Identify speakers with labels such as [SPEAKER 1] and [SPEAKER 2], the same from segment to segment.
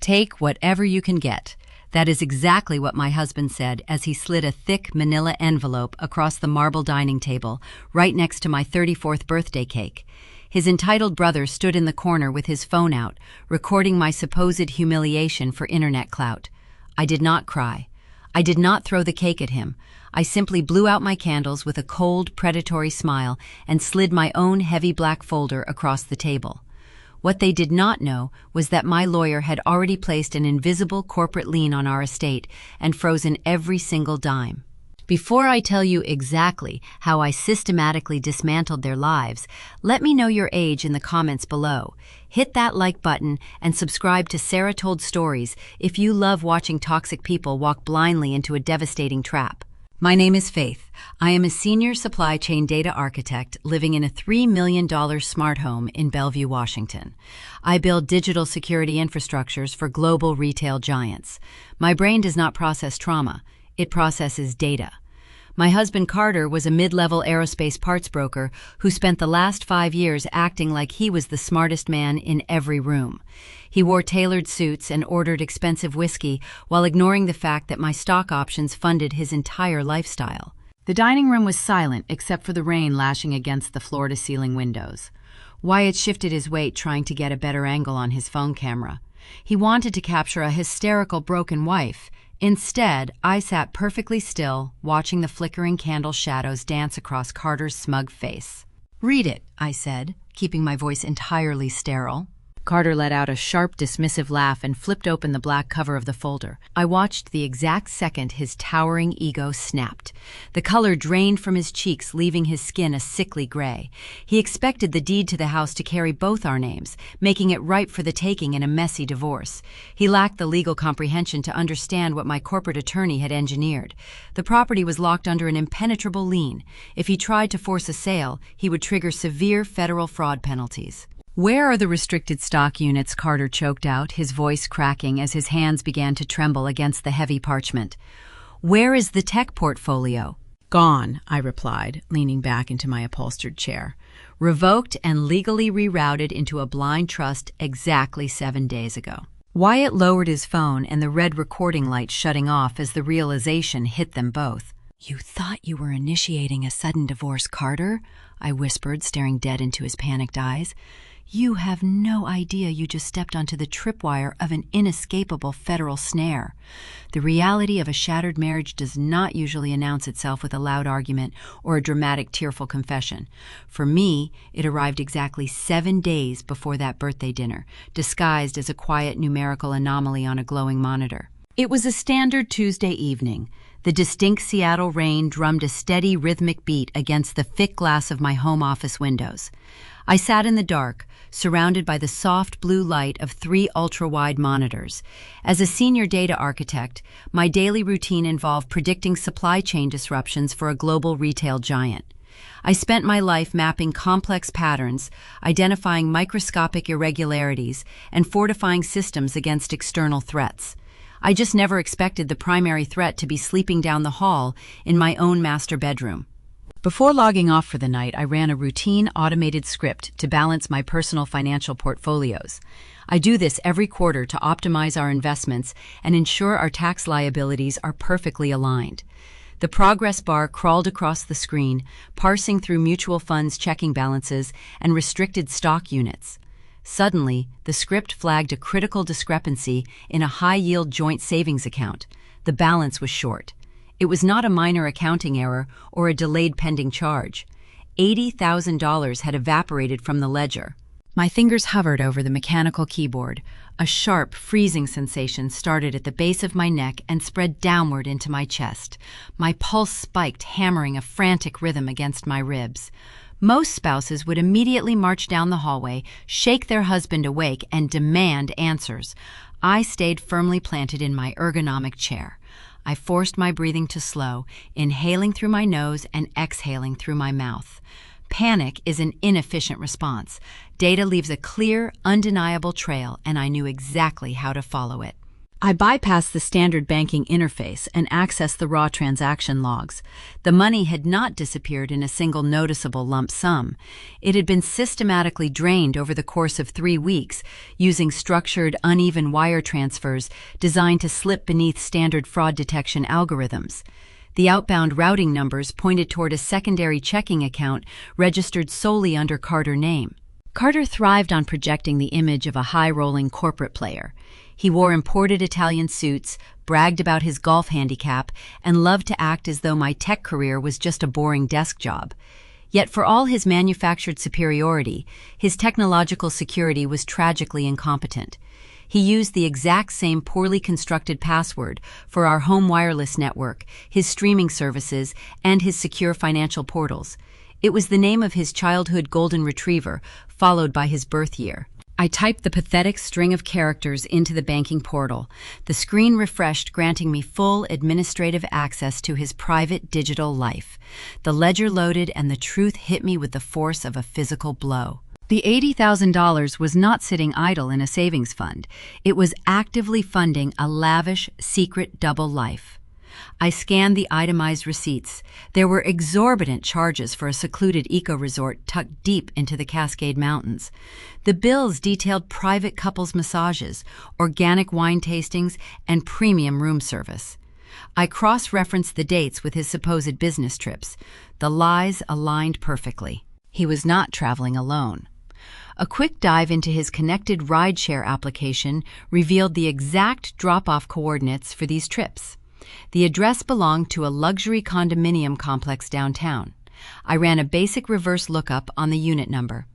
[SPEAKER 1] Take whatever you can get. That is exactly what my husband said as he slid a thick manila envelope across the marble dining table right next to my 34th birthday cake. His entitled brother stood in the corner with his phone out, recording my supposed humiliation for internet clout. I did not cry. I did not throw the cake at him. I simply blew out my candles with a cold, predatory smile and slid my own heavy black folder across the table. What they did not know was that my lawyer had already placed an invisible corporate lien on our estate and frozen every single dime. Before I tell you exactly how I systematically dismantled their lives, let me know your age in the comments below. Hit that like button and subscribe to Sarah Told Stories if you love watching toxic people walk blindly into a devastating trap. My name is Faith. I am a senior supply chain data architect living in a $3 million smart home in Bellevue, Washington. I build digital security infrastructures for global retail giants. My brain does not process trauma. It processes data. My husband Carter was a mid-level aerospace parts broker who spent the last 5 years acting like he was the smartest man in every room. He wore tailored suits and ordered expensive whiskey while ignoring the fact that my stock options funded his entire lifestyle. The dining room was silent except for the rain lashing against the floor-to-ceiling windows. Wyatt shifted his weight trying to get a better angle on his phone camera. He wanted to capture a hysterical broken wife. Instead, I sat perfectly still, watching the flickering candle shadows dance across Carter's smug face. "Read it," I said, keeping my voice entirely sterile. Carter let out a sharp, dismissive laugh and flipped open the black cover of the folder. I watched the exact second his towering ego snapped. The color drained from his cheeks, leaving his skin a sickly gray. He expected the deed to the house to carry both our names, making it ripe for the taking in a messy divorce. He lacked the legal comprehension to understand what my corporate attorney had engineered. The property was locked under an impenetrable lien. If he tried to force a sale, he would trigger severe federal fraud penalties. "Where are the restricted stock units?" Carter choked out, his voice cracking as his hands began to tremble against the heavy parchment. "Where is the tech portfolio?" "Gone," I replied, leaning back into my upholstered chair. "Revoked and legally rerouted into a blind trust exactly 7 days ago." Wyatt lowered his phone and the red recording light shutting off as the realization hit them both. "You thought you were initiating a sudden divorce, Carter?" I whispered, staring dead into his panicked eyes. "You have no idea you just stepped onto the tripwire of an inescapable federal snare. The reality of a shattered marriage does not usually announce itself with a loud argument or a dramatic, tearful confession. For me, it arrived exactly 7 days before that birthday dinner, disguised as a quiet numerical anomaly on a glowing monitor. It was a standard Tuesday evening. The distinct Seattle rain drummed a steady, rhythmic beat against the thick glass of my home office windows. I sat in the dark, surrounded by the soft blue light of 3 ultra-wide monitors. As a senior data architect, my daily routine involved predicting supply chain disruptions for a global retail giant. I spent my life mapping complex patterns, identifying microscopic irregularities, and fortifying systems against external threats. I just never expected the primary threat to be sleeping down the hall in my own master bedroom. Before logging off for the night, I ran a routine automated script to balance my personal financial portfolios. I do this every quarter to optimize our investments and ensure our tax liabilities are perfectly aligned. The progress bar crawled across the screen, parsing through mutual funds checking balances and restricted stock units. Suddenly, the script flagged a critical discrepancy in a high-yield joint savings account. The balance was short. It was not a minor accounting error or a delayed pending charge. $80,000 had evaporated from the ledger. My fingers hovered over the mechanical keyboard. A sharp, freezing sensation started at the base of my neck and spread downward into my chest. My pulse spiked, hammering a frantic rhythm against my ribs. Most spouses would immediately march down the hallway, shake their husband awake, and demand answers. I stayed firmly planted in my ergonomic chair. I forced my breathing to slow, inhaling through my nose and exhaling through my mouth. Panic is an inefficient response. Data leaves a clear, undeniable trail, and I knew exactly how to follow it. I bypassed the standard banking interface and accessed the raw transaction logs. The money had not disappeared in a single noticeable lump sum. It had been systematically drained over the course of 3 weeks, using structured, uneven wire transfers designed to slip beneath standard fraud detection algorithms. The outbound routing numbers pointed toward a secondary checking account registered solely under Carter's name. Carter thrived on projecting the image of a high-rolling corporate player. He wore imported Italian suits, bragged about his golf handicap, and loved to act as though my tech career was just a boring desk job. Yet for all his manufactured superiority, his technological security was tragically incompetent. He used the exact same poorly constructed password for our home wireless network, his streaming services, and his secure financial portals. It was the name of his childhood golden retriever, followed by his birth year. I typed the pathetic string of characters into the banking portal. The screen refreshed, granting me full administrative access to his private digital life. The ledger loaded, and the truth hit me with the force of a physical blow. The $80,000 was not sitting idle in a savings fund. It was actively funding a lavish, secret double life. I scanned the itemized receipts. There were exorbitant charges for a secluded eco-resort tucked deep into the Cascade Mountains. The bills detailed private couples massages, organic wine tastings, and premium room service. I cross-referenced the dates with his supposed business trips. The lies aligned perfectly. He was not traveling alone. A quick dive into his connected rideshare application revealed the exact drop-off coordinates for these trips. The address belonged to a luxury condominium complex downtown. I ran a basic reverse lookup on the unit number.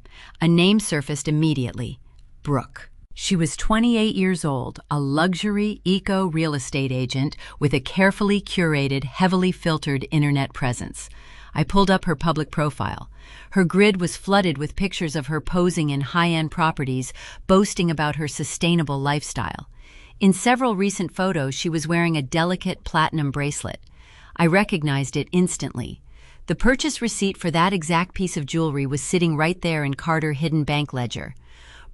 [SPEAKER 1] A name surfaced immediately: Brooke. She was 28 years old, a luxury eco-real estate agent with a carefully curated, heavily filtered internet presence. I pulled up her public profile. Her grid was flooded with pictures of her posing in high-end properties, boasting about her sustainable lifestyle. In several recent photos, she was wearing a delicate platinum bracelet. I recognized it instantly. The purchase receipt for that exact piece of jewelry was sitting right there in Carter's hidden bank ledger.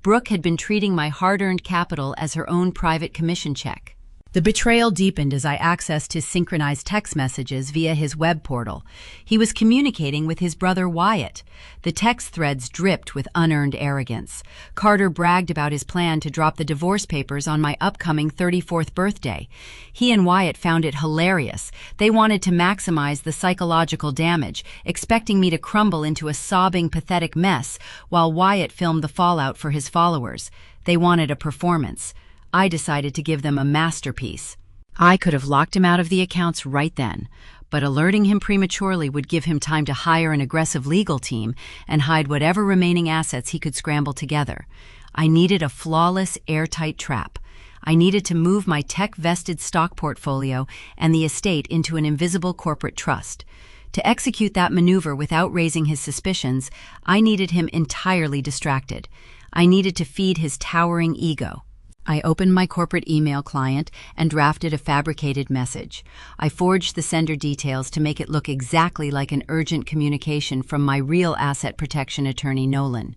[SPEAKER 1] Brooke had been treating my hard-earned capital as her own private commission check. The betrayal deepened as I accessed his synchronized text messages via his web portal. He was communicating with his brother Wyatt. The text threads dripped with unearned arrogance. Carter bragged about his plan to drop the divorce papers on my upcoming 34th birthday. He and Wyatt found it hilarious. They wanted to maximize the psychological damage, expecting me to crumble into a sobbing, pathetic mess, while Wyatt filmed the fallout for his followers. They wanted a performance. I decided to give them a masterpiece. I could have locked him out of the accounts right then, but alerting him prematurely would give him time to hire an aggressive legal team and hide whatever remaining assets he could scramble together. I needed a flawless, airtight trap. I needed to move my tech-vested stock portfolio and the estate into an invisible corporate trust. To execute that maneuver without raising his suspicions, I needed him entirely distracted. I needed to feed his towering ego. I opened my corporate email client and drafted a fabricated message. I forged the sender details to make it look exactly like an urgent communication from my real asset protection attorney, Nolan.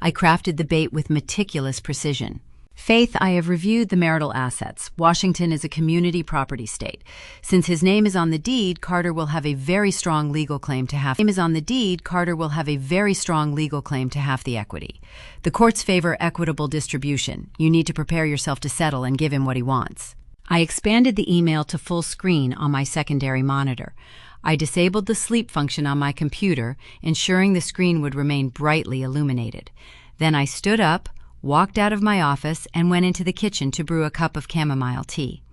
[SPEAKER 1] I crafted the bait with meticulous precision. Faith, I have reviewed the marital assets. Washington is a community property state. Since his name is on the deed, Carter will have a very strong legal claim to half. Carter will have a very strong legal claim to half the equity. The courts favor equitable distribution. You need to prepare yourself to settle and give him what he wants. I expanded the email to full screen on my secondary monitor. I disabled the sleep function on my computer, ensuring the screen would remain brightly illuminated. Then I stood up, walked out of my office, and went into the kitchen to brew a cup of chamomile tea.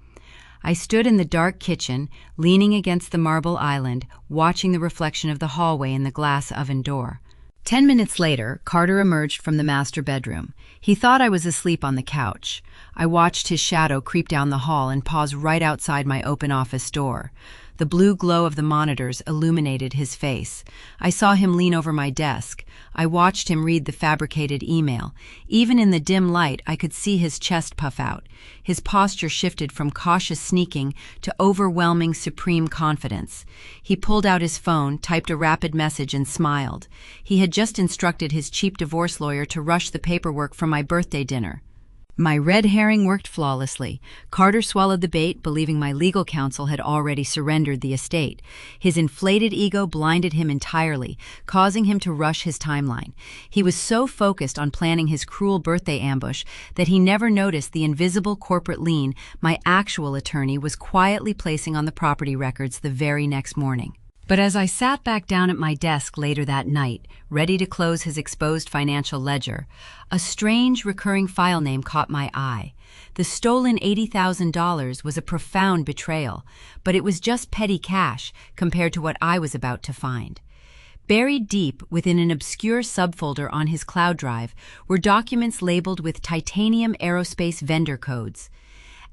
[SPEAKER 1] I stood in the dark kitchen, leaning against the marble island, watching the reflection of the hallway in the glass oven door. 10 minutes later, Carter emerged from the master bedroom. He thought I was asleep on the couch. I watched his shadow creep down the hall and pause right outside my open office door. The blue glow of the monitors illuminated his face. I saw him lean over my desk. I watched him read the fabricated email. Even in the dim light, I could see his chest puff out. His posture shifted from cautious sneaking to overwhelming supreme confidence. He pulled out his phone, typed a rapid message, and smiled. He had just instructed his cheap divorce lawyer to rush the paperwork for my birthday dinner. My red herring worked flawlessly. Carter swallowed the bait, believing my legal counsel had already surrendered the estate. His inflated ego blinded him entirely, causing him to rush his timeline. He was so focused on planning his cruel birthday ambush that he never noticed the invisible corporate lien my actual attorney was quietly placing on the property records the very next morning. But as I sat back down at my desk later that night, ready to close his exposed financial ledger, a strange recurring file name caught my eye. The stolen $80,000 was a profound betrayal, but it was just petty cash compared to what I was about to find. Buried deep within an obscure subfolder on his cloud drive were documents labeled with titanium aerospace vendor codes.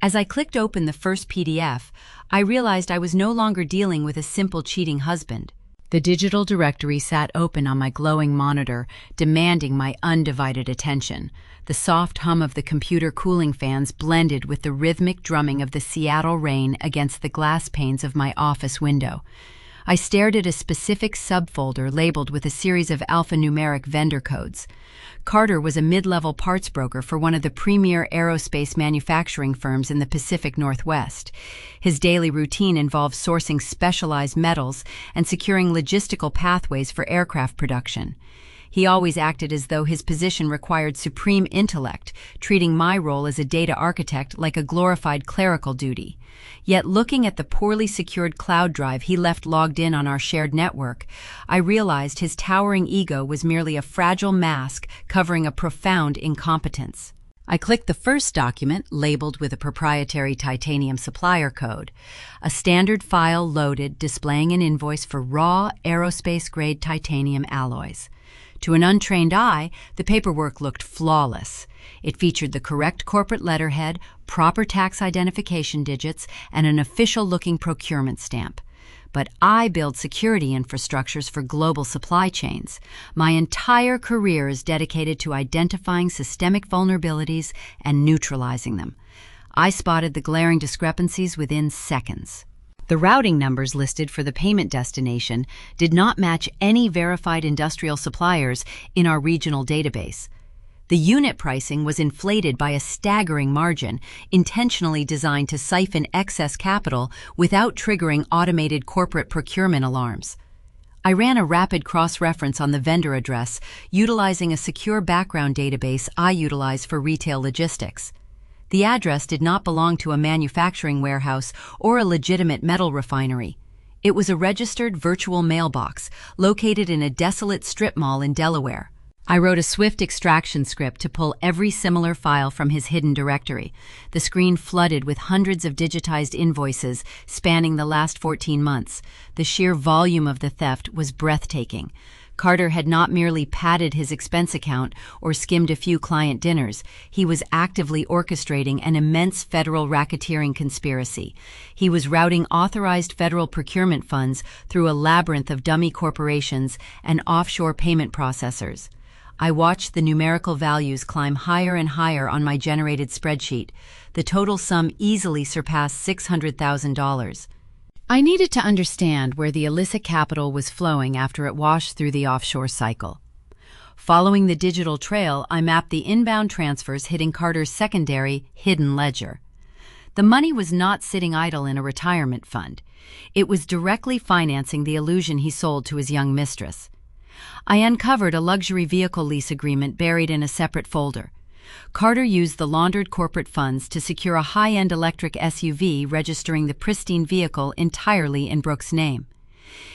[SPEAKER 1] As I clicked open the first PDF, I realized I was no longer dealing with a simple cheating husband. The digital directory sat open on my glowing monitor, demanding my undivided attention. The soft hum of the computer cooling fans blended with the rhythmic drumming of the Seattle rain against the glass panes of my office window. I stared at a specific subfolder labeled with a series of alphanumeric vendor codes. Carter was a mid-level parts broker for one of the premier aerospace manufacturing firms in the Pacific Northwest. His daily routine involved sourcing specialized metals and securing logistical pathways for aircraft production. He always acted as though his position required supreme intellect, treating my role as a data architect like a glorified clerical duty. Yet looking at the poorly secured cloud drive he left logged in on our shared network, I realized his towering ego was merely a fragile mask covering a profound incompetence. I clicked the first document, labeled with a proprietary titanium supplier code. A standard file loaded, displaying an invoice for raw aerospace-grade titanium alloys. To an untrained eye, the paperwork looked flawless. It featured the correct corporate letterhead, proper tax identification digits, and an official-looking procurement stamp. But I build security infrastructures for global supply chains. My entire career is dedicated to identifying systemic vulnerabilities and neutralizing them. I spotted the glaring discrepancies within seconds. The routing numbers listed for the payment destination did not match any verified industrial suppliers in our regional database. The unit pricing was inflated by a staggering margin, intentionally designed to siphon excess capital without triggering automated corporate procurement alarms. I ran a rapid cross-reference on the vendor address, utilizing a secure background database I utilize for retail logistics. The address did not belong to a manufacturing warehouse or a legitimate metal refinery. It was a registered virtual mailbox located in a desolate strip mall in Delaware. I wrote a swift extraction script to pull every similar file from his hidden directory. The screen flooded with hundreds of digitized invoices spanning the last 14 months. The sheer volume of the theft was breathtaking. Carter had not merely padded his expense account or skimmed a few client dinners. He was actively orchestrating an immense federal racketeering conspiracy. He was routing authorized federal procurement funds through a labyrinth of dummy corporations and offshore payment processors. I watched the numerical values climb higher and higher on my generated spreadsheet. The total sum easily surpassed $600,000. I needed to understand where the illicit capital was flowing after it washed through the offshore cycle. Following the digital trail, I mapped the inbound transfers hitting Carter's secondary, hidden ledger. The money was not sitting idle in a retirement fund. It was directly financing the illusion he sold to his young mistress. I uncovered a luxury vehicle lease agreement buried in a separate folder. Carter used the laundered corporate funds to secure a high-end electric SUV registering the pristine vehicle entirely in Brooke's name.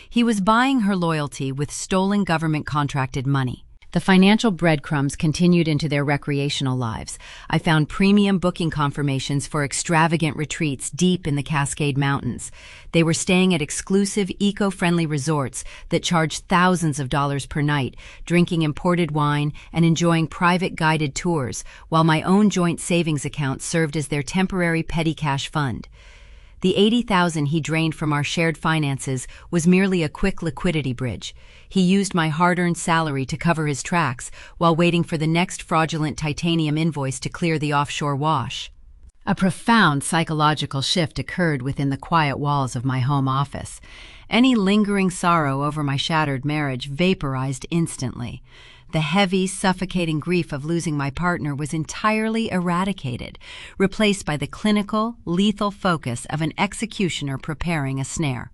[SPEAKER 1] He was buying her loyalty with stolen government-contracted money. The financial breadcrumbs continued into their recreational lives. I found premium booking confirmations for extravagant retreats deep in the Cascade Mountains. They were staying at exclusive, eco-friendly resorts that charged thousands of dollars per night, drinking imported wine and enjoying private guided tours, while my own joint savings account served as their temporary petty cash fund. The $80,000 he drained from our shared finances was merely a quick liquidity bridge. He used my hard-earned salary to cover his tracks while waiting for the next fraudulent titanium invoice to clear the offshore wash. A profound psychological shift occurred within the quiet walls of my home office. Any lingering sorrow over my shattered marriage vaporized instantly. The heavy, suffocating grief of losing my partner was entirely eradicated, replaced by the clinical, lethal focus of an executioner preparing a snare.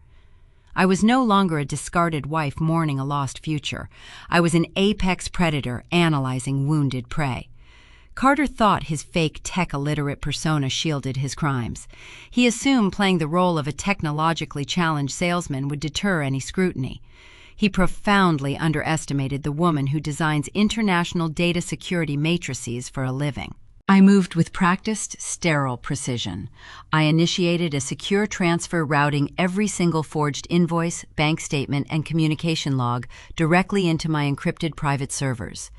[SPEAKER 1] I was no longer a discarded wife mourning a lost future. I was an apex predator analyzing wounded prey. Carter thought his fake tech-illiterate persona shielded his crimes. He assumed playing the role of a technologically challenged salesman would deter any scrutiny. He profoundly underestimated the woman who designs international data security matrices for a living. I moved with practiced, sterile precision. I initiated a secure transfer routing every single forged invoice, bank statement, and communication log directly into my encrypted private servers.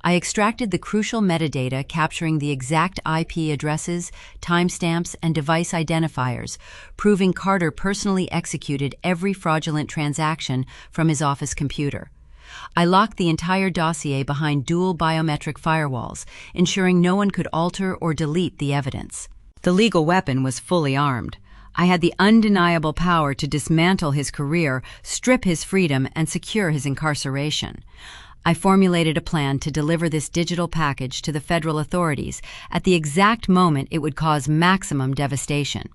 [SPEAKER 1] I extracted the crucial metadata capturing the exact IP addresses, timestamps, and device identifiers, proving Carter personally executed every fraudulent transaction from his office computer. I locked the entire dossier behind dual biometric firewalls, ensuring no one could alter or delete the evidence. The legal weapon was fully armed. I had the undeniable power to dismantle his career, strip his freedom, and secure his incarceration. I formulated a plan to deliver this digital package to the federal authorities at the exact moment it would cause maximum devastation.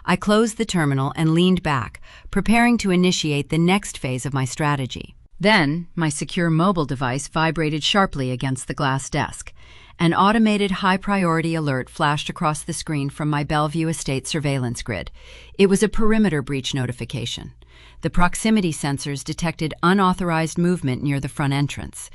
[SPEAKER 1] I closed the terminal and leaned back, preparing to initiate the next phase of my strategy. Then, my secure mobile device vibrated sharply against the glass desk. An automated high-priority alert flashed across the screen from my Bellevue Estate surveillance grid. It was a perimeter breach notification. The proximity sensors detected unauthorized movement near the front entrance.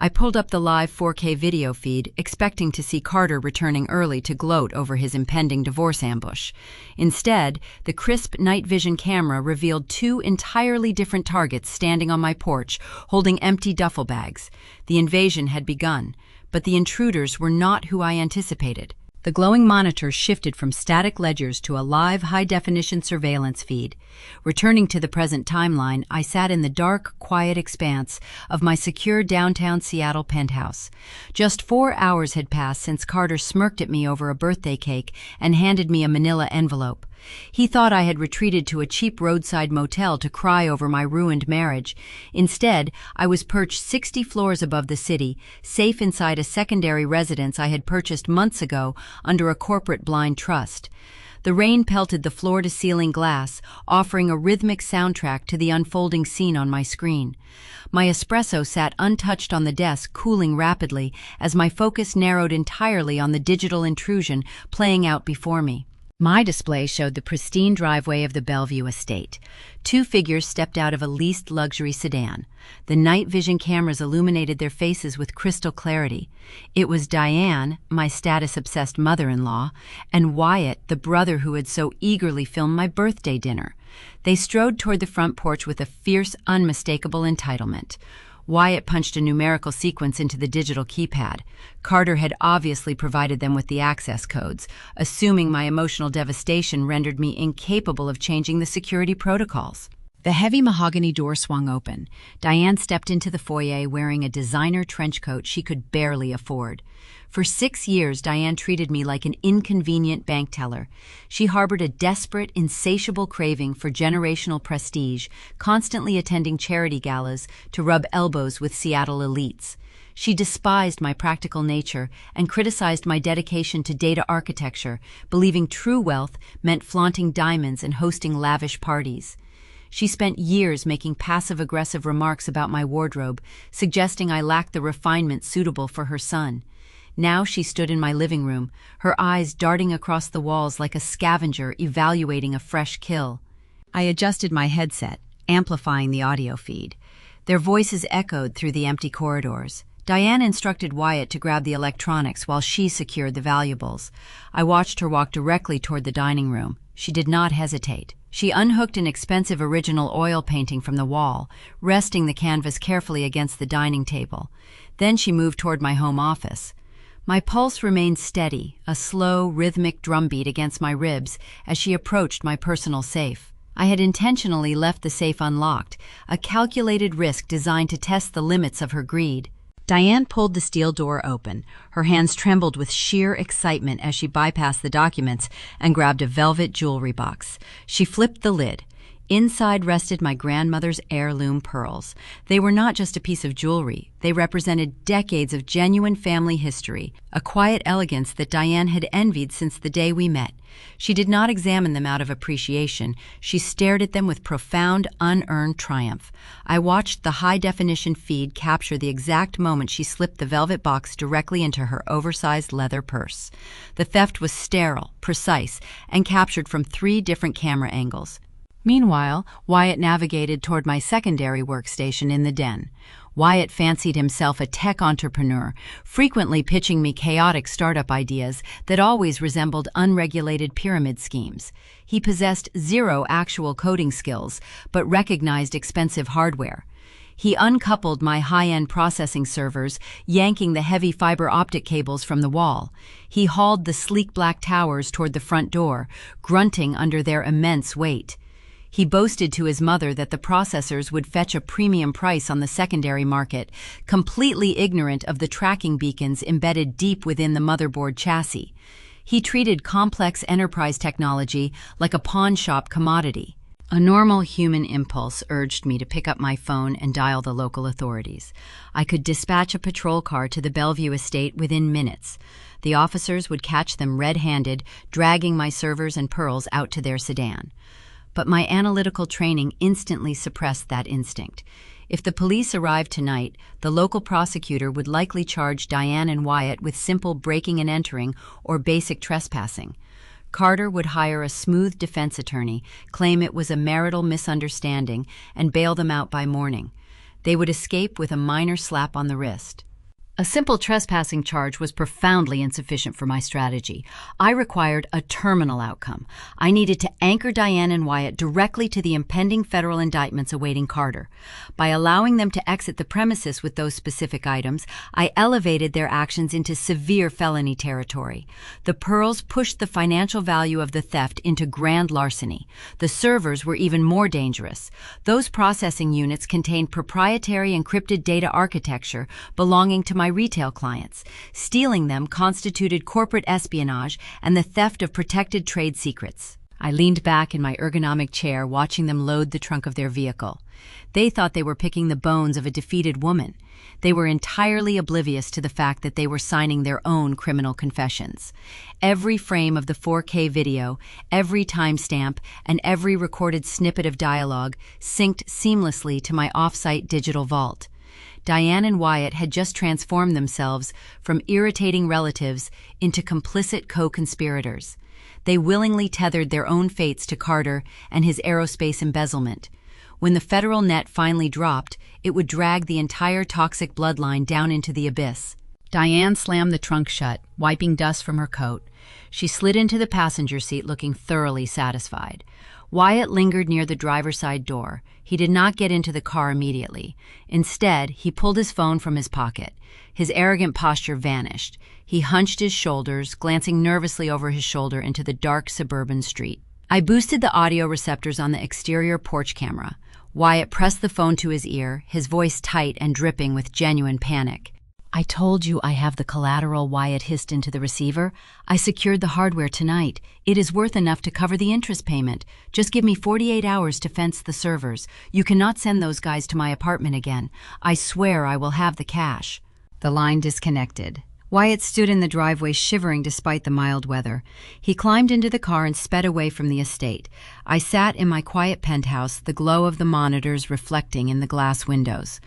[SPEAKER 1] I pulled up the live 4K video feed, expecting to see Carter returning early to gloat over his impending divorce ambush. Instead, the crisp night vision camera revealed two entirely different targets standing on my porch, holding empty duffel bags. The invasion had begun, but the intruders were not who I anticipated. The glowing monitor shifted from static ledgers to a live, high-definition surveillance feed. Returning to the present timeline, I sat in the dark, quiet expanse of my secure downtown Seattle penthouse. Just 4 hours had passed since Carter smirked at me over a birthday cake and handed me a manila envelope. He thought I had retreated to a cheap roadside motel to cry over my ruined marriage. Instead, I was perched 60 floors above the city, safe inside a secondary residence I had purchased months ago under a corporate blind trust. The rain pelted the floor-to-ceiling glass, offering a rhythmic soundtrack to the unfolding scene on my screen. My espresso sat untouched on the desk, cooling rapidly, as my focus narrowed entirely on the digital intrusion playing out before me. My display showed the pristine driveway of the Bellevue estate. Two figures stepped out of a leased luxury sedan. The night vision cameras illuminated their faces with crystal clarity. It was Diane, my status-obsessed mother-in-law, and Wyatt, the brother who had so eagerly filmed my birthday dinner. They strode toward the front porch with a fierce, unmistakable entitlement. Wyatt punched a numerical sequence into the digital keypad. Carter had obviously provided them with the access codes, assuming my emotional devastation rendered me incapable of changing the security protocols. The heavy mahogany door swung open. Diane stepped into the foyer wearing a designer trench coat she could barely afford. For 6 years, Diane treated me like an inconvenient bank teller. She harbored a desperate, insatiable craving for generational prestige, constantly attending charity galas to rub elbows with Seattle elites. She despised my practical nature and criticized my dedication to data architecture, believing true wealth meant flaunting diamonds and hosting lavish parties. She spent years making passive-aggressive remarks about my wardrobe, suggesting I lacked the refinement suitable for her son. Now she stood in my living room, her eyes darting across the walls like a scavenger evaluating a fresh kill. I adjusted my headset, amplifying the audio feed. Their voices echoed through the empty corridors. Diane instructed Wyatt to grab the electronics while she secured the valuables. I watched her walk directly toward the dining room. She did not hesitate. She unhooked an expensive original oil painting from the wall, resting the canvas carefully against the dining table. Then she moved toward my home office. My pulse remained steady, a slow, rhythmic drumbeat against my ribs as she approached my personal safe. I had intentionally left the safe unlocked, a calculated risk designed to test the limits of her greed. Diane pulled the steel door open. Her hands trembled with sheer excitement as she bypassed the documents and grabbed a velvet jewelry box. She flipped the lid. Inside rested my grandmother's heirloom pearls. They were not just a piece of jewelry. They represented decades of genuine family history, a quiet elegance that Diane had envied since the day we met. She did not examine them out of appreciation. She stared at them with profound, unearned triumph. I watched the high-definition feed capture the exact moment she slipped the velvet box directly into her oversized leather purse. The theft was sterile, precise, and captured from 3 different camera angles. Meanwhile, Wyatt navigated toward my secondary workstation in the den. Wyatt fancied himself a tech entrepreneur, frequently pitching me chaotic startup ideas that always resembled unregulated pyramid schemes. He possessed 0 actual coding skills, but recognized expensive hardware. He uncoupled my high-end processing servers, yanking the heavy fiber optic cables from the wall. He hauled the sleek black towers toward the front door, grunting under their immense weight. He boasted to his mother that the processors would fetch a premium price on the secondary market, completely ignorant of the tracking beacons embedded deep within the motherboard chassis. He treated complex enterprise technology like a pawn shop commodity. A normal human impulse urged me to pick up my phone and dial the local authorities. I could dispatch a patrol car to the Bellevue estate within minutes. The officers would catch them red-handed, dragging my servers and pearls out to their sedan. But my analytical training instantly suppressed that instinct. If the police arrived tonight, the local prosecutor would likely charge Diane and Wyatt with simple breaking and entering or basic trespassing. Carter would hire a smooth defense attorney, claim it was a marital misunderstanding, and bail them out by morning. They would escape with a minor slap on the wrist. A simple trespassing charge was profoundly insufficient for my strategy. I required a terminal outcome. I needed to anchor Diane and Wyatt directly to the impending federal indictments awaiting Carter. By allowing them to exit the premises with those specific items, I elevated their actions into severe felony territory. The pearls pushed the financial value of the theft into grand larceny. The servers were even more dangerous. Those processing units contained proprietary encrypted data architecture belonging to my retail clients. Stealing them constituted corporate espionage and the theft of protected trade secrets. I leaned back in my ergonomic chair, watching them load the trunk of their vehicle. They thought they were picking the bones of a defeated woman. They were entirely oblivious to the fact that they were signing their own criminal confessions. Every frame of the 4K video, every timestamp, and every recorded snippet of dialogue synced seamlessly to my off-site digital vault. Diane and Wyatt had just transformed themselves from irritating relatives into complicit co-conspirators. They willingly tethered their own fates to Carter and his aerospace embezzlement. When the federal net finally dropped, it would drag the entire toxic bloodline down into the abyss. Diane slammed the trunk shut, wiping dust from her coat. She slid into the passenger seat looking thoroughly satisfied. Wyatt lingered near the driver's side door. He did not get into the car immediately. Instead, he pulled his phone from his pocket. His arrogant posture vanished. He hunched his shoulders, glancing nervously over his shoulder into the dark suburban street. I boosted the audio receptors on the exterior porch camera. Wyatt pressed the phone to his ear, his voice tight and dripping with genuine panic. "I told you I have the collateral," Wyatt hissed into the receiver. "I secured the hardware tonight. It is worth enough to cover the interest payment. Just give me 48 hours to fence the servers. You cannot send those guys to my apartment again. I swear I will have the cash." The line disconnected. Wyatt stood in the driveway shivering despite the mild weather. He climbed into the car and sped away from the estate. I sat in my quiet penthouse, the glow of the monitors reflecting in the glass windows.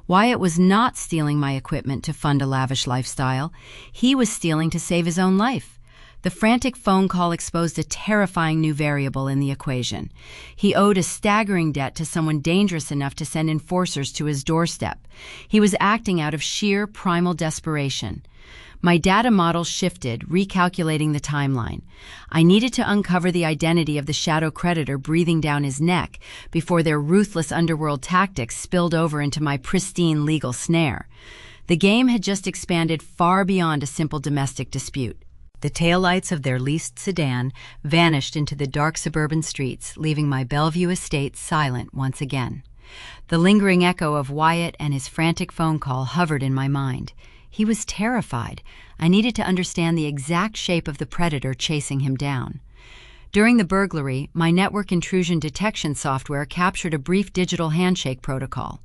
[SPEAKER 1] Wyatt was not stealing my equipment to fund a lavish lifestyle. He was stealing to save his own life. The frantic phone call exposed a terrifying new variable in the equation. He owed a staggering debt to someone dangerous enough to send enforcers to his doorstep. He was acting out of sheer primal desperation. My data model shifted, recalculating the timeline. I needed to uncover the identity of the shadow creditor breathing down his neck before their ruthless underworld tactics spilled over into my pristine legal snare. The game had just expanded far beyond a simple domestic dispute. The taillights of their leased sedan vanished into the dark suburban streets, leaving my Bellevue estate silent once again. The lingering echo of Wyatt and his frantic phone call hovered in my mind. He was terrified. I needed to understand the exact shape of the predator chasing him down. During the burglary, my network intrusion detection software captured a brief digital handshake protocol.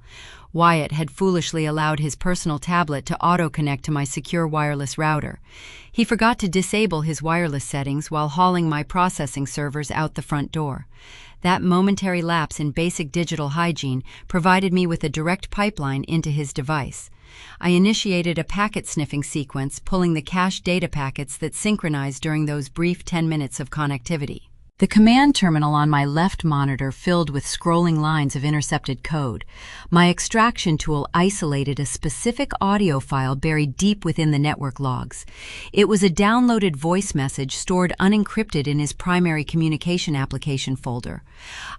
[SPEAKER 1] Wyatt had foolishly allowed his personal tablet to auto-connect to my secure wireless router. He forgot to disable his wireless settings while hauling my processing servers out the front door. That momentary lapse in basic digital hygiene provided me with a direct pipeline into his device. I initiated a packet-sniffing sequence, pulling the cached data packets that synchronized during those brief 10 minutes of connectivity. The command terminal on my left monitor filled with scrolling lines of intercepted code. My extraction tool isolated a specific audio file buried deep within the network logs. It was a downloaded voice message stored unencrypted in his primary communication application folder.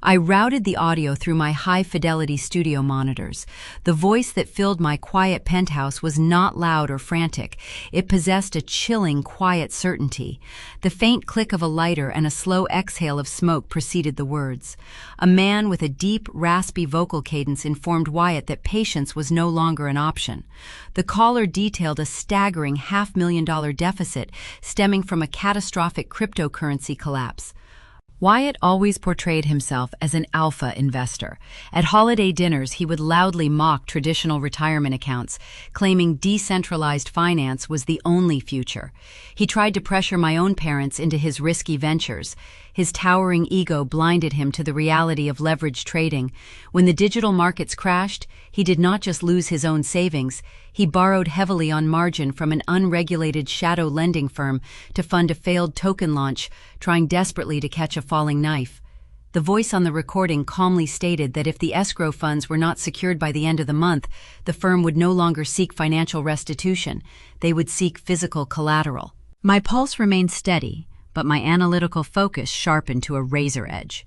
[SPEAKER 1] I routed the audio through my high-fidelity studio monitors. The voice that filled my quiet penthouse was not loud or frantic. It possessed a chilling, quiet certainty. The faint click of a lighter and a slow exhale of smoke preceded the words. A man with a deep, raspy vocal cadence informed Wyatt that patience was no longer an option. The caller detailed a staggering $500,000 deficit stemming from a catastrophic cryptocurrency collapse. Wyatt always portrayed himself as an alpha investor. At holiday dinners, he would loudly mock traditional retirement accounts, claiming decentralized finance was the only future. He tried to pressure my own parents into his risky ventures. His towering ego blinded him to the reality of leveraged trading. When the digital markets crashed, he did not just lose his own savings, he borrowed heavily on margin from an unregulated shadow lending firm to fund a failed token launch, trying desperately to catch a falling knife. The voice on the recording calmly stated that if the escrow funds were not secured by the end of the month, the firm would no longer seek financial restitution. They would seek physical collateral. My pulse remained steady, but my analytical focus sharpened to a razor edge.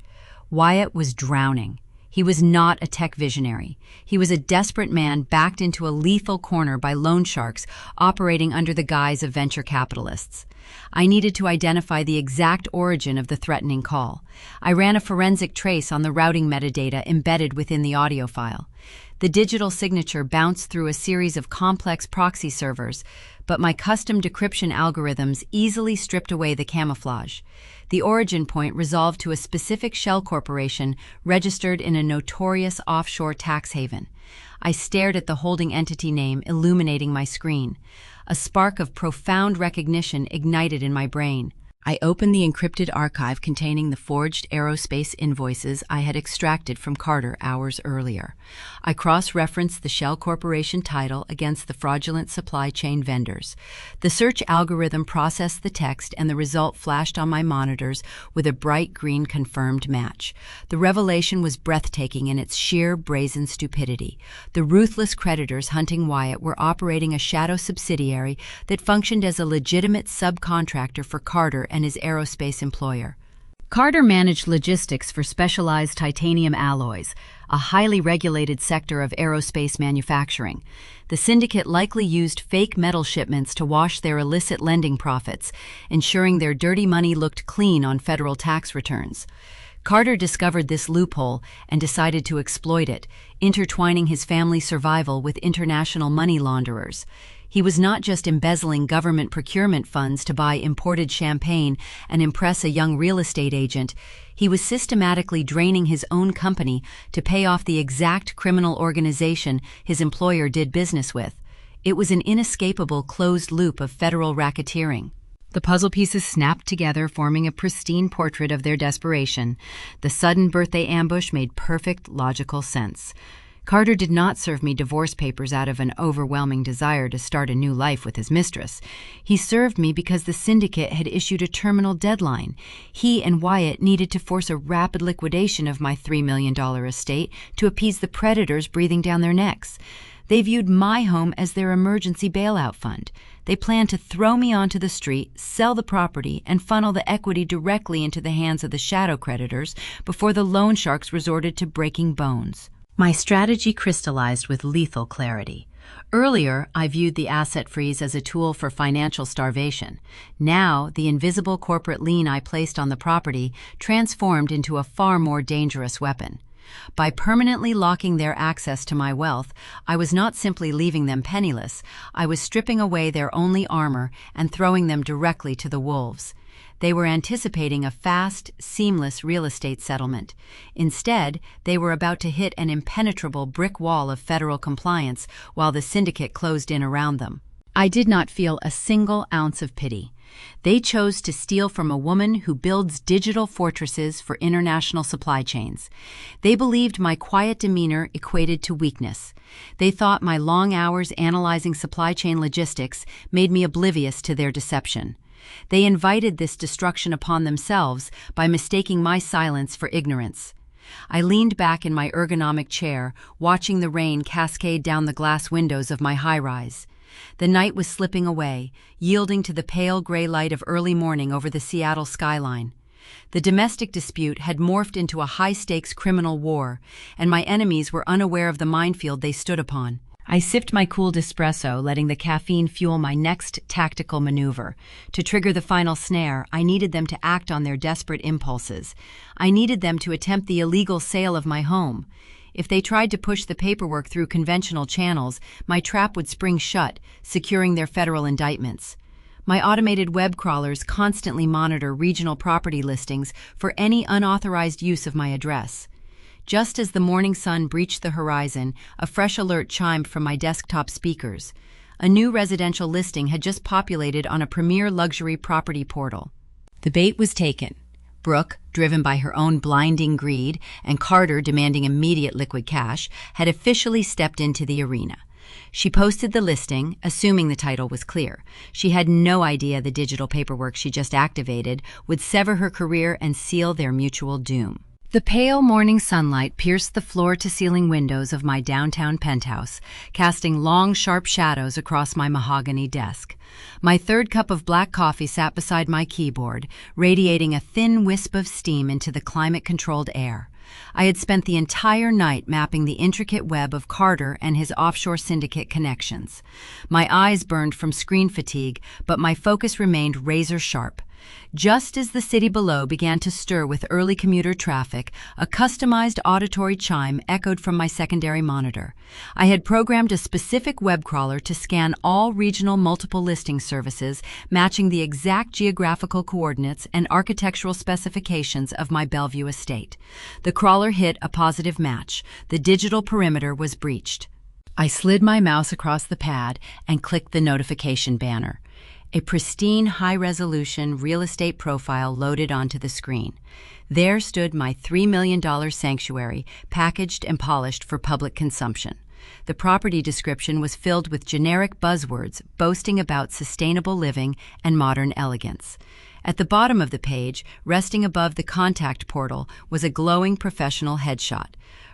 [SPEAKER 1] Wyatt was drowning. He was not a tech visionary. He was a desperate man backed into a lethal corner by loan sharks operating under the guise of venture capitalists. I needed to identify the exact origin of the threatening call. I ran a forensic trace on the routing metadata embedded within the audio file. The digital signature bounced through a series of complex proxy servers, but my custom decryption algorithms easily stripped away the camouflage. The origin point resolved to a specific shell corporation registered in a notorious offshore tax haven. I stared at the holding entity name illuminating my screen. A spark of profound recognition ignited in my brain. I opened the encrypted archive containing the forged aerospace invoices I had extracted from Carter hours earlier. I cross-referenced the Shell Corporation title against the fraudulent supply chain vendors. The search algorithm processed the text and the result flashed on my monitors with a bright green confirmed match. The revelation was breathtaking in its sheer brazen stupidity. The ruthless creditors hunting Wyatt were operating a shadow subsidiary that functioned as a legitimate subcontractor for Carter and his aerospace employer. Carter managed logistics for specialized titanium alloys, a highly regulated sector of aerospace manufacturing. The syndicate likely used fake metal shipments to wash their illicit lending profits, ensuring their dirty money looked clean on federal tax returns. Carter discovered this loophole and decided to exploit it, intertwining his family's survival with international money launderers. He was not just embezzling government procurement funds to buy imported champagne and impress a young real estate agent. He was systematically draining his own company to pay off the exact criminal organization his employer did business with. It was an inescapable closed loop of federal racketeering. The puzzle pieces snapped together, forming a pristine portrait of their desperation. The sudden birthday ambush made perfect logical sense. Carter did not serve me divorce papers out of an overwhelming desire to start a new life with his mistress. He served me because the syndicate had issued a terminal deadline. He and Wyatt needed to force a rapid liquidation of my $3 million estate to appease the predators breathing down their necks. They viewed my home as their emergency bailout fund. They planned to throw me onto the street, sell the property, and funnel the equity directly into the hands of the shadow creditors before the loan sharks resorted to breaking bones. My strategy crystallized with lethal clarity. Earlier, I viewed the asset freeze as a tool for financial starvation. Now, the invisible corporate lien I placed on the property transformed into a far more dangerous weapon. By permanently locking their access to my wealth, I was not simply leaving them penniless, I was stripping away their only armor and throwing them directly to the wolves. They were anticipating a fast, seamless real estate settlement. Instead, they were about to hit an impenetrable brick wall of federal compliance while the syndicate closed in around them. I did not feel a single ounce of pity. They chose to steal from a woman who builds digital fortresses for international supply chains. They believed my quiet demeanor equated to weakness. They thought my long hours analyzing supply chain logistics made me oblivious to their deception. They invited this destruction upon themselves by mistaking my silence for ignorance. I leaned back in my ergonomic chair, watching the rain cascade down the glass windows of my high-rise. The night was slipping away, yielding to the pale gray light of early morning over the Seattle skyline. The domestic dispute had morphed into a high-stakes criminal war, and my enemies were unaware of the minefield they stood upon. I sipped my cooled espresso, letting the caffeine fuel my next tactical maneuver. To trigger the final snare, I needed them to act on their desperate impulses. I needed them to attempt the illegal sale of my home. If they tried to push the paperwork through conventional channels, my trap would spring shut, securing their federal indictments. My automated web crawlers constantly monitor regional property listings for any unauthorized use of my address. Just as the morning sun breached the horizon, a fresh alert chimed from my desktop speakers. A new residential listing had just populated on a premier luxury property portal. The bait was taken. Brooke, driven by her own blinding greed, and Carter, demanding immediate liquid cash, had officially stepped into the arena. She posted the listing, assuming the title was clear. She had no idea the digital paperwork she just activated would sever her career and seal their mutual doom. The pale morning sunlight pierced the floor-to-ceiling windows of my downtown penthouse, casting long, sharp shadows across my mahogany desk. My third cup of black coffee sat beside my keyboard, radiating a thin wisp of steam into the climate-controlled air. I had spent the entire night mapping the intricate web of Carter and his offshore syndicate connections. My eyes burned from screen fatigue, but my focus remained razor-sharp. Just as the city below began to stir with early commuter traffic, a customized auditory chime echoed from my secondary monitor. I had programmed a specific web crawler to scan all regional multiple listing services, matching the exact geographical coordinates and architectural specifications of my Bellevue estate. The crawler hit a positive match. The digital perimeter was breached. I slid my mouse across the pad and clicked the notification banner. A pristine, high-resolution real estate profile loaded onto the screen. There stood my $3 million sanctuary, packaged and polished for public consumption. The property description was filled with generic buzzwords boasting about sustainable living and modern elegance. At the bottom of the page, resting above the contact portal, was a glowing professional headshot.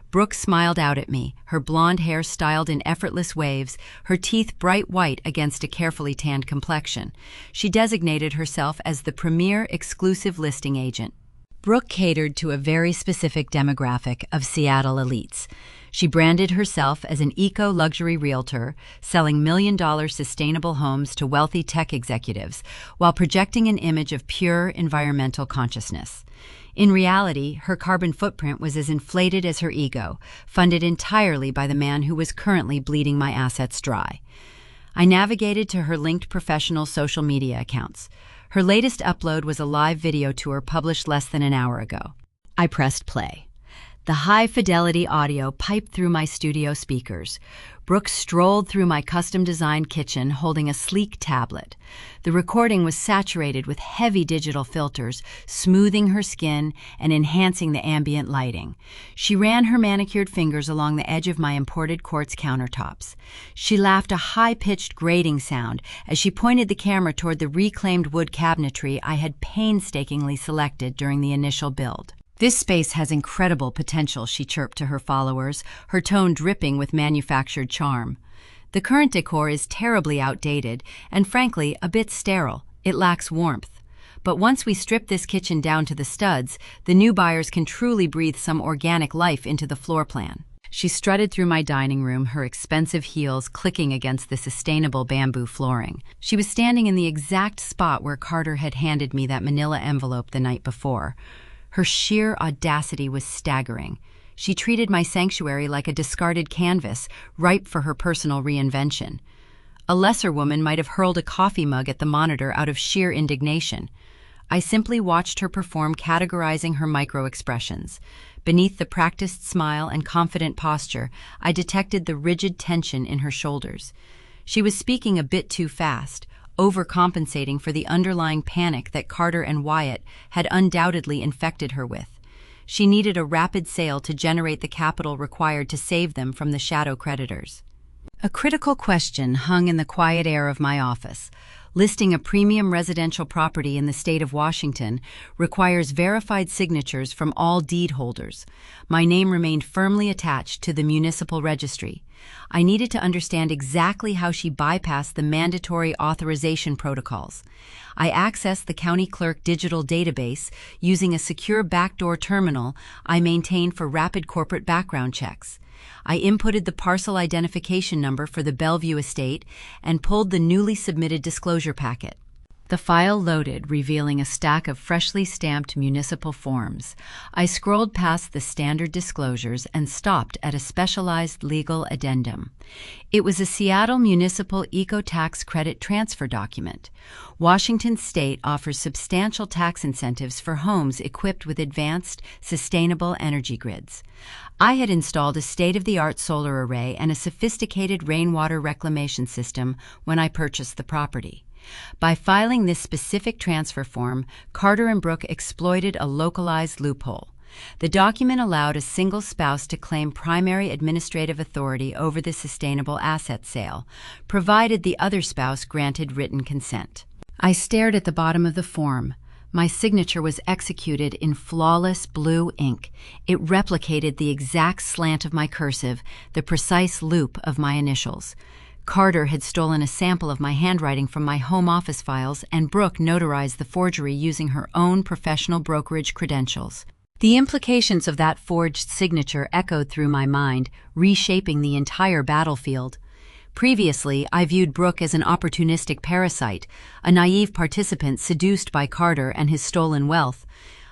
[SPEAKER 1] Brooke smiled out at me, her blonde hair styled in effortless waves, her teeth bright white against a carefully tanned complexion. She designated herself as the premier exclusive listing agent. Brooke catered to a very specific demographic of Seattle elites. She branded herself as an eco-luxury realtor, selling million-dollar sustainable homes to wealthy tech executives, while projecting an image of pure environmental consciousness. In reality, her carbon footprint was as inflated as her ego, funded entirely by the man who was currently bleeding my assets dry. I navigated to her linked professional social media accounts. Her latest upload was a live video tour published less than an hour ago. I pressed play. The high-fidelity audio piped through my studio speakers. Brooke strolled through my custom-designed kitchen holding a sleek tablet. The recording was saturated with heavy digital filters, smoothing her skin and enhancing the ambient lighting. She ran her manicured fingers along the edge of my imported quartz countertops. She laughed a high-pitched grating sound as she pointed the camera toward the reclaimed wood cabinetry I had painstakingly selected during the initial build. "This space has incredible potential," she chirped to her followers, her tone dripping with manufactured charm. "The current decor is terribly outdated and, frankly, a bit sterile. It lacks warmth. But once we strip this kitchen down to the studs, the new buyers can truly breathe some organic life into the floor plan." She strutted through my dining room, her expensive heels clicking against the sustainable bamboo flooring. She was standing in the exact spot where Carter had handed me that manila envelope the night before. Her sheer audacity was staggering. She treated my sanctuary like a discarded canvas, ripe for her personal reinvention. A lesser woman might have hurled a coffee mug at the monitor out of sheer indignation. I simply watched her perform, categorizing her micro-expressions. Beneath the practiced smile and confident posture, I detected the rigid tension in her shoulders. She was speaking a bit too fast, overcompensating for the underlying panic that Carter and Wyatt had undoubtedly infected her with. She needed a rapid sale to generate the capital required to save them from the shadow creditors. A critical question hung in the quiet air of my office. Listing a premium residential property in the state of Washington requires verified signatures from all deed holders. My name remained firmly attached to the municipal registry. I needed to understand exactly how she bypassed the mandatory authorization protocols. I accessed the county clerk digital database using a secure backdoor terminal I maintained for rapid corporate background checks. I inputted the parcel identification number for the Bellevue estate and pulled the newly submitted disclosure packet. The file loaded, revealing a stack of freshly stamped municipal forms. I scrolled past the standard disclosures and stopped at a specialized legal addendum. It was a Seattle Municipal Eco-Tax Credit Transfer document. Washington State offers substantial tax incentives for homes equipped with advanced, sustainable energy grids. I had installed a state-of-the-art solar array and a sophisticated rainwater reclamation system when I purchased the property. By filing this specific transfer form, Carter and Brooke exploited a localized loophole. The document allowed a single spouse to claim primary administrative authority over the sustainable asset sale, provided the other spouse granted written consent. I stared at the bottom of the form. My signature was executed in flawless blue ink. It replicated the exact slant of my cursive, the precise loop of my initials. Carter had stolen a sample of my handwriting from my home office files, and Brooke notarized the forgery using her own professional brokerage credentials. The implications of that forged signature echoed through my mind, reshaping the entire battlefield. Previously, I viewed Brooke as an opportunistic parasite, a naive participant seduced by Carter and his stolen wealth.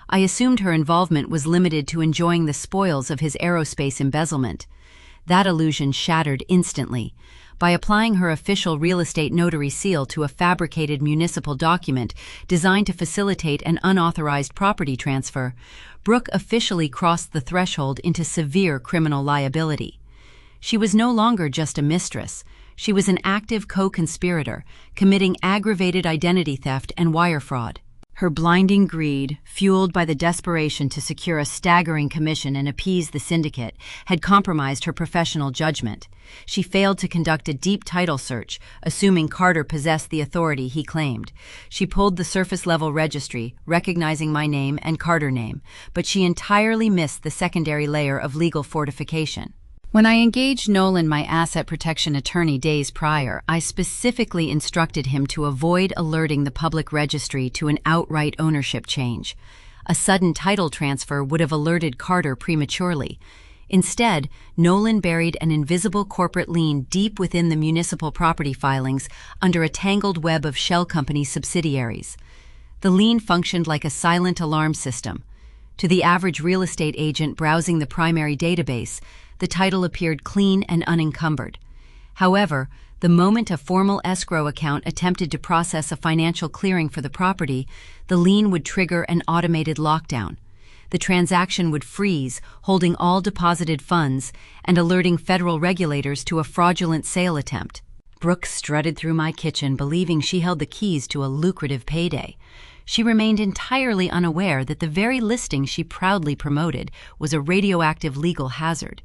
[SPEAKER 1] I assumed her involvement was limited to enjoying the spoils of his aerospace embezzlement. That illusion shattered instantly. By applying her official real estate notary seal to a fabricated municipal document designed to facilitate an unauthorized property transfer, Brooke officially crossed the threshold into severe criminal liability. She was no longer just a mistress. She was an active co-conspirator, committing aggravated identity theft and wire fraud. Her blinding greed, fueled by the desperation to secure a staggering commission and appease the syndicate, had compromised her professional judgment. She failed to conduct a deep title search, assuming Carter possessed the authority he claimed. She pulled the surface-level registry, recognizing my name and Carter's name, but she entirely missed the secondary layer of legal fortification. When I engaged Nolan, my asset protection attorney, days prior, I specifically instructed him to avoid alerting the public registry to an outright ownership change. A sudden title transfer would have alerted Carter prematurely. Instead, Nolan buried an invisible corporate lien deep within the municipal property filings under a tangled web of shell company subsidiaries. The lien functioned like a silent alarm system. To the average real estate agent browsing the primary database, the title appeared clean and unencumbered. However, the moment a formal escrow account attempted to process a financial clearing for the property, the lien would trigger an automated lockdown. The transaction would freeze, holding all deposited funds and alerting federal regulators to a fraudulent sale attempt. Brooke strutted through my kitchen, believing she held the keys to a lucrative payday. She remained entirely unaware that the very listing she proudly promoted was a radioactive legal hazard.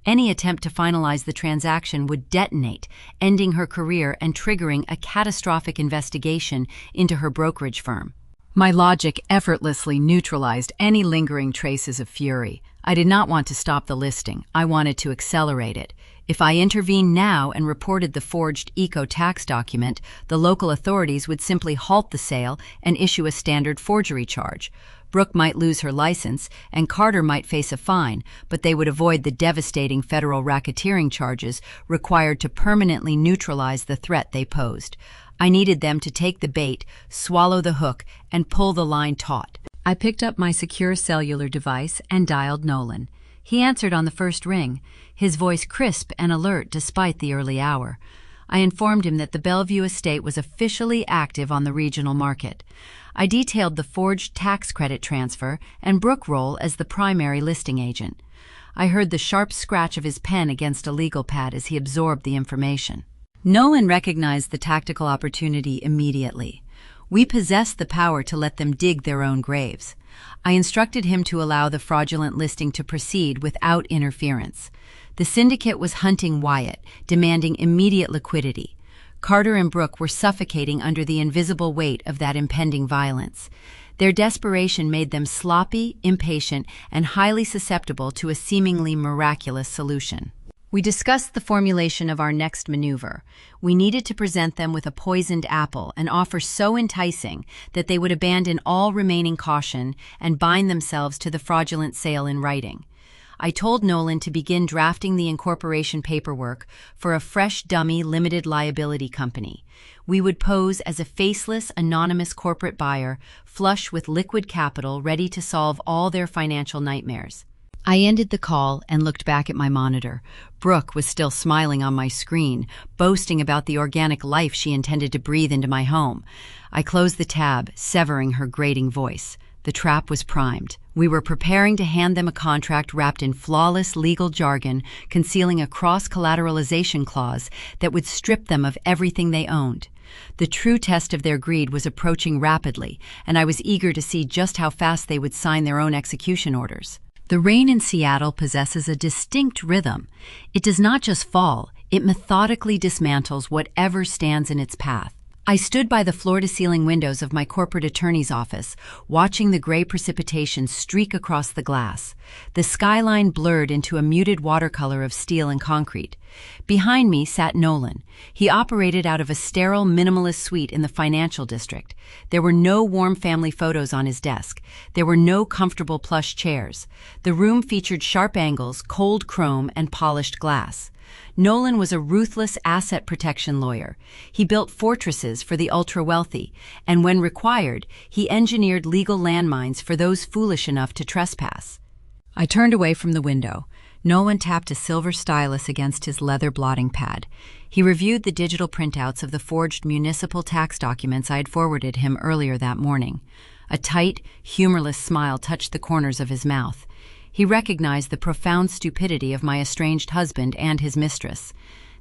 [SPEAKER 1] Any attempt to finalize the transaction would detonate, ending her career and triggering a catastrophic investigation into her brokerage firm. My logic effortlessly neutralized any lingering traces of fury. I did not want to stop the listing. I wanted to accelerate it. If I intervened now and reported the forged eco-tax document, the local authorities would simply halt the sale and issue a standard forgery charge. Brooke might lose her license, and Carter might face a fine, but they would avoid the devastating federal racketeering charges required to permanently neutralize the threat they posed. I needed them to take the bait, swallow the hook, and pull the line taut. I picked up my secure cellular device and dialed Nolan. He answered on the first ring, his voice crisp and alert despite the early hour. I informed him that the Bellevue estate was officially active on the regional market. I detailed the forged tax credit transfer and Brooke role as the primary listing agent. I heard the sharp scratch of his pen against a legal pad as he absorbed the information. Nolan recognized the tactical opportunity immediately. We possessed the power to let them dig their own graves. I instructed him to allow the fraudulent listing to proceed without interference. The syndicate was hunting Wyatt, demanding immediate liquidity. Carter and Brooke were suffocating under the invisible weight of that impending violence. Their desperation made them sloppy, impatient, and highly susceptible to a seemingly miraculous solution. We discussed the formulation of our next maneuver. We needed to present them with a poisoned apple, an offer so enticing that they would abandon all remaining caution and bind themselves to the fraudulent sale in writing. I told Nolan to begin drafting the incorporation paperwork for a fresh dummy limited liability company. We would pose as a faceless, anonymous corporate buyer, flush with liquid capital ready to solve all their financial nightmares. I ended the call and looked back at my monitor. Brooke was still smiling on my screen, boasting about the organic life she intended to breathe into my home. I closed the tab, severing her grating voice. The trap was primed. We were preparing to hand them a contract wrapped in flawless legal jargon, concealing a cross-collateralization clause that would strip them of everything they owned. The true test of their greed was approaching rapidly, and I was eager to see just how fast they would sign their own execution orders. The rain in Seattle possesses a distinct rhythm. It does not just fall, it methodically dismantles whatever stands in its path. I stood by the floor-to-ceiling windows of my corporate attorney's office, watching the gray precipitation streak across the glass. The skyline blurred into a muted watercolor of steel and concrete. Behind me sat Nolan. He operated out of a sterile, minimalist suite in the financial district. There were no warm family photos on his desk. There were no comfortable plush chairs. The room featured sharp angles, cold chrome, and polished glass. Nolan was a ruthless asset protection lawyer. He built fortresses for the ultra-wealthy, and when required, he engineered legal landmines for those foolish enough to trespass. I turned away from the window. Nolan tapped a silver stylus against his leather blotting pad. He reviewed the digital printouts of the forged municipal tax documents I had forwarded him earlier that morning. A tight, humorless smile touched the corners of his mouth. He recognized the profound stupidity of my estranged husband and his mistress.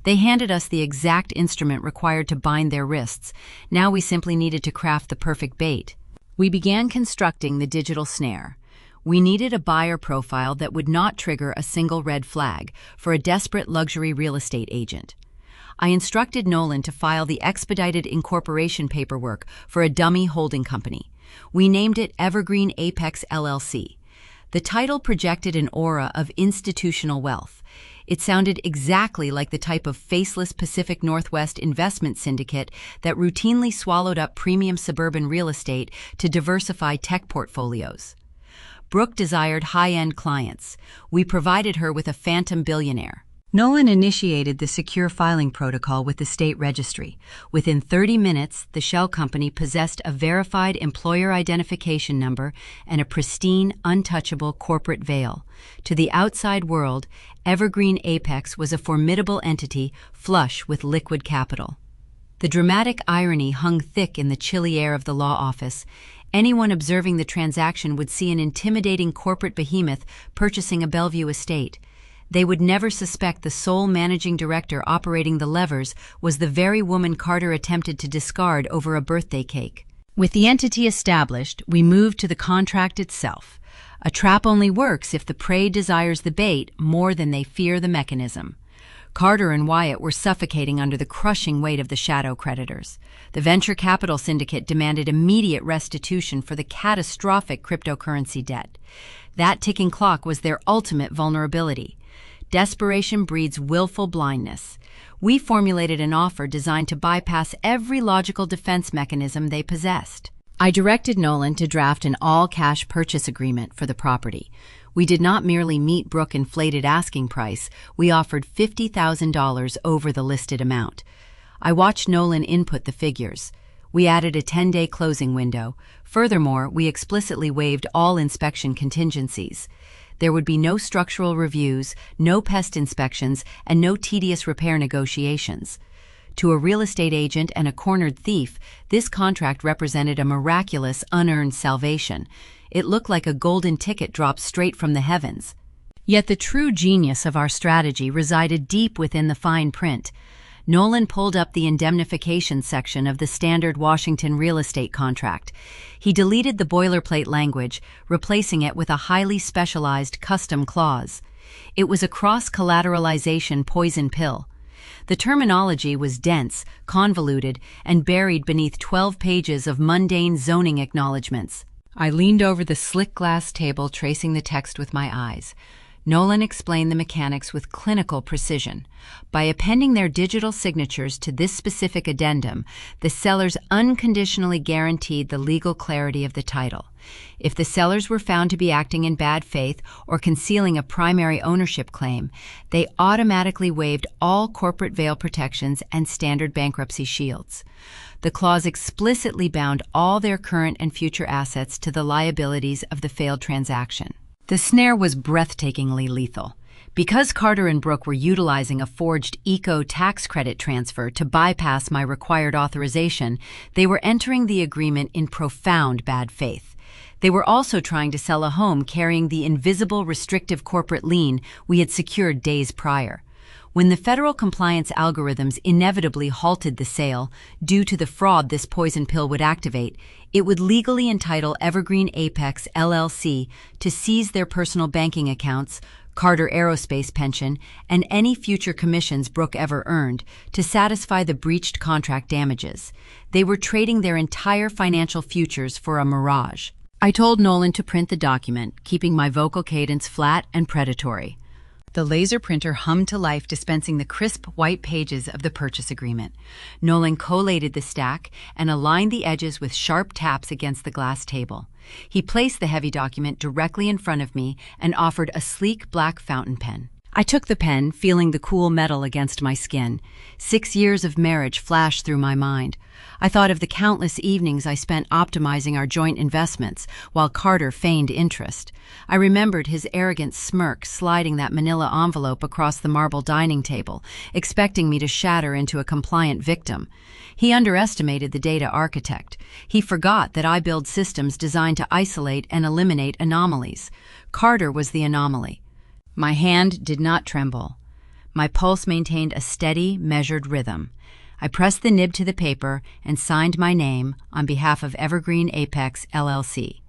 [SPEAKER 1] They handed us the exact instrument required to bind their wrists. Now we simply needed to craft the perfect bait. We began constructing the digital snare. We needed a buyer profile that would not trigger a single red flag for a desperate luxury real estate agent. I instructed Nolan to file the expedited incorporation paperwork for a dummy holding company. We named it Evergreen Apex LLC. The title projected an aura of institutional wealth. It sounded exactly like the type of faceless Pacific Northwest investment syndicate that routinely swallowed up premium suburban real estate to diversify tech portfolios. Brooke desired high-end clients. We provided her with a phantom billionaire. Nolan initiated the secure filing protocol with the state registry. Within 30 minutes, the shell company possessed a verified employer identification number and a pristine, untouchable corporate veil. To the outside world, Evergreen Apex was a formidable entity flush with liquid capital. The dramatic irony hung thick in the chilly air of the law office. Anyone observing the transaction would see an intimidating corporate behemoth purchasing a Bellevue estate. They would never suspect the sole managing director operating the levers was the very woman Carter attempted to discard over a birthday cake. With the entity established, we moved to the contract itself. A trap only works if the prey desires the bait more than they fear the mechanism. Carter and Wyatt were suffocating under the crushing weight of the shadow creditors. The venture capital syndicate demanded immediate restitution for the catastrophic cryptocurrency debt. That ticking clock was their ultimate vulnerability. Desperation breeds willful blindness. We formulated an offer designed to bypass every logical defense mechanism they possessed. I directed Nolan to draft an all-cash purchase agreement for the property. We did not merely meet Brooke's inflated asking price, we offered $50,000 over the listed amount. I watched Nolan input the figures. We added a 10-day closing window. Furthermore, we explicitly waived all inspection contingencies. There would be no structural reviews, no pest inspections, and no tedious repair negotiations. To a real estate agent and a cornered thief, this contract represented a miraculous, unearned salvation. It looked like a golden ticket dropped straight from the heavens. Yet the true genius of our strategy resided deep within the fine print. Nolan pulled up the indemnification section of the standard Washington real estate contract. He deleted the boilerplate language, replacing it with a highly specialized custom clause. It was a cross-collateralization poison pill. The terminology was dense, convoluted, and buried beneath 12 pages of mundane zoning acknowledgments. I leaned over the slick glass table, tracing the text with my eyes. Nolan explained the mechanics with clinical precision. By appending their digital signatures to this specific addendum, the sellers unconditionally guaranteed the legal clarity of the title. If the sellers were found to be acting in bad faith or concealing a primary ownership claim, they automatically waived all corporate veil protections and standard bankruptcy shields. The clause explicitly bound all their current and future assets to the liabilities of the failed transaction. The snare was breathtakingly lethal. Because Carter and Brooke were utilizing a forged eco tax credit transfer to bypass my required authorization, they were entering the agreement in profound bad faith. They were also trying to sell a home carrying the invisible restrictive corporate lien we had secured days prior. When the federal compliance algorithms inevitably halted the sale due to the fraud this poison pill would activate, it would legally entitle Evergreen Apex LLC to seize their personal banking accounts, Carter Aerospace pension, and any future commissions Brooke ever earned to satisfy the breached contract damages. They were trading their entire financial futures for a mirage. I told Nolan to print the document, keeping my vocal cadence flat and predatory. The laser printer hummed to life, dispensing the crisp white pages of the purchase agreement. Nolan collated the stack and aligned the edges with sharp taps against the glass table. He placed the heavy document directly in front of me and offered a sleek black fountain pen. I took the pen, feeling the cool metal against my skin. 6 years of marriage flashed through my mind. I thought of the countless evenings I spent optimizing our joint investments, while Carter feigned interest. I remembered his arrogant smirk sliding that manila envelope across the marble dining table, expecting me to shatter into a compliant victim. He underestimated the data architect. He forgot that I build systems designed to isolate and eliminate anomalies. Carter was the anomaly. My hand did not tremble. My pulse maintained a steady, measured rhythm. I pressed the nib to the paper and signed my name on behalf of Evergreen Apex LLC.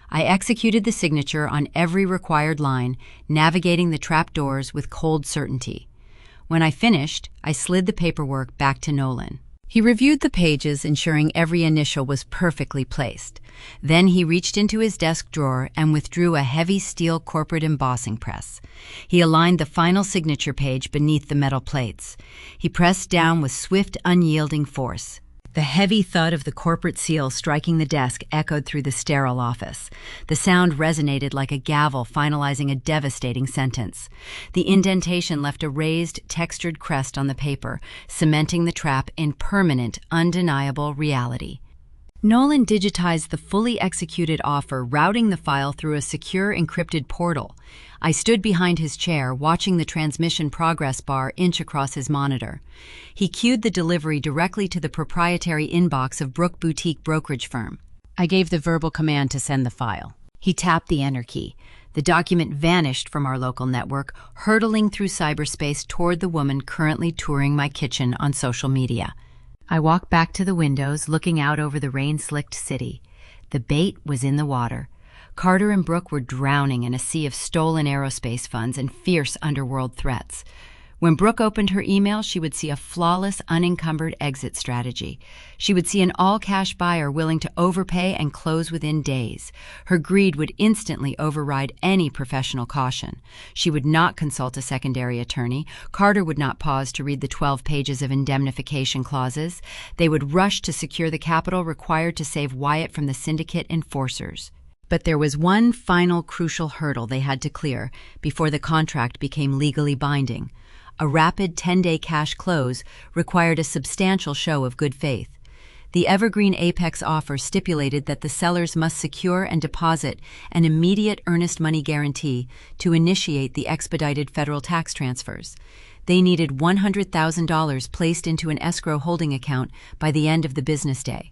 [SPEAKER 1] I executed the signature on every required line, navigating the trapdoors with cold certainty. When I finished, I slid the paperwork back to Nolan. He reviewed the pages, ensuring every initial was perfectly placed. Then he reached into his desk drawer and withdrew a heavy steel corporate embossing press. He aligned the final signature page beneath the metal plates. He pressed down with swift, unyielding force. The heavy thud of the corporate seal striking the desk echoed through the sterile office. The sound resonated like a gavel finalizing a devastating sentence. The indentation left a raised, textured crest on the paper, cementing the trap in permanent, undeniable reality. Nolan digitized the fully executed offer, routing the file through a secure encrypted portal. I stood behind his chair, watching the transmission progress bar inch across his monitor. He cued the delivery directly to the proprietary inbox of Brooke Boutique brokerage firm. I gave the verbal command to send the file. He tapped the enter key. The document vanished from our local network, hurtling through cyberspace toward the woman currently touring my kitchen on social media. I walked back to the windows, looking out over the rain-slicked city. The bait was in the water. Carter and Brooke were drowning in a sea of stolen aerospace funds and fierce underworld threats. When Brooke opened her email, she would see a flawless, unencumbered exit strategy. She would see an all-cash buyer willing to overpay and close within days. Her greed would instantly override any professional caution. She would not consult a secondary attorney. Carter would not pause to read the 12 pages of indemnification clauses. They would rush to secure the capital required to save Wyatt from the syndicate enforcers. But there was one final crucial hurdle they had to clear before the contract became legally binding. A rapid 10-day cash close required a substantial show of good faith. The Evergreen Apex offer stipulated that the sellers must secure and deposit an immediate earnest money guarantee to initiate the expedited federal tax transfers. They needed $100,000 placed into an escrow holding account by the end of the business day.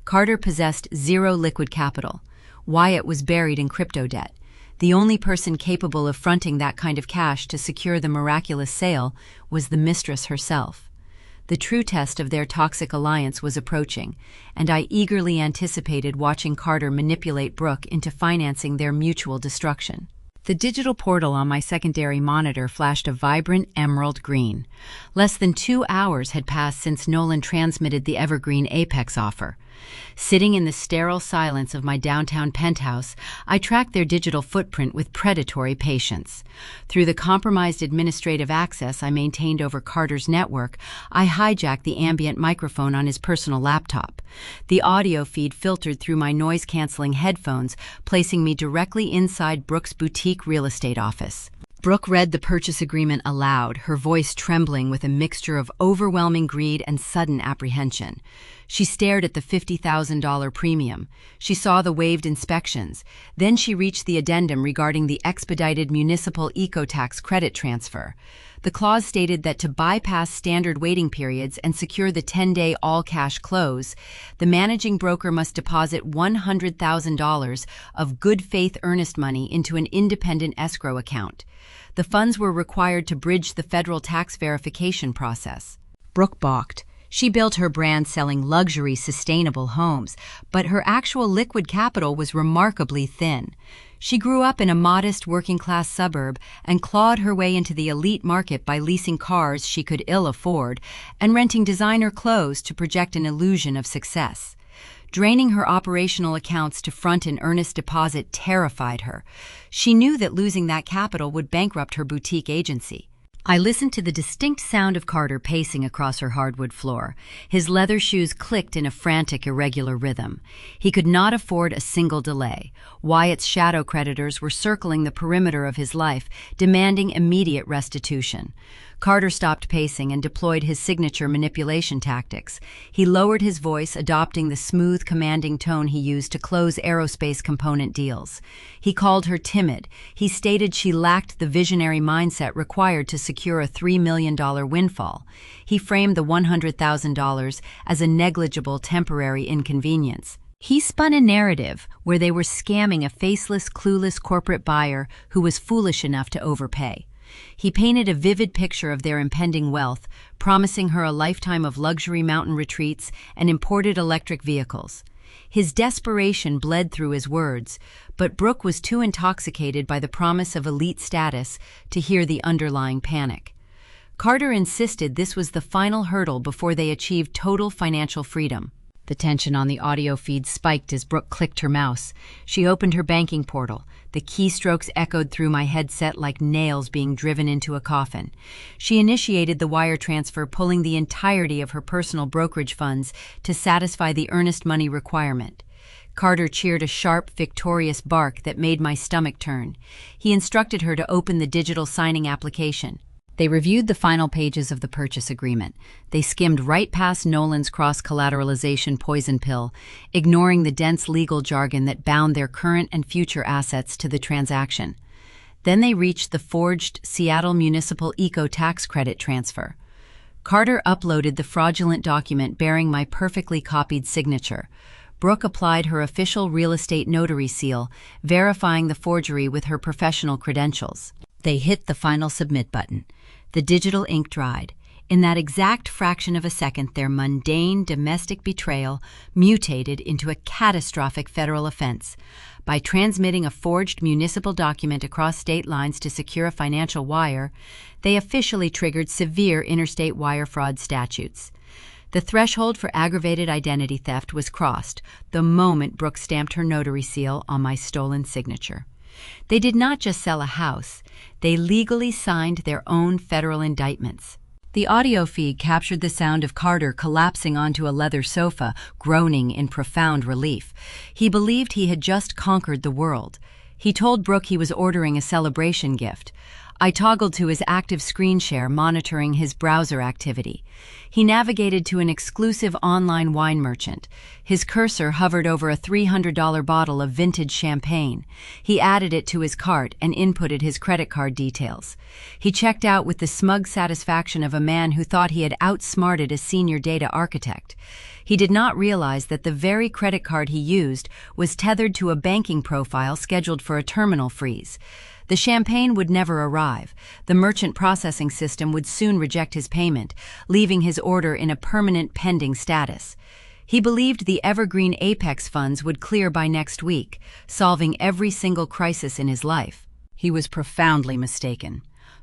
[SPEAKER 1] Carter possessed zero liquid capital. Wyatt was buried in crypto debt. The only person capable of fronting that kind of cash to secure the miraculous sale was the mistress herself. The true test of their toxic alliance was approaching, and I eagerly anticipated watching Carter manipulate Brooke into financing their mutual destruction. The digital portal on my secondary monitor flashed a vibrant emerald green. Less than 2 hours had passed since Nolan transmitted the evergreen Apex offer. Sitting in the sterile silence of my downtown penthouse, I tracked their digital footprint with predatory patience. Through the compromised administrative access I maintained over Carter's network, I hijacked the ambient microphone on his personal laptop. The audio feed filtered through my noise-canceling headphones, placing me directly inside Brooke's boutique real estate office. Brooke read the purchase agreement aloud, her voice trembling with a mixture of overwhelming greed and sudden apprehension. She stared at the $50,000 premium. She saw the waived inspections. Then she reached the addendum regarding the expedited municipal eco-tax credit transfer. The clause stated that to bypass standard waiting periods and secure the 10-day all-cash close, the managing broker must deposit $100,000 of good-faith earnest money into an independent escrow account. The funds were required to bridge the federal tax verification process. Brooke balked. She built her brand selling luxury, sustainable homes, but her actual liquid capital was remarkably thin. She grew up in a modest working-class suburb and clawed her way into the elite market by leasing cars she could ill afford and renting designer clothes to project an illusion of success. Draining her operational accounts to front an earnest deposit terrified her. She knew that losing that capital would bankrupt her boutique agency. I listened to the distinct sound of Carter pacing across her hardwood floor. His leather shoes clicked in a frantic, irregular rhythm. He could not afford a single delay. Wyatt's shadow creditors were circling the perimeter of his life, demanding immediate restitution. Carter stopped pacing and deployed his signature manipulation tactics. He lowered his voice, adopting the smooth, commanding tone he used to close aerospace component deals. He called her timid. He stated she lacked the visionary mindset required to secure a $3 million windfall. He framed the $100,000 as a negligible temporary inconvenience. He spun a narrative where they were scamming a faceless, clueless corporate buyer who was foolish enough to overpay. He painted a vivid picture of their impending wealth, promising her a lifetime of luxury mountain retreats and imported electric vehicles. His desperation bled through his words, but Brooke was too intoxicated by the promise of elite status to hear the underlying panic. Carter insisted this was the final hurdle before they achieved total financial freedom. The tension on the audio feed spiked as Brooke clicked her mouse. She opened her banking portal. The keystrokes echoed through my headset like nails being driven into a coffin. She initiated the wire transfer, pulling the entirety of her personal brokerage funds to satisfy the earnest money requirement. Carter cheered a sharp, victorious bark that made my stomach turn. He instructed her to open the digital signing application. They reviewed the final pages of the purchase agreement. They skimmed right past Nolan's cross-collateralization poison pill, ignoring the dense legal jargon that bound their current and future assets to the transaction. Then they reached the forged Seattle Municipal Eco-Tax Credit transfer. Carter uploaded the fraudulent document bearing my perfectly copied signature. Brooke applied her official real estate notary seal, verifying the forgery with her professional credentials. They hit the final submit button. The digital ink dried. In that exact fraction of a second, their mundane domestic betrayal mutated into a catastrophic federal offense. By transmitting a forged municipal document across state lines to secure a financial wire, they officially triggered severe interstate wire fraud statutes. The threshold for aggravated identity theft was crossed the moment Brooke stamped her notary seal on my stolen signature. They did not just sell a house, they legally signed their own federal indictments. The audio feed captured the sound of Carter collapsing onto a leather sofa, groaning in profound relief. He believed he had just conquered the world. He told Brooke he was ordering a celebration gift. I toggled to his active screen share, monitoring his browser activity. He navigated to an exclusive online wine merchant. His cursor hovered over a $300 bottle of vintage champagne. He added it to his cart and inputted his credit card details. He checked out with the smug satisfaction of a man who thought he had outsmarted a senior data architect. He did not realize that the very credit card he used was tethered to a banking profile scheduled for a terminal freeze. The champagne would never arrive. The merchant processing system would soon reject his payment, leaving his order in a permanent pending status. He believed the evergreen Apex funds would clear by next week, solving every single crisis in his life. He was profoundly mistaken.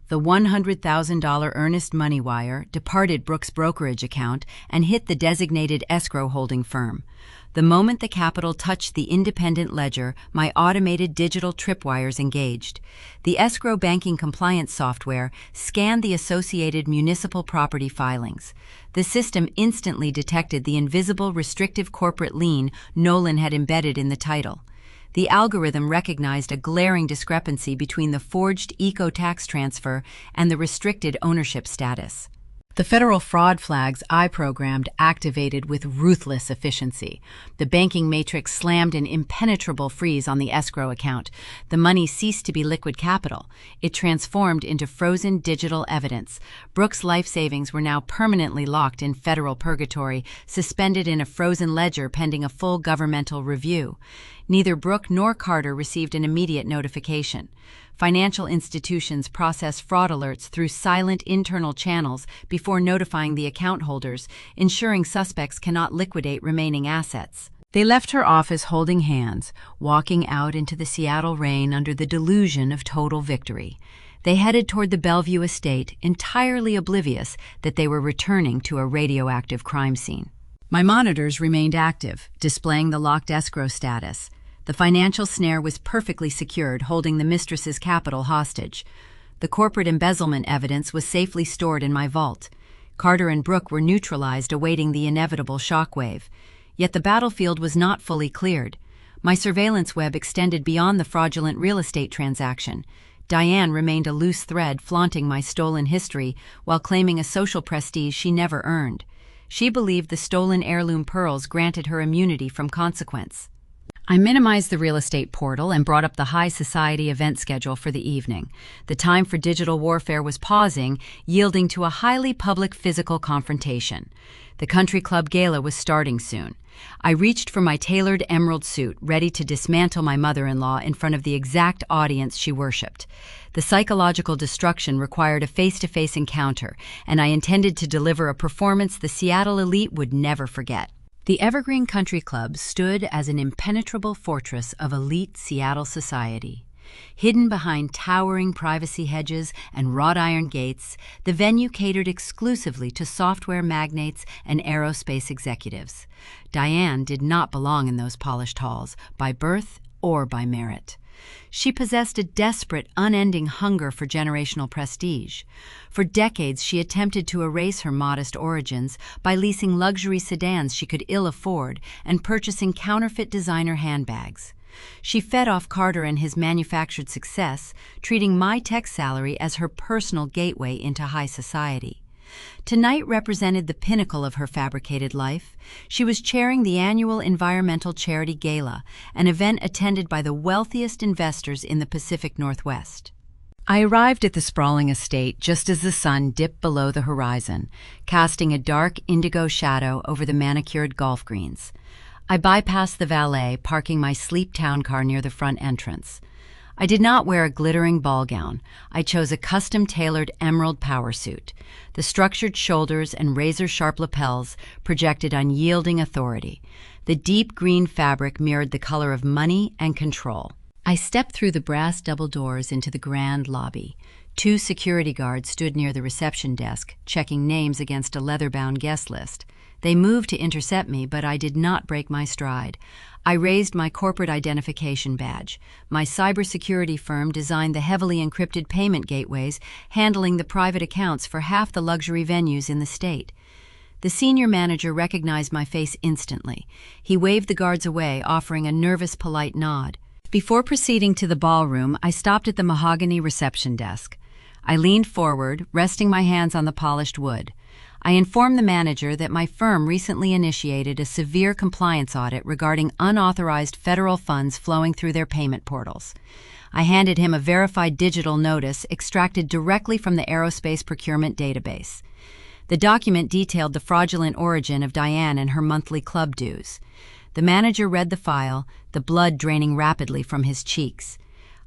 [SPEAKER 1] The $100,000 earnest money wire departed Brooks' brokerage account and hit the designated escrow holding firm. The moment the capital touched the independent ledger, my automated digital tripwires engaged. The escrow banking compliance software scanned the associated municipal property filings. The system instantly detected the invisible restrictive corporate lien Nolan had embedded in the title. The algorithm recognized a glaring discrepancy between the forged eco-tax transfer and the restricted ownership status. The federal fraud flags I programmed activated with ruthless efficiency. The banking matrix slammed an impenetrable freeze on the escrow account. The money ceased to be liquid capital. It transformed into frozen digital evidence. Brooks' life savings were now permanently locked in federal purgatory, suspended in a frozen ledger pending a full governmental review. Neither Brooke nor Carter received an immediate notification. Financial institutions process fraud alerts through silent internal channels before notifying the account holders, ensuring suspects cannot liquidate remaining assets. They left her office holding hands, walking out into the Seattle rain under the delusion of total victory. They headed toward the Bellevue estate, entirely oblivious that they were returning to a radioactive crime scene. My monitors remained active, displaying the locked escrow status. The financial snare was perfectly secured, holding the mistress's capital hostage. The corporate embezzlement evidence was safely stored in my vault. Carter and Brooke were neutralized, awaiting the inevitable shockwave. Yet the battlefield was not fully cleared. My surveillance web extended beyond the fraudulent real estate transaction. Diane remained a loose thread, flaunting my stolen history while claiming a social prestige she never earned. She believed the stolen heirloom pearls granted her immunity from consequence. I minimized the real estate portal and brought up the high society event schedule for the evening. The time for digital warfare was pausing, yielding to a highly public physical confrontation. The country club gala was starting soon. I reached for my tailored emerald suit, ready to dismantle my mother-in-law in front of the exact audience she worshipped. The psychological destruction required a face-to-face encounter, and I intended to deliver a performance the Seattle elite would never forget. The Evergreen Country Club stood as an impenetrable fortress of elite Seattle society. Hidden behind towering privacy hedges and wrought iron gates, the venue catered exclusively to software magnates and aerospace executives. Diane did not belong in those polished halls, by birth or by merit. She possessed a desperate, unending hunger for generational prestige. For decades, she attempted to erase her modest origins by leasing luxury sedans she could ill afford and purchasing counterfeit designer handbags. She fed off Carter and his manufactured success, treating my tech salary as her personal gateway into high society. Tonight represented the pinnacle of her fabricated life. She was chairing the annual Environmental Charity Gala, an event attended by the wealthiest investors in the Pacific Northwest. I arrived at the sprawling estate just as the sun dipped below the horizon, casting a dark indigo shadow over the manicured golf greens. I bypassed the valet, parking my sleek town car near the front entrance. I did not wear a glittering ball gown. I chose a custom-tailored emerald power suit. The structured shoulders and razor-sharp lapels projected unyielding authority. The deep green fabric mirrored the color of money and control. I stepped through the brass double doors into the grand lobby. 2 security guards stood near the reception desk, checking names against a leather-bound guest list. They moved to intercept me, but I did not break my stride. I raised my corporate identification badge. My cybersecurity firm designed the heavily encrypted payment gateways, handling the private accounts for half the luxury venues in the state. The senior manager recognized my face instantly. He waved the guards away, offering a nervous, polite nod. Before proceeding to the ballroom, I stopped at the mahogany reception desk. I leaned forward, resting my hands on the polished wood. I informed the manager that my firm recently initiated a severe compliance audit regarding unauthorized federal funds flowing through their payment portals. I handed him a verified digital notice extracted directly from the aerospace procurement database. The document detailed the fraudulent origin of Diane and her monthly club dues. The manager read the file, the blood draining rapidly from his cheeks.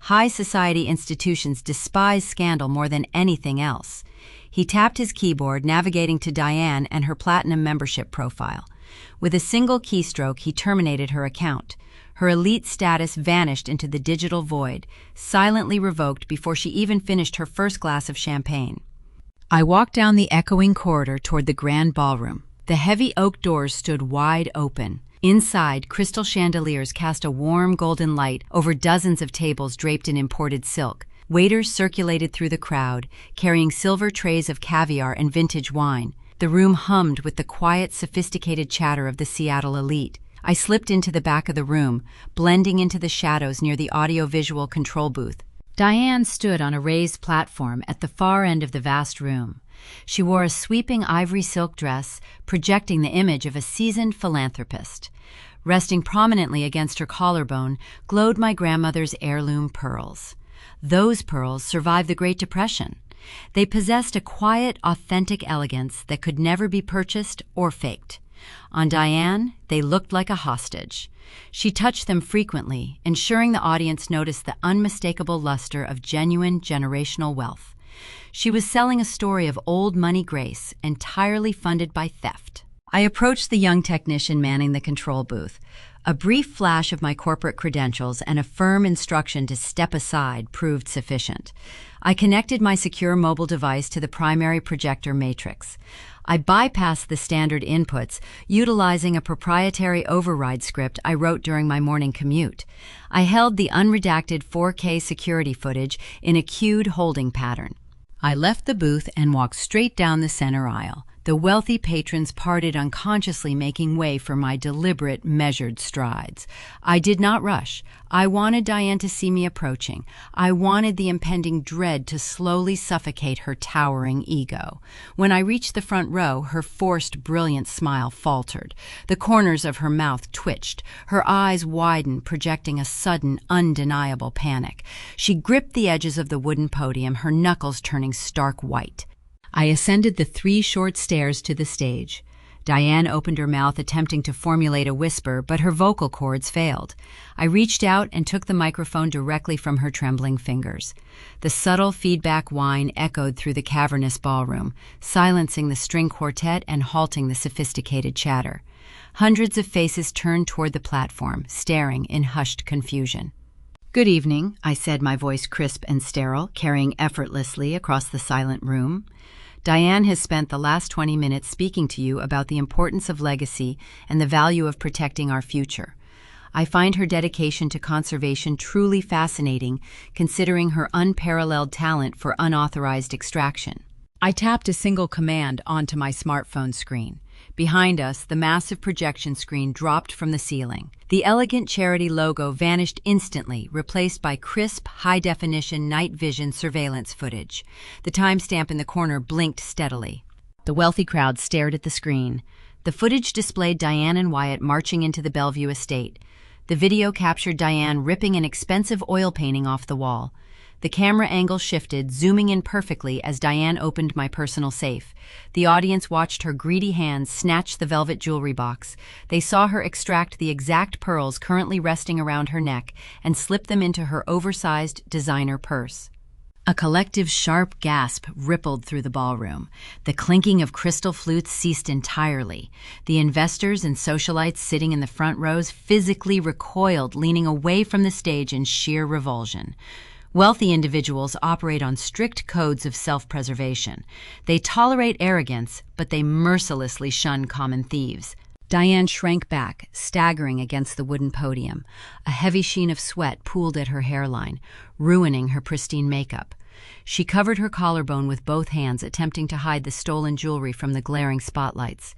[SPEAKER 1] High society institutions despise scandal more than anything else. He tapped his keyboard, navigating to Diane and her platinum membership profile. With a single keystroke, he terminated her account. Her elite status vanished into the digital void, silently revoked before she even finished her first glass of champagne. I walked down the echoing corridor toward the grand ballroom. The heavy oak doors stood wide open. Inside, crystal chandeliers cast a warm golden light over dozens of tables draped in imported silk. Waiters circulated through the crowd, carrying silver trays of caviar and vintage wine. The room hummed with the quiet, sophisticated chatter of the Seattle elite. I slipped into the back of the room, blending into the shadows near the audio-visual control booth. Diane stood on a raised platform at the far end of the vast room. She wore a sweeping ivory silk dress, projecting the image of a seasoned philanthropist. Resting prominently against her collarbone glowed my grandmother's heirloom pearls. Those pearls survived the Great Depression. They possessed a quiet, authentic elegance that could never be purchased or faked. On Diane, they looked like a hostage. She touched them frequently, ensuring the audience noticed the unmistakable luster of genuine generational wealth. She was selling a story of old money grace, entirely funded by theft. I approached the young technician manning the control booth. A brief flash of my corporate credentials and a firm instruction to step aside proved sufficient. I connected my secure mobile device to the primary projector matrix. I bypassed the standard inputs, utilizing a proprietary override script I wrote during my morning commute. I held the unredacted 4K security footage in a cued holding pattern. I left the booth and walked straight down the center aisle. The wealthy patrons parted unconsciously, making way for my deliberate, measured strides. I did not rush. I wanted Diane to see me approaching. I wanted the impending dread to slowly suffocate her towering ego. When I reached the front row, her forced, brilliant smile faltered. The corners of her mouth twitched. Her eyes widened, projecting a sudden, undeniable panic. She gripped the edges of the wooden podium, her knuckles turning stark white. I ascended the 3 short stairs to the stage. Diane opened her mouth, attempting to formulate a whisper, but her vocal cords failed. I reached out and took the microphone directly from her trembling fingers. The subtle feedback whine echoed through the cavernous ballroom, silencing the string quartet and halting the sophisticated chatter. Hundreds of faces turned toward the platform, staring in hushed confusion. "Good evening," I said, my voice crisp and sterile, carrying effortlessly across the silent room. "Diane has spent the last 20 minutes speaking to you about the importance of legacy and the value of protecting our future. I find her dedication to conservation truly fascinating, considering her unparalleled talent for unauthorized extraction." I tapped a single command onto my smartphone screen. Behind us, the massive projection screen dropped from the ceiling. The elegant charity logo vanished instantly, replaced by crisp, high-definition night vision surveillance footage. The timestamp in the corner blinked steadily. The wealthy crowd stared at the screen. The footage displayed Diane and Wyatt marching into the Bellevue estate. The video captured Diane ripping an expensive oil painting off the wall. The camera angle shifted, zooming in perfectly as Diane opened my personal safe. The audience watched her greedy hands snatch the velvet jewelry box. They saw her extract the exact pearls currently resting around her neck and slip them into her oversized designer purse. A collective sharp gasp rippled through the ballroom. The clinking of crystal flutes ceased entirely. The investors and socialites sitting in the front rows physically recoiled, leaning away from the stage in sheer revulsion. Wealthy individuals operate on strict codes of self-preservation. They tolerate arrogance, but they mercilessly shun common thieves. Diane shrank back, staggering against the wooden podium. A heavy sheen of sweat pooled at her hairline, ruining her pristine makeup. She covered her collarbone with both hands, attempting to hide the stolen jewelry from the glaring spotlights.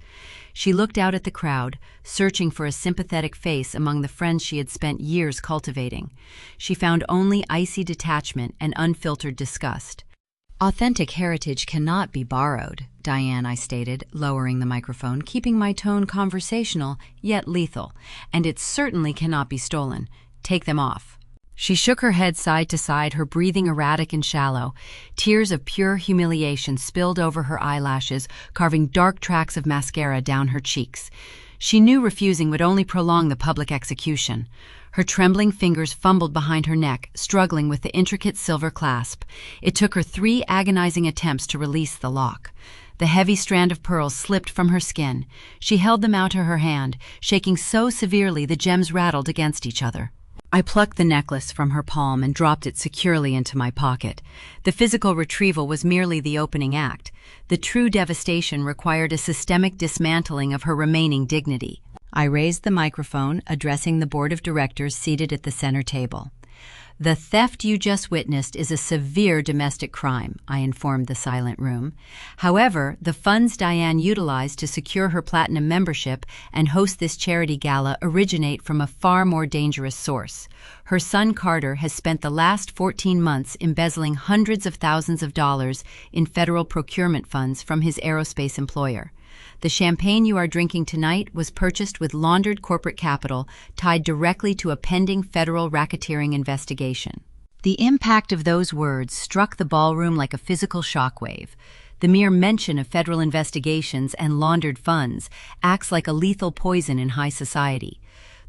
[SPEAKER 1] She looked out at the crowd, searching for a sympathetic face among the friends she had spent years cultivating. She found only icy detachment and unfiltered disgust. Authentic heritage cannot be borrowed, Diane, I stated, lowering the microphone, keeping my tone conversational yet lethal. And it certainly cannot be stolen. Take them off. She shook her head side to side, her breathing erratic and shallow. Tears of pure humiliation spilled over her eyelashes, carving dark tracks of mascara down her cheeks. She knew refusing would only prolong the public execution. Her trembling fingers fumbled behind her neck, struggling with the intricate silver clasp. It took her 3 agonizing attempts to release the lock. The heavy strand of pearls slipped from her skin. She held them out to her hand, shaking so severely the gems rattled against each other. I plucked the necklace from her palm and dropped it securely into my pocket. The physical retrieval was merely the opening act. The true devastation required a systemic dismantling of her remaining dignity. I raised the microphone, addressing the board of directors seated at the center table. The theft you just witnessed is a severe domestic crime, I informed the silent room. However, the funds Diane utilized to secure her platinum membership and host this charity gala originate from a far more dangerous source. Her son Carter has spent the last 14 months embezzling hundreds of thousands of dollars in federal procurement funds from his aerospace employer. The champagne you are drinking tonight was purchased with laundered corporate capital tied directly to a pending federal racketeering investigation. The impact of those words struck the ballroom like a physical shockwave. The mere mention of federal investigations and laundered funds acts like a lethal poison in high society.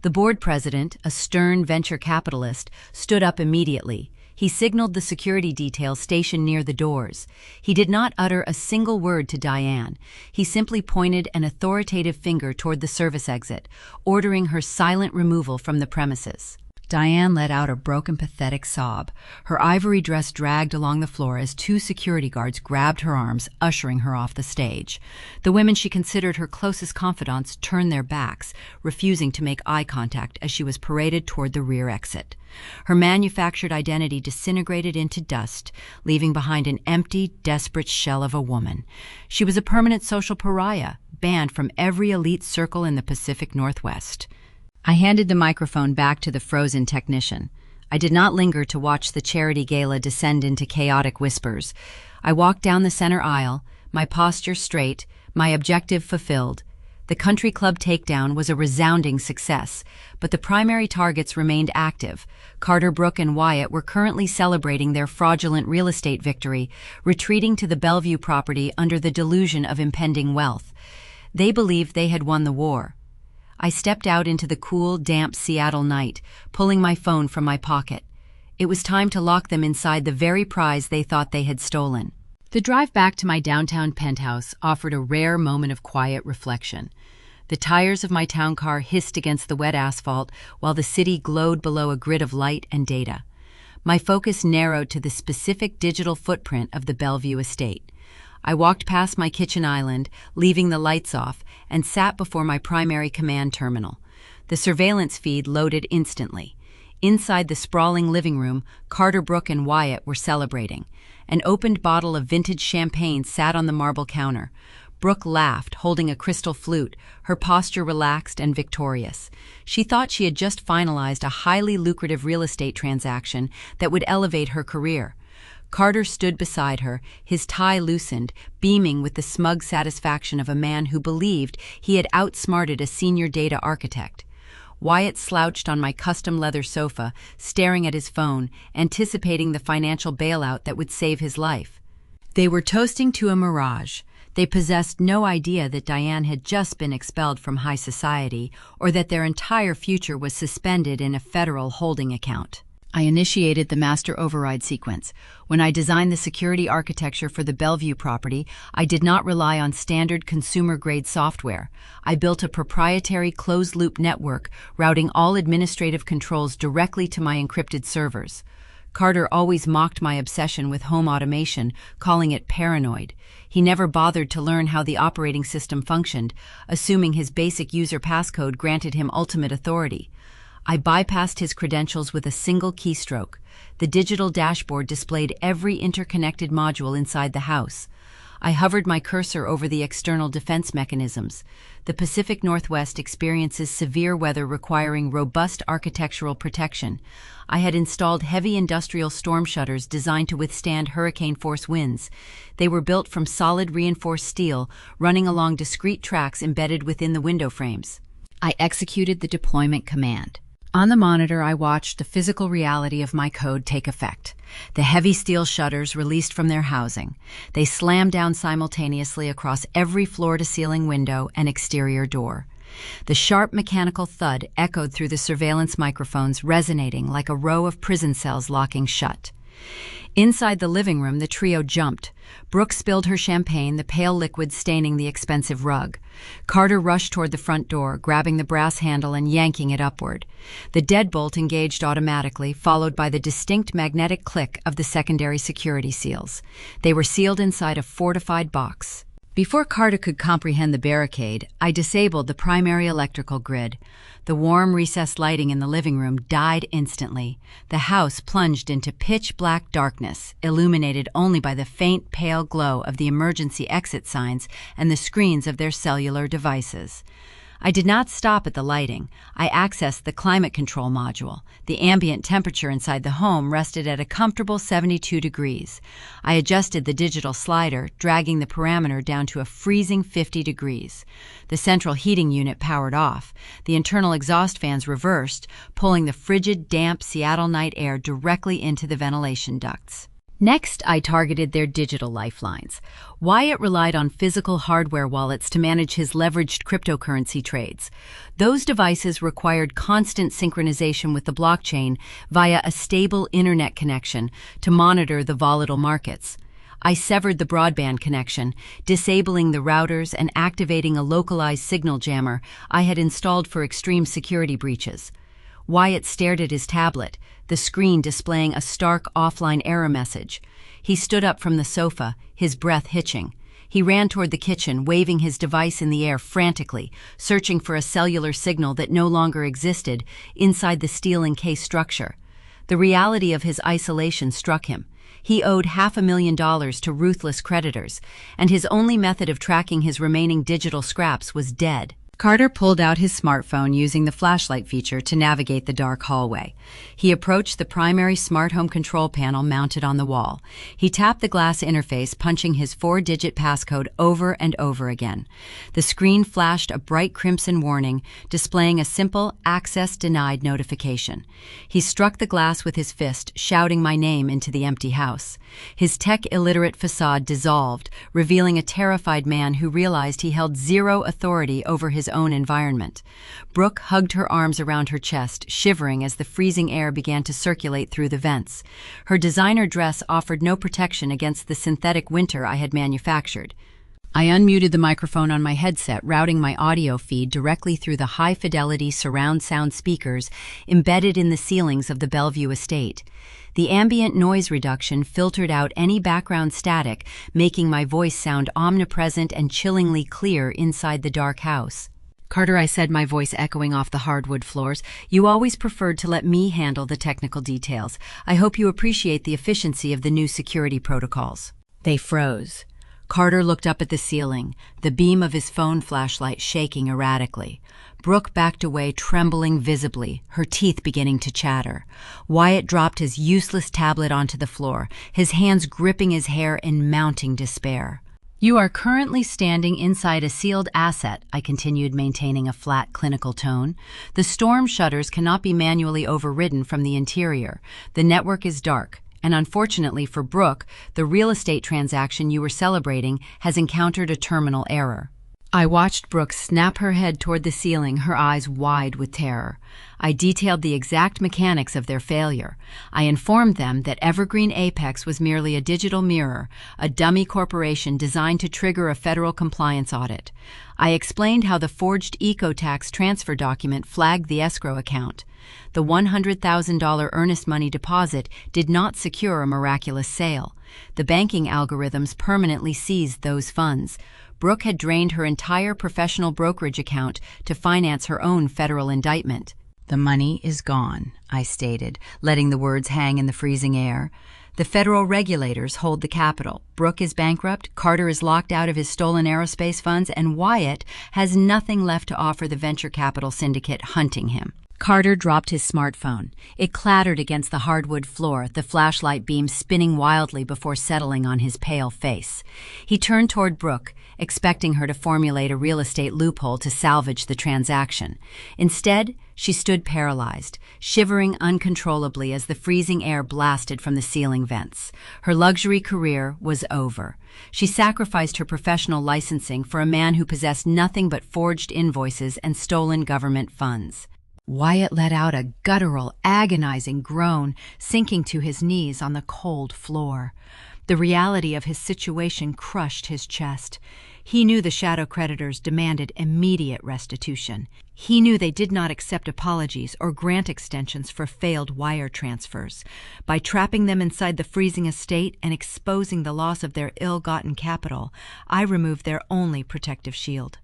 [SPEAKER 1] The board president, a stern venture capitalist, stood up immediately. He signaled the security detail stationed near the doors. He did not utter a single word to Diane. He simply pointed an authoritative finger toward the service exit, ordering her silent removal from the premises. Diane let out a broken, pathetic sob. Her ivory dress dragged along the floor as 2 security guards grabbed her arms, ushering her off the stage. The women she considered her closest confidants turned their backs, refusing to make eye contact as she was paraded toward the rear exit. Her manufactured identity disintegrated into dust, leaving behind an empty, desperate shell of a woman. She was a permanent social pariah, banned from every elite circle in the Pacific Northwest. I handed the microphone back to the frozen technician. I did not linger to watch the charity gala descend into chaotic whispers. I walked down the center aisle, my posture straight, my objective fulfilled. The country club takedown was a resounding success, but the primary targets remained active. Carter, Brooke, and Wyatt were currently celebrating their fraudulent real estate victory, retreating to the Bellevue property under the delusion of impending wealth. They believed they had won the war. I stepped out into the cool, damp Seattle night, pulling my phone from my pocket. It was time to lock them inside the very prize they thought they had stolen. The drive back to my downtown penthouse offered a rare moment of quiet reflection. The tires of my town car hissed against the wet asphalt while the city glowed below a grid of light and data. My focus narrowed to the specific digital footprint of the Bellevue estate. I walked past my kitchen island, leaving the lights off, and sat before my primary command terminal. The surveillance feed loaded instantly. Inside the sprawling living room, Carter, Brooke, and Wyatt were celebrating. An opened bottle of vintage champagne sat on the marble counter. Brooke laughed, holding a crystal flute, her posture relaxed and victorious. She thought she had just finalized a highly lucrative real estate transaction that would elevate her career. Carter stood beside her, his tie loosened, beaming with the smug satisfaction of a man who believed he had outsmarted a senior data architect. Wyatt slouched on my custom leather sofa, staring at his phone, anticipating the financial bailout that would save his life. They were toasting to a mirage. They possessed no idea that Diane had just been expelled from high society or that their entire future was suspended in a federal holding account. I initiated the master override sequence. When I designed the security architecture for the Bellevue property, I did not rely on standard consumer-grade software. I built a proprietary closed-loop network, routing all administrative controls directly to my encrypted servers. Carter always mocked my obsession with home automation, calling it paranoid. He never bothered to learn how the operating system functioned, assuming his basic user passcode granted him ultimate authority. I bypassed his credentials with a single keystroke. The digital dashboard displayed every interconnected module inside the house. I hovered my cursor over the external defense mechanisms. The Pacific Northwest experiences severe weather requiring robust architectural protection. I had installed heavy industrial storm shutters designed to withstand hurricane-force winds. They were built from solid reinforced steel, running along discrete tracks embedded within the window frames. I executed the deployment command. On the monitor, I watched the physical reality of my code take effect. The heavy steel shutters released from their housing. They slammed down simultaneously across every floor-to-ceiling window and exterior door. The sharp mechanical thud echoed through the surveillance microphones, resonating like a row of prison cells locking shut. Inside the living room, the trio jumped. Brooke spilled her champagne, the pale liquid staining the expensive rug. Carter rushed toward the front door, grabbing the brass handle and yanking it upward. The deadbolt engaged automatically, followed by the distinct magnetic click of the secondary security seals. They were sealed inside a fortified box. Before Carter could comprehend the barricade, I disabled the primary electrical grid. The warm recessed lighting in the living room died instantly. The house plunged into pitch-black darkness, illuminated only by the faint, pale glow of the emergency exit signs and the screens of their cellular devices. I did not stop at the lighting. I accessed the climate control module. The ambient temperature inside the home rested at a comfortable 72 degrees. I adjusted the digital slider, dragging the parameter down to a freezing 50 degrees. The central heating unit powered off. The internal exhaust fans reversed, pulling the frigid, damp Seattle night air directly into the ventilation ducts. Next, I targeted their digital lifelines. Wyatt relied on physical hardware wallets to manage his leveraged cryptocurrency trades. Those devices required constant synchronization with the blockchain via a stable internet connection to monitor the volatile markets. I severed the broadband connection, disabling the routers and activating a localized signal jammer I had installed for extreme security breaches. Wyatt stared at his tablet, the screen displaying a stark offline error message. He stood up from the sofa, his breath hitching. He ran toward the kitchen, waving his device in the air frantically, searching for a cellular signal that no longer existed inside the steel-encased structure. The reality of his isolation struck him. He owed $500,000 to ruthless creditors, and his only method of tracking his remaining digital scraps was dead. Carter pulled out his smartphone using the flashlight feature to navigate the dark hallway. He approached the primary smart home control panel mounted on the wall. He tapped the glass interface, punching his 4-digit passcode over and over again. The screen flashed a bright crimson warning, displaying a simple "access denied" notification. He struck the glass with his fist, shouting my name into the empty house. His tech-illiterate facade dissolved, revealing a terrified man who realized he held zero authority over his own environment. Brooke hugged her arms around her chest, shivering as the freezing air began to circulate through the vents. Her designer dress offered no protection against the synthetic winter I had manufactured. I unmuted the microphone on my headset, routing my audio feed directly through the high-fidelity surround sound speakers embedded in the ceilings of the Bellevue estate. The ambient noise reduction filtered out any background static, making my voice sound omnipresent and chillingly clear inside the dark house. "Carter," I said, my voice echoing off the hardwood floors, "you always preferred to let me handle the technical details. I hope you appreciate the efficiency of the new security protocols." They froze. Carter looked up at the ceiling, the beam of his phone flashlight shaking erratically. Brooke backed away, trembling visibly, her teeth beginning to chatter. Wyatt dropped his useless tablet onto the floor, his hands gripping his hair in mounting despair. "You are currently standing inside a sealed asset," I continued, maintaining a flat, clinical tone. "The storm shutters cannot be manually overridden from the interior. The network is dark, and unfortunately for Brooke, the real estate transaction you were celebrating has encountered a terminal error." I watched Brooke snap her head toward the ceiling, her eyes wide with terror. I detailed the exact mechanics of their failure. I informed them that Evergreen Apex was merely a digital mirror, a dummy corporation designed to trigger a federal compliance audit. I explained how the forged EcoTax transfer document flagged the escrow account. The $100,000 earnest money deposit did not secure a miraculous sale. The banking algorithms permanently seized those funds. Brooke had drained her entire professional brokerage account to finance her own federal indictment. "The money is gone," I stated, letting the words hang in the freezing air. The federal regulators hold the capital. Brooke is bankrupt, Carter is locked out of his stolen aerospace funds, and Wyatt has nothing left to offer the venture capital syndicate hunting him. Carter dropped his smartphone. It clattered against the hardwood floor, the flashlight beam spinning wildly before settling on his pale face. He turned toward Brooke, expecting her to formulate a real estate loophole to salvage the transaction. Instead, she stood paralyzed, shivering uncontrollably as the freezing air blasted from the ceiling vents. Her luxury career was over. She sacrificed her professional licensing for a man who possessed nothing but forged invoices and stolen government funds. Wyatt let out a guttural, agonizing groan, sinking to his knees on the cold floor. The reality of his situation crushed his chest. He knew the shadow creditors demanded immediate restitution. He knew they did not accept apologies or grant extensions for failed wire transfers. By trapping them inside the freezing estate and exposing the loss of their ill-gotten capital, I removed their only protective shield.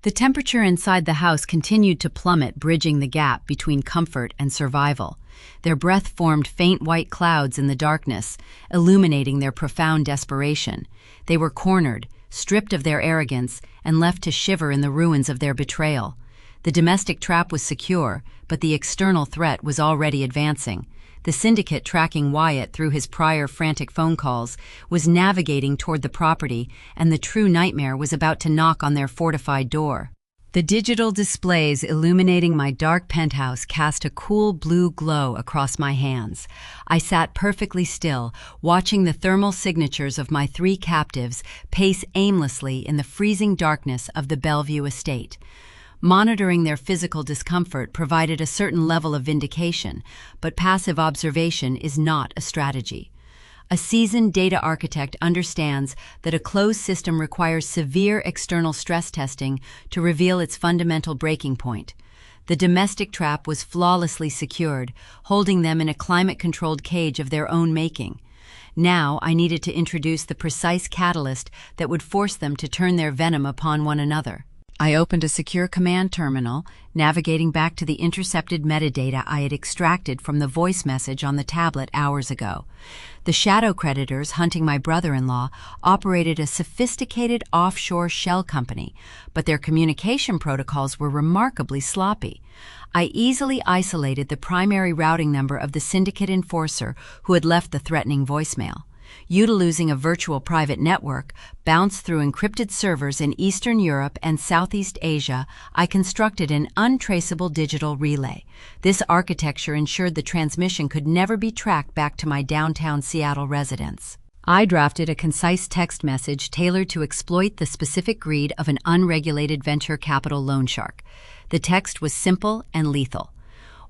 [SPEAKER 1] The temperature inside the house continued to plummet, bridging the gap between comfort and survival. Their breath formed faint white clouds in the darkness, illuminating their profound desperation. They were cornered, stripped of their arrogance, and left to shiver in the ruins of their betrayal. The domestic trap was secure, but the external threat was already advancing. The syndicate tracking Wyatt through his prior frantic phone calls was navigating toward the property, and the true nightmare was about to knock on their fortified door. The digital displays illuminating my dark penthouse cast a cool blue glow across my hands. I sat perfectly still, watching the thermal signatures of my 3 captives pace aimlessly in the freezing darkness of the Bellevue estate. Monitoring their physical discomfort provided a certain level of vindication, but passive observation is not a strategy. A seasoned data architect understands that a closed system requires severe external stress testing to reveal its fundamental breaking point. The domestic trap was flawlessly secured, holding them in a climate-controlled cage of their own making. Now I needed to introduce the precise catalyst that would force them to turn their venom upon one another. I opened a secure command terminal, navigating back to the intercepted metadata I had extracted from the voice message on the tablet hours ago. The shadow creditors hunting my brother-in-law operated a sophisticated offshore shell company, but their communication protocols were remarkably sloppy. I easily isolated the primary routing number of the syndicate enforcer who had left the threatening voicemail. Utilizing a virtual private network bounced through encrypted servers in Eastern Europe and Southeast Asia, I constructed an untraceable digital relay. This architecture ensured the transmission could never be tracked back to my downtown Seattle residence. I drafted a concise text message tailored to exploit the specific greed of an unregulated venture capital loan shark. The text was simple and lethal.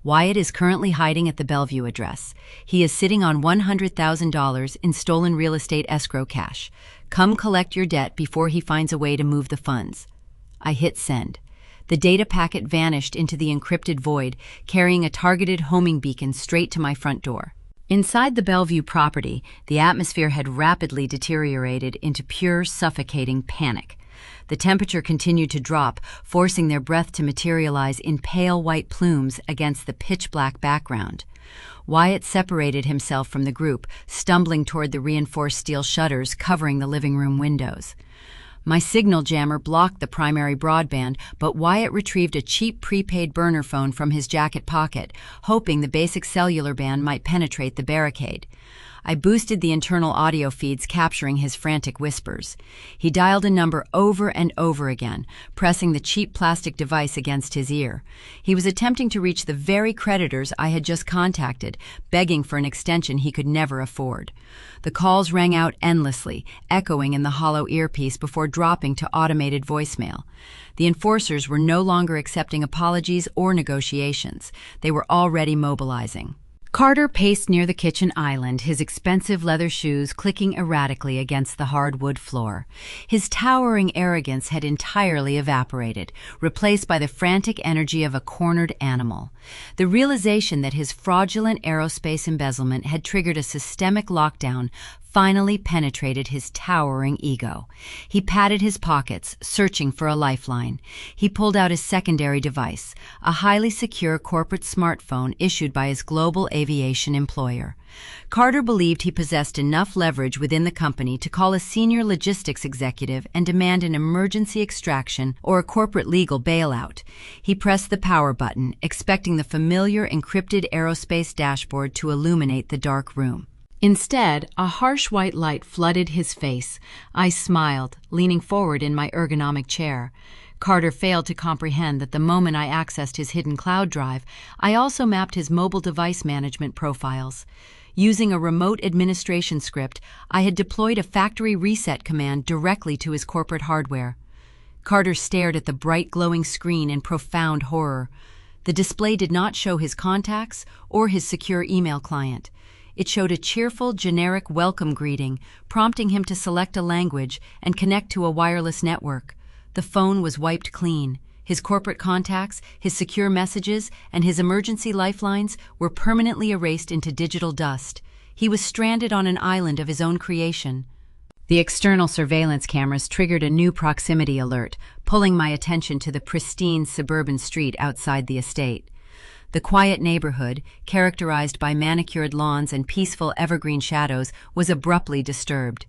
[SPEAKER 1] Wyatt is currently hiding at the Bellevue address. He is sitting on $100,000 in stolen real estate escrow cash. Come collect your debt before he finds a way to move the funds. I hit send. The data packet vanished into the encrypted void, carrying a targeted homing beacon straight to my front door. Inside the Bellevue property, the atmosphere had rapidly deteriorated into pure, suffocating panic. The temperature continued to drop, forcing their breath to materialize in pale white plumes against the pitch-black background. Wyatt separated himself from the group, stumbling toward the reinforced steel shutters covering the living room windows. My signal jammer blocked the primary broadband, but Wyatt retrieved a cheap prepaid burner phone from his jacket pocket, hoping the basic cellular band might penetrate the barricade. I boosted the internal audio feeds, capturing his frantic whispers. He dialed a number over and over again, pressing the cheap plastic device against his ear. He was attempting to reach the very creditors I had just contacted, begging for an extension he could never afford. The calls rang out endlessly, echoing in the hollow earpiece before dropping to automated voicemail. The enforcers were no longer accepting apologies or negotiations. They were already mobilizing. Carter paced near the kitchen island, his expensive leather shoes clicking erratically against the hardwood floor. His towering arrogance had entirely evaporated, replaced by the frantic energy of a cornered animal. The realization that his fraudulent aerospace embezzlement had triggered a systemic lockdown finally penetrated his towering ego. He patted his pockets, searching for a lifeline. He pulled out his secondary device, a highly secure corporate smartphone issued by his global aviation employer. Carter believed he possessed enough leverage within the company to call a senior logistics executive and demand an emergency extraction or a corporate legal bailout. He pressed the power button, expecting the familiar encrypted aerospace dashboard to illuminate the dark room. Instead, a harsh white light flooded his face. I smiled, leaning forward in my ergonomic chair. Carter failed to comprehend that the moment I accessed his hidden cloud drive, I also mapped his mobile device management profiles. Using a remote administration script, I had deployed a factory reset command directly to his corporate hardware. Carter stared at the bright glowing screen in profound horror. The display did not show his contacts or his secure email client. It showed a cheerful, generic welcome greeting, prompting him to select a language and connect to a wireless network. The phone was wiped clean. His corporate contacts, his secure messages, and his emergency lifelines were permanently erased into digital dust. He was stranded on an island of his own creation. The external surveillance cameras triggered a new proximity alert, pulling my attention to the pristine suburban street outside the estate. The quiet neighborhood, characterized by manicured lawns and peaceful evergreen shadows, was abruptly disturbed.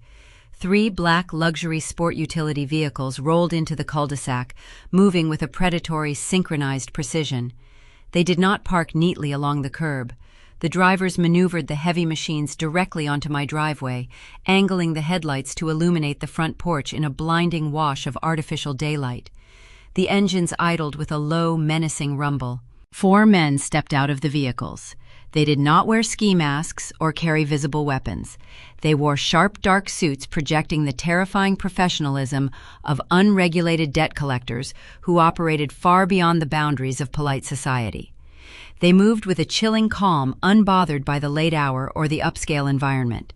[SPEAKER 1] 3 black luxury sport utility vehicles rolled into the cul-de-sac, moving with a predatory, synchronized precision. They did not park neatly along the curb. The drivers maneuvered the heavy machines directly onto my driveway, angling the headlights to illuminate the front porch in a blinding wash of artificial daylight. The engines idled with a low, menacing rumble. 4 men stepped out of the vehicles. They did not wear ski masks or carry visible weapons. They wore sharp, dark suits projecting the terrifying professionalism of unregulated debt collectors who operated far beyond the boundaries of polite society. They moved with a chilling calm, unbothered by the late hour or the upscale environment.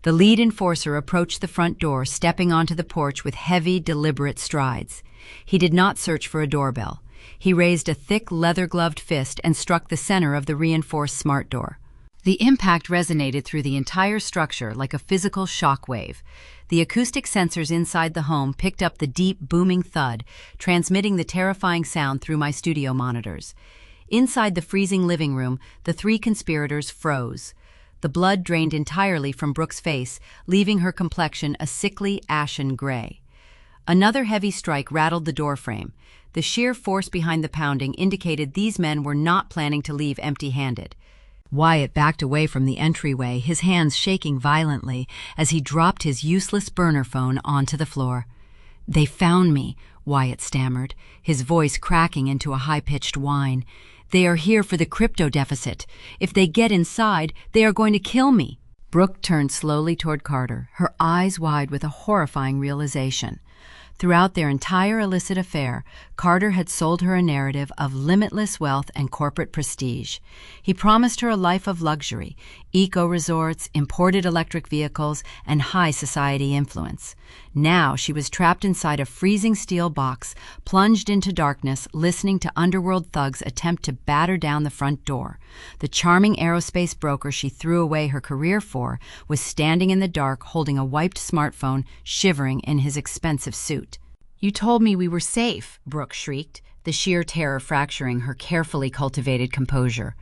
[SPEAKER 1] The lead enforcer approached the front door, stepping onto the porch with heavy, deliberate strides. He did not search for a doorbell. He raised a thick, leather-gloved fist and struck the center of the reinforced smart door. The impact resonated through the entire structure like a physical shock wave. The acoustic sensors inside the home picked up the deep, booming thud, transmitting the terrifying sound through my studio monitors. Inside the freezing living room, the 3 conspirators froze. The blood drained entirely from Brooke's face, leaving her complexion a sickly, ashen gray. Another heavy strike rattled the doorframe. The sheer force behind the pounding indicated these men were not planning to leave empty-handed. Wyatt backed away from the entryway, his hands shaking violently as he dropped his useless burner phone onto the floor. "They found me," Wyatt stammered, his voice cracking into a high-pitched whine. "They are here for the crypto deficit. If they get inside, they are going to kill me." Brooke turned slowly toward Carter, her eyes wide with a horrifying realization. Throughout their entire illicit affair, Carter had sold her a narrative of limitless wealth and corporate prestige. He promised her a life of luxury, eco-resorts, imported electric vehicles, and high society influence. Now she was trapped inside a freezing steel box, plunged into darkness, listening to underworld thugs attempt to batter down the front door. The charming aerospace broker she threw away her career for was standing in the dark, holding a wiped smartphone, shivering in his expensive suit. "You told me we were safe," Brooke shrieked, the sheer terror fracturing her carefully cultivated composure.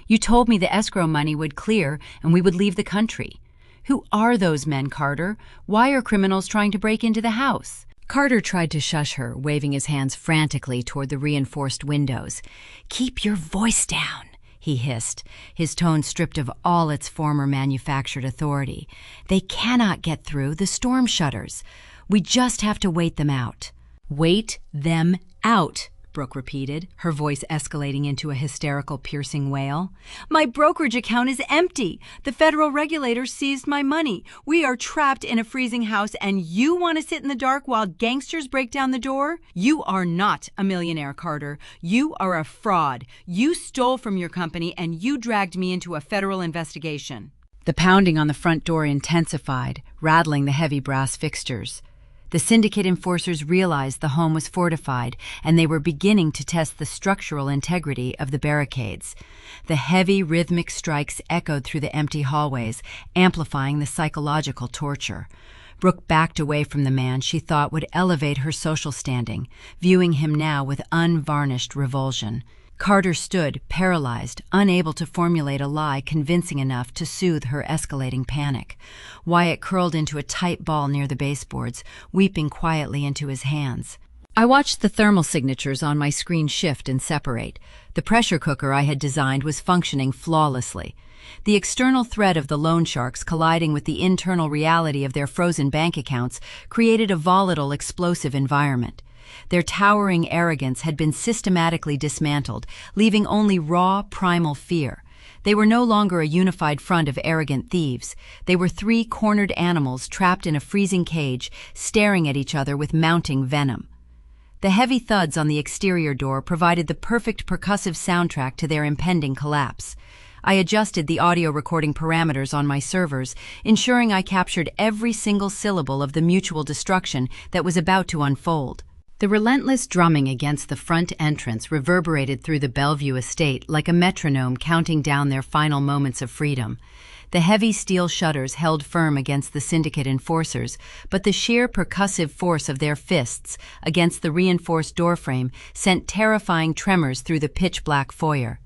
[SPEAKER 1] "You told me the escrow money would clear and we would leave the country. Who are those men, Carter? Why are criminals trying to break into the house?" Carter tried to shush her, waving his hands frantically toward the reinforced windows. "Keep your voice down," he hissed, his tone stripped of all its former manufactured authority. "They cannot get through the storm shutters. We just have to wait them out." "Wait them out," Brooke repeated, her voice escalating into a hysterical, piercing wail. "My brokerage account is empty. The federal regulators seized my money. We are trapped in a freezing house, and you want to sit in the dark while gangsters break down the door? You are not a millionaire, Carter. You are a fraud. You stole from your company, and you dragged me into a federal investigation." The pounding on the front door intensified, rattling the heavy brass fixtures. The syndicate enforcers realized the home was fortified, and they were beginning to test the structural integrity of the barricades. The heavy, rhythmic strikes echoed through the empty hallways, amplifying the psychological torture. Brooke backed away from the man she thought would elevate her social standing, viewing him now with unvarnished revulsion. Carter stood, paralyzed, unable to formulate a lie convincing enough to soothe her escalating panic. Wyatt curled into a tight ball near the baseboards, weeping quietly into his hands. I watched the thermal signatures on my screen shift and separate. The pressure cooker I had designed was functioning flawlessly. The external threat of the loan sharks colliding with the internal reality of their frozen bank accounts created a volatile, explosive environment. Their towering arrogance had been systematically dismantled, leaving only raw, primal fear. They were no longer a unified front of arrogant thieves. They were three cornered animals trapped in a freezing cage, staring at each other with mounting venom. The heavy thuds on the exterior door provided the perfect percussive soundtrack to their impending collapse. I adjusted the audio recording parameters on my servers, ensuring I captured every single syllable of the mutual destruction that was about to unfold. The relentless drumming against the front entrance reverberated through the Bellevue estate like a metronome counting down their final moments of freedom. The heavy steel shutters held firm against the syndicate enforcers, but the sheer percussive force of their fists against the reinforced doorframe sent terrifying tremors through the pitch-black foyer.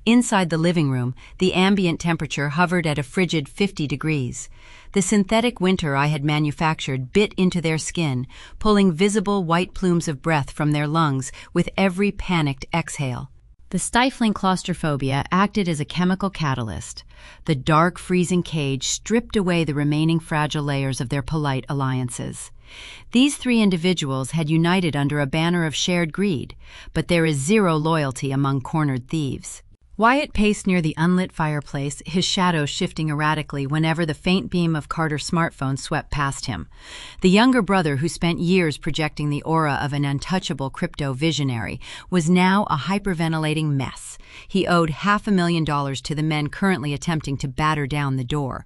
[SPEAKER 1] Inside the living room, the ambient temperature hovered at a frigid 50 degrees. The synthetic winter I had manufactured bit into their skin, pulling visible white plumes of breath from their lungs with every panicked exhale. The stifling claustrophobia acted as a chemical catalyst. The dark, freezing cage stripped away the remaining fragile layers of their polite alliances. These three individuals had united under a banner of shared greed, but there is zero loyalty among cornered thieves. Wyatt paced near the unlit fireplace, his shadow shifting erratically whenever the faint beam of Carter's smartphone swept past him. The younger brother, who spent years projecting the aura of an untouchable crypto visionary, was now a hyperventilating mess. He owed $500,000 to the men currently attempting to batter down the door.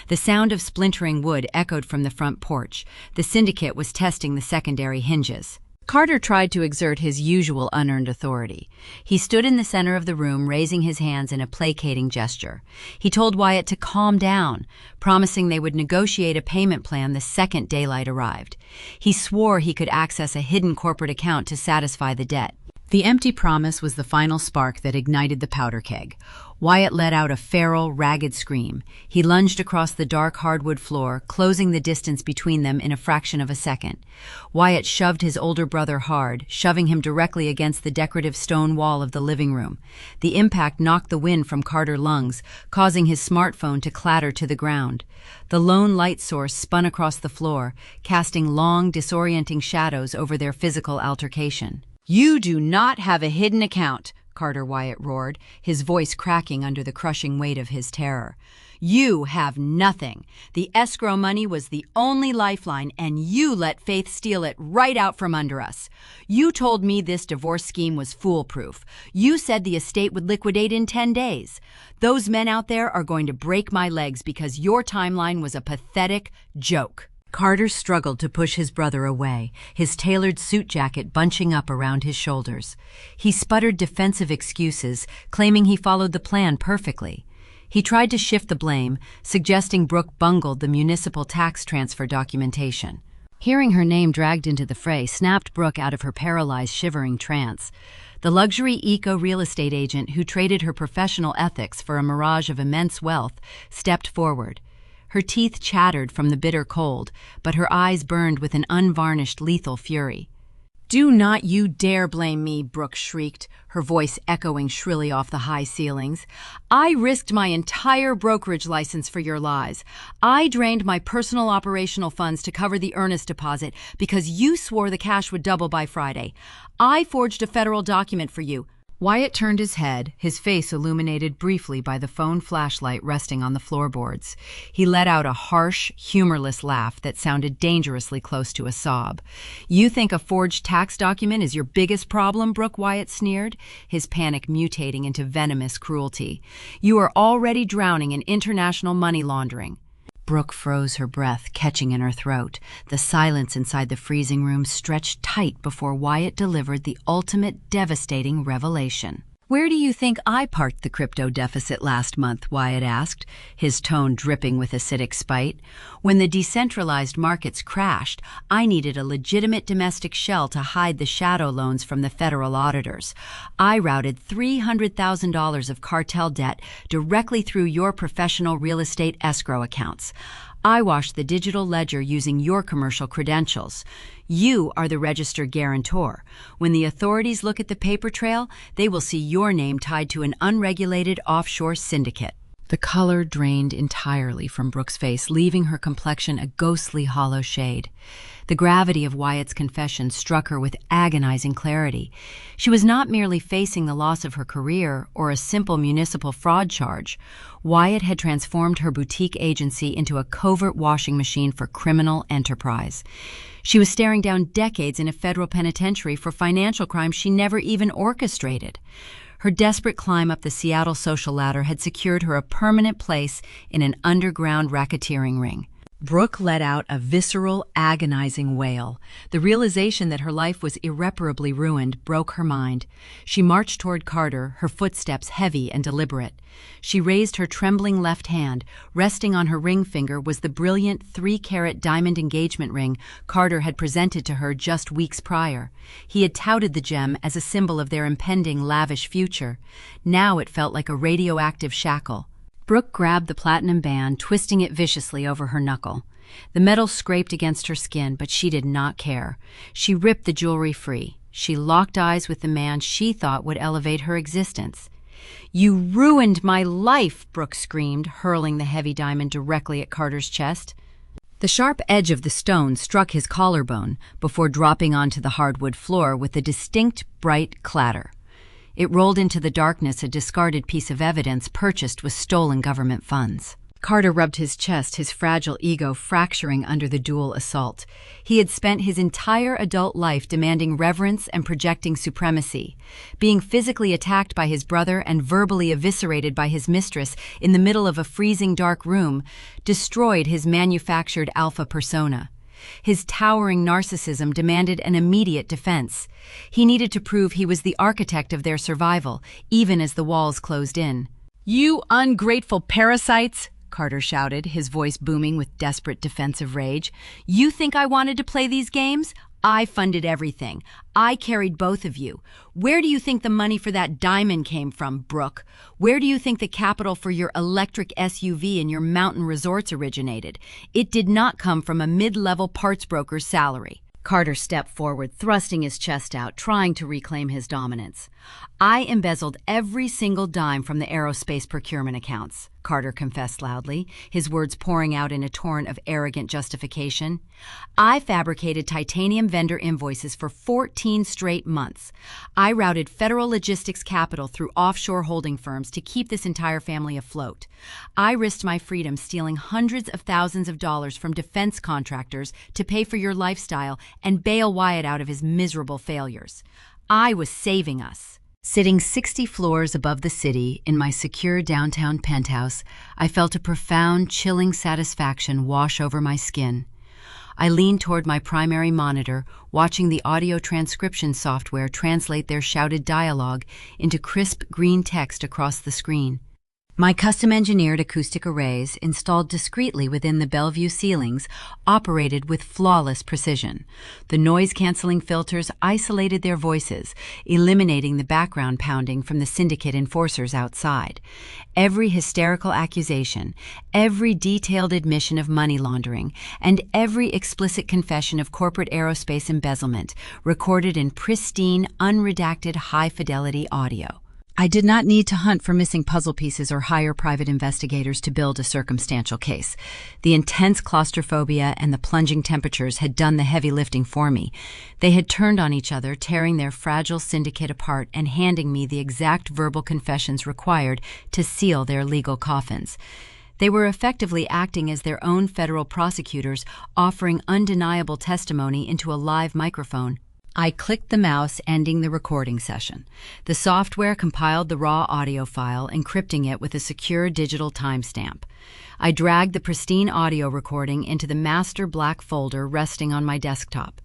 [SPEAKER 1] The sound of splintering wood echoed from the front porch. The syndicate was testing the secondary hinges. Carter tried to exert his usual unearned authority. He stood in the center of the room, raising his hands in a placating gesture. He told Wyatt to calm down, promising they would negotiate a payment plan the second daylight arrived. He swore he could access a hidden corporate account to satisfy the debt. The empty promise was the final spark that ignited the powder keg. Wyatt let out a feral, ragged scream. He lunged across the dark hardwood floor, closing the distance between them in a fraction of a second. Wyatt shoved his older brother hard, shoving him directly against the decorative stone wall of the living room. The impact knocked the wind from Carter's lungs, causing his smartphone to clatter to the ground. The lone light source spun across the floor, casting long, disorienting shadows over their physical altercation. "You do not have a hidden account," Carter Wyatt roared, his voice cracking under the crushing weight of his terror. "You have nothing. The escrow money was the only lifeline, and you let Faith steal it right out from under us. You told me this divorce scheme was foolproof. You said the estate would liquidate in 10 days. Those men out there are going to break my legs because your timeline was a pathetic joke." Carter struggled to push his brother away, his tailored suit jacket bunching up around his shoulders. He sputtered defensive excuses, claiming he followed the plan perfectly. He tried to shift the blame, suggesting Brooke bungled the municipal tax transfer documentation. Hearing her name dragged into the fray snapped Brooke out of her paralyzed, shivering trance. The luxury eco-real estate agent who traded her professional ethics for a mirage of immense wealth stepped forward. Her teeth chattered from the bitter cold, but her eyes burned with an unvarnished, lethal fury. "Do not you dare blame me," Brooke shrieked, her voice echoing shrilly off the high ceilings. "I risked my entire brokerage license for your lies. I drained my personal operational funds to cover the earnest deposit because you swore the cash would double by Friday. I forged a federal document for you." Wyatt turned his head, his face illuminated briefly by the phone flashlight resting on the floorboards. He let out a harsh, humorless laugh that sounded dangerously close to a sob. "You think a forged tax document is your biggest problem?" Brooke Wyatt sneered, his panic mutating into venomous cruelty. "You are already drowning in international money laundering." Brooke froze her breath, catching in her throat. The silence inside the freezing room stretched tight before Wyatt delivered the ultimate devastating revelation. "Where do you think I parked the crypto deficit last month?" Wyatt asked, his tone dripping with acidic spite. "When the decentralized markets crashed, I needed a legitimate domestic shell to hide the shadow loans from the federal auditors. I routed $300,000 of cartel debt directly through your professional real estate escrow accounts. I washed the digital ledger using your commercial credentials. You are the registered guarantor. When the authorities look at the paper trail, they will see your name tied to an unregulated offshore syndicate." The color drained entirely from Brooke's face, leaving her complexion a ghostly hollow shade. The gravity of Wyatt's confession struck her with agonizing clarity. She was not merely facing the loss of her career or a simple municipal fraud charge. Wyatt had transformed her boutique agency into a covert washing machine for criminal enterprise. She was staring down decades in a federal penitentiary for financial crimes she never even orchestrated. Her desperate climb up the Seattle social ladder had secured her a permanent place in an underground racketeering ring. Brooke let out a visceral, agonizing wail. The realization that her life was irreparably ruined broke her mind. She marched toward Carter, her footsteps heavy and deliberate. She raised her trembling left hand. Resting on her ring finger was the brilliant 3-carat diamond engagement ring Carter had presented to her just weeks prior. He had touted the gem as a symbol of their impending lavish future. Now it felt like a radioactive shackle. Brooke grabbed the platinum band, twisting it viciously over her knuckle. The metal scraped against her skin, but she did not care. She ripped the jewelry free. She locked eyes with the man she thought would elevate her existence. "You ruined my life!" Brooke screamed, hurling the heavy diamond directly at Carter's chest. The sharp edge of the stone struck his collarbone before dropping onto the hardwood floor with a distinct, bright clatter. It rolled into the darkness, a discarded piece of evidence purchased with stolen government funds. Carter rubbed his chest, his fragile ego fracturing under the dual assault. He had spent his entire adult life demanding reverence and projecting supremacy. Being physically attacked by his brother and verbally eviscerated by his mistress in the middle of a freezing dark room destroyed his manufactured alpha persona. His towering narcissism demanded an immediate defense. He needed to prove he was the architect of their survival, even as the walls closed in. "You ungrateful parasites!" Carter shouted, his voice booming with desperate defensive rage. "You think I wanted to play these games? I funded everything. I carried both of you. Where do you think the money for that diamond came from, Brooke? Where do you think the capital for your electric SUV and your mountain resorts originated? It did not come from a mid-level parts broker's salary." Carter stepped forward, thrusting his chest out, trying to reclaim his dominance. "I embezzled every single dime from the aerospace procurement accounts," Carter confessed loudly, his words pouring out in a torrent of arrogant justification. "I fabricated titanium vendor invoices for 14 straight months. I routed federal logistics capital through offshore holding firms to keep this entire family afloat. I risked my freedom stealing hundreds of thousands of dollars from defense contractors to pay for your lifestyle and bail Wyatt out of his miserable failures. I was saving us." Sitting 60 floors above the city in my secure downtown penthouse, I felt a profound, chilling satisfaction wash over my skin. I leaned toward my primary monitor, watching the audio transcription software translate their shouted dialogue into crisp green text across the screen. My custom-engineered acoustic arrays, installed discreetly within the Bellevue ceilings, operated with flawless precision. The noise-canceling filters isolated their voices, eliminating the background pounding from the syndicate enforcers outside. Every hysterical accusation, every detailed admission of money laundering, and every explicit confession of corporate aerospace embezzlement recorded in pristine, unredacted, high-fidelity audio. I did not need to hunt for missing puzzle pieces or hire private investigators to build a circumstantial case. The intense claustrophobia and the plunging temperatures had done the heavy lifting for me. They had turned on each other, tearing their fragile syndicate apart and handing me the exact verbal confessions required to seal their legal coffins. They were effectively acting as their own federal prosecutors, offering undeniable testimony into a live microphone. I clicked the mouse, ending the recording session. The software compiled the raw audio file, encrypting it with a secure digital timestamp. I dragged the pristine audio recording into the master black folder resting on my desktop.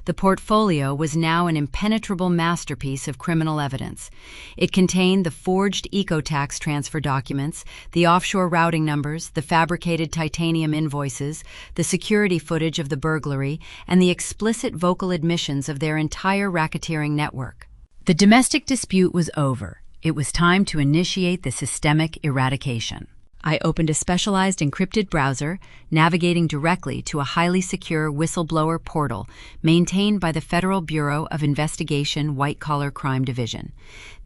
[SPEAKER 1] The portfolio was now an impenetrable masterpiece of criminal evidence. It contained the forged eco-tax transfer documents, the offshore routing numbers, the fabricated titanium invoices, the security footage of the burglary, and the explicit vocal admissions of their entire racketeering network. The domestic dispute was over. It was time to initiate the systemic eradication. I opened a specialized encrypted browser, navigating directly to a highly secure whistleblower portal maintained by the Federal Bureau of Investigation White-Collar Crime Division.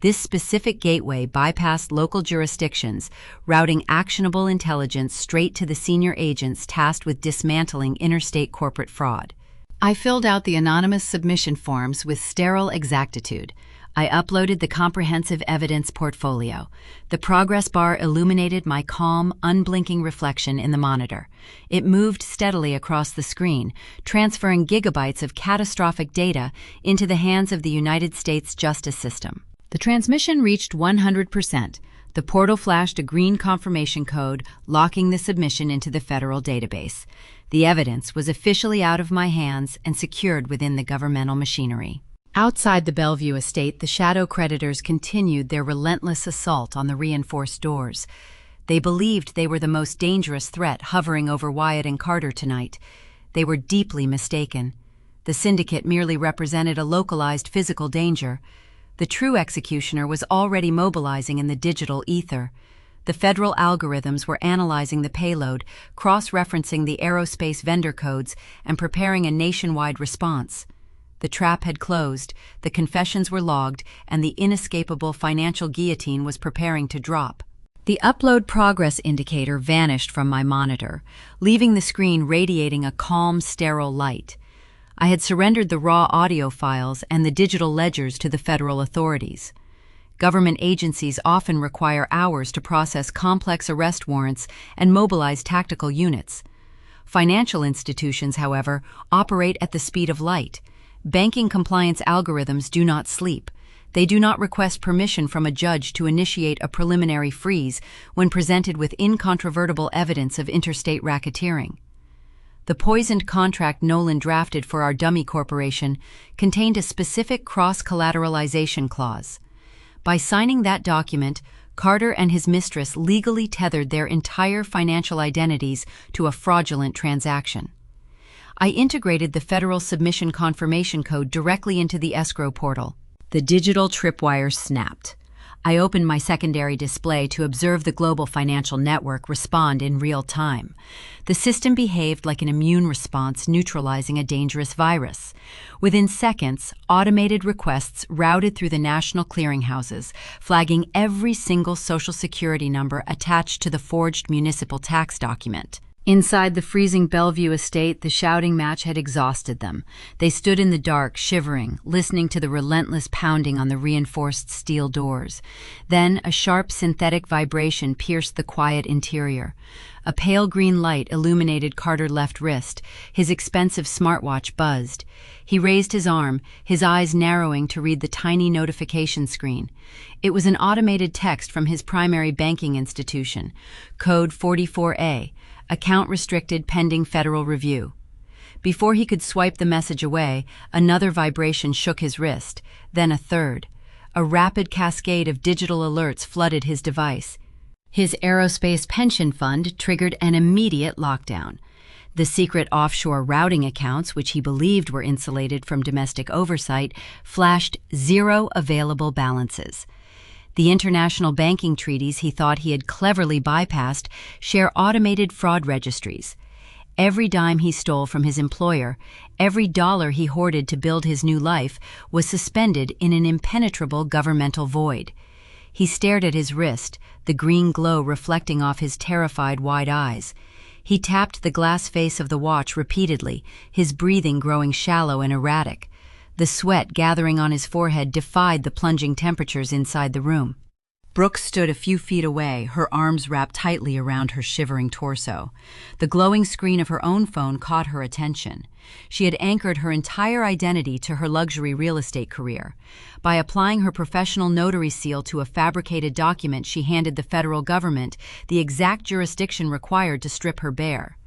[SPEAKER 1] This specific gateway bypassed local jurisdictions, routing actionable intelligence straight to the senior agents tasked with dismantling interstate corporate fraud. I filled out the anonymous submission forms with sterile exactitude. I uploaded the comprehensive evidence portfolio. The progress bar illuminated my calm, unblinking reflection in the monitor. It moved steadily across the screen, transferring gigabytes of catastrophic data into the hands of the United States justice system. The transmission reached 100%. The portal flashed a green confirmation code, locking the submission into the federal database. The evidence was officially out of my hands and secured within the governmental machinery. Outside the Bellevue estate, the shadow creditors continued their relentless assault on the reinforced doors. They believed they were the most dangerous threat hovering over Wyatt and Carter tonight. They were deeply mistaken. The syndicate merely represented a localized physical danger. The true executioner was already mobilizing in the digital ether. The federal algorithms were analyzing the payload, cross-referencing the aerospace vendor codes, and preparing a nationwide response. The trap had closed, the confessions were logged, and the inescapable financial guillotine was preparing to drop. The upload progress indicator vanished from my monitor, leaving the screen radiating a calm, sterile light. I had surrendered the raw audio files and the digital ledgers to the federal authorities. Government agencies often require hours to process complex arrest warrants and mobilize tactical units. Financial institutions, however, operate at the speed of light. Banking compliance algorithms do not sleep. They do not request permission from a judge to initiate a preliminary freeze when presented with incontrovertible evidence of interstate racketeering. The poisoned contract Nolan drafted for our dummy corporation contained a specific cross-collateralization clause. By signing that document, Carter and his mistress legally tethered their entire financial identities to a fraudulent transaction. I integrated the federal submission confirmation code directly into the escrow portal. The digital tripwire snapped. I opened my secondary display to observe the global financial network respond in real time. The system behaved like an immune response neutralizing a dangerous virus. Within seconds, automated requests routed through the national clearinghouses, flagging every single Social Security number attached to the forged municipal tax document. Inside the freezing Bellevue estate, the shouting match had exhausted them. They stood in the dark, shivering, listening to the relentless pounding on the reinforced steel doors. Then a sharp synthetic vibration pierced the quiet interior. A pale green light illuminated Carter's left wrist. His expensive smartwatch buzzed. He raised his arm, his eyes narrowing to read the tiny notification screen. It was an automated text from his primary banking institution, code 44A. Account restricted pending federal review. Before he could swipe the message away, another vibration shook his wrist, then a third. A rapid cascade of digital alerts flooded his device. His aerospace pension fund triggered an immediate lockdown. The secret offshore routing accounts, which he believed were insulated from domestic oversight, flashed 0 available balances. The international banking treaties he thought he had cleverly bypassed share automated fraud registries. Every dime he stole from his employer, every dollar he hoarded to build his new life, was suspended in an impenetrable governmental void. He stared at his wrist, the green glow reflecting off his terrified wide eyes. He tapped the glass face of the watch repeatedly, his breathing growing shallow and erratic. The sweat gathering on his forehead defied the plunging temperatures inside the room. Brooke stood a few feet away, her arms wrapped tightly around her shivering torso. The glowing screen of her own phone caught her attention. She had anchored her entire identity to her luxury real estate career. By applying her professional notary seal to a fabricated document, she handed the federal government the exact jurisdiction required to strip her bare.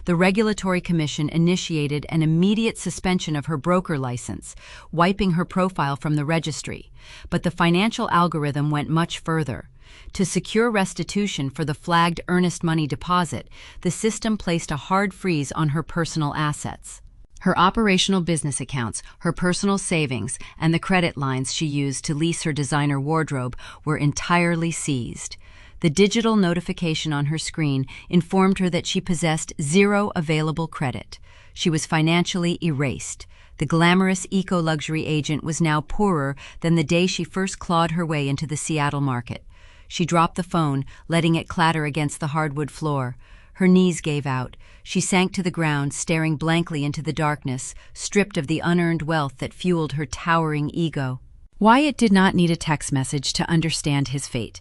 [SPEAKER 1] The Regulatory Commission initiated an immediate suspension of her broker license, wiping her profile from the registry. But the financial algorithm went much further. To secure restitution for the flagged earnest money deposit, the system placed a hard freeze on her personal assets. Her operational business accounts, her personal savings, and the credit lines she used to lease her designer wardrobe were entirely seized. The digital notification on her screen informed her that she possessed zero available credit. She was financially erased. The glamorous eco-luxury agent was now poorer than the day she first clawed her way into the Seattle market. She dropped the phone, letting it clatter against the hardwood floor. Her knees gave out. She sank to the ground, staring blankly into the darkness, stripped of the unearned wealth that fueled her towering ego. Wyatt did not need a text message to understand his fate.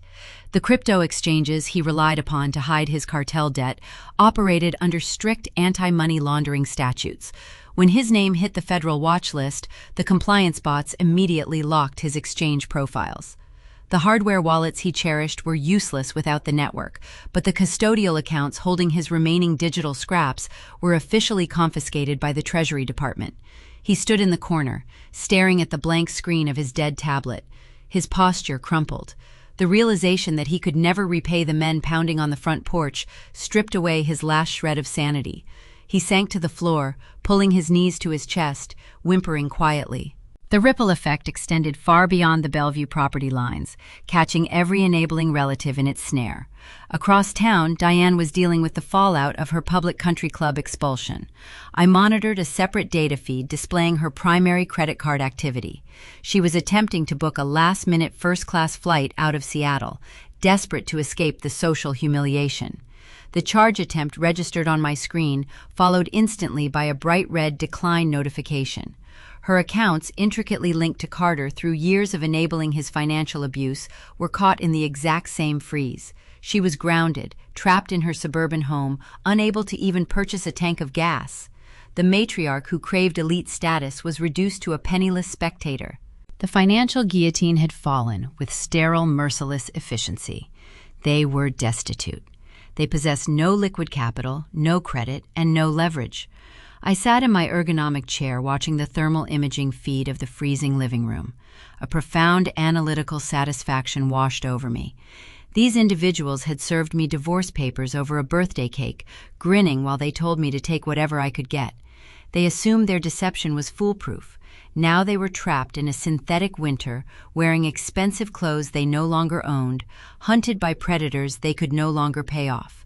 [SPEAKER 1] The crypto exchanges he relied upon to hide his cartel debt operated under strict anti-money laundering statutes. When his name hit the federal watch list, the compliance bots immediately locked his exchange profiles. The hardware wallets he cherished were useless without the network, but the custodial accounts holding his remaining digital scraps were officially confiscated by the Treasury Department. He stood in the corner, staring at the blank screen of his dead tablet. His posture crumpled. The realization that he could never repay the men pounding on the front porch stripped away his last shred of sanity. He sank to the floor, pulling his knees to his chest, whimpering quietly. The ripple effect extended far beyond the Bellevue property lines, catching every enabling relative in its snare. Across town, Diane was dealing with the fallout of her public country club expulsion. I monitored a separate data feed displaying her primary credit card activity. She was attempting to book a last-minute first-class flight out of Seattle, desperate to escape the social humiliation. The charge attempt registered on my screen, followed instantly by a bright red decline notification. Her accounts, intricately linked to Carter through years of enabling his financial abuse, were caught in the exact same freeze. She was grounded, trapped in her suburban home, unable to even purchase a tank of gas. The matriarch who craved elite status was reduced to a penniless spectator. The financial guillotine had fallen with sterile, merciless efficiency. They were destitute. They possessed no liquid capital, no credit, and no leverage. I sat in my ergonomic chair watching the thermal imaging feed of the freezing living room. A profound analytical satisfaction washed over me. These individuals had served me divorce papers over a birthday cake, grinning while they told me to take whatever I could get. They assumed their deception was foolproof. Now they were trapped in a synthetic winter, wearing expensive clothes they no longer owned, hunted by predators they could no longer pay off.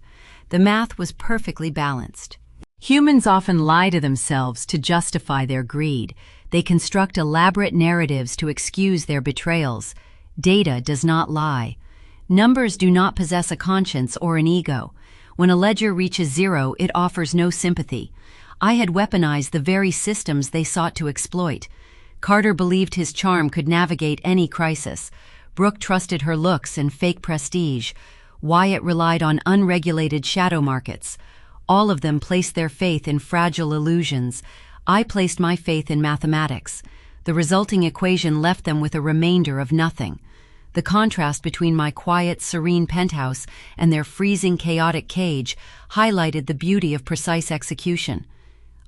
[SPEAKER 1] The math was perfectly balanced. Humans often lie to themselves to justify their greed. They construct elaborate narratives to excuse their betrayals. Data does not lie. Numbers do not possess a conscience or an ego. When a ledger reaches zero, it offers no sympathy. I had weaponized the very systems they sought to exploit. Carter believed his charm could navigate any crisis. Brooke trusted her looks and fake prestige. Wyatt relied on unregulated shadow markets. All of them placed their faith in fragile illusions. I placed my faith in mathematics. The resulting equation left them with a remainder of nothing. The contrast between my quiet, serene penthouse and their freezing, chaotic cage highlighted the beauty of precise execution.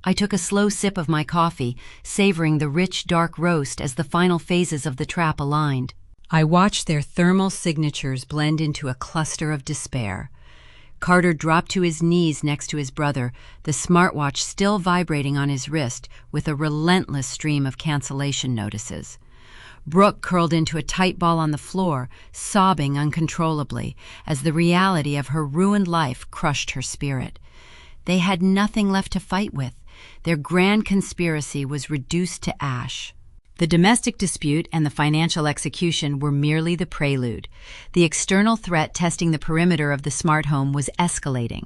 [SPEAKER 1] I took a slow sip of my coffee, savoring the rich, dark roast as the final phases of the trap aligned. I watched their thermal signatures blend into a cluster of despair. Carter dropped to his knees next to his brother, the smartwatch still vibrating on his wrist with a relentless stream of cancellation notices. Brooke curled into a tight ball on the floor, sobbing uncontrollably as the reality of her ruined life crushed her spirit. They had nothing left to fight with. Their grand conspiracy was reduced to ash. The domestic dispute and the financial execution were merely the prelude. The external threat testing the perimeter of the smart home was escalating.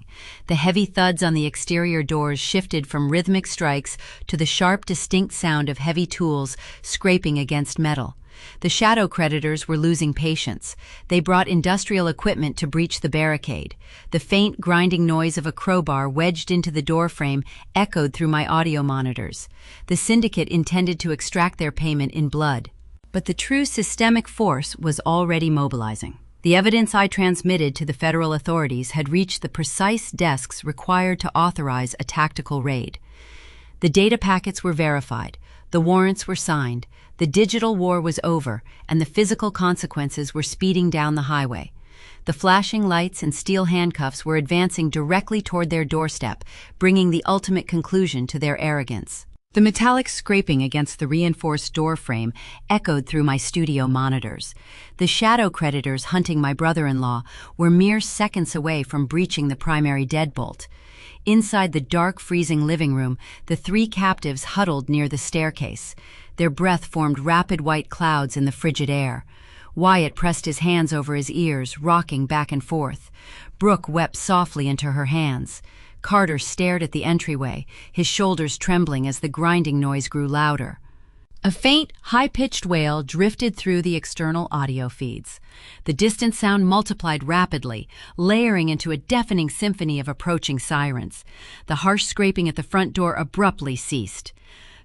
[SPEAKER 1] The heavy thuds on the exterior doors shifted from rhythmic strikes to the sharp, distinct sound of heavy tools scraping against metal. The shadow creditors were losing patience. They brought industrial equipment to breach the barricade. The faint, grinding noise of a crowbar wedged into the doorframe echoed through my audio monitors. The syndicate intended to extract their payment in blood. But the true systemic force was already mobilizing. The evidence I transmitted to the federal authorities had reached the precise desks required to authorize a tactical raid. The data packets were verified, the warrants were signed, the digital war was over, and the physical consequences were speeding down the highway. The flashing lights and steel handcuffs were advancing directly toward their doorstep, bringing the ultimate conclusion to their arrogance. The metallic scraping against the reinforced door frame echoed through my studio monitors. The shadow creditors hunting my brother-in-law were mere seconds away from breaching the primary deadbolt. Inside the dark, freezing living room, the three captives huddled near the staircase. Their breath formed rapid white clouds in the frigid air. Wyatt pressed his hands over his ears, rocking back and forth. Brooke wept softly into her hands. Carter stared at the entryway, his shoulders trembling as the grinding noise grew louder. A faint, high-pitched wail drifted through the external audio feeds. The distant sound multiplied rapidly, layering into a deafening symphony of approaching sirens. The harsh scraping at the front door abruptly ceased.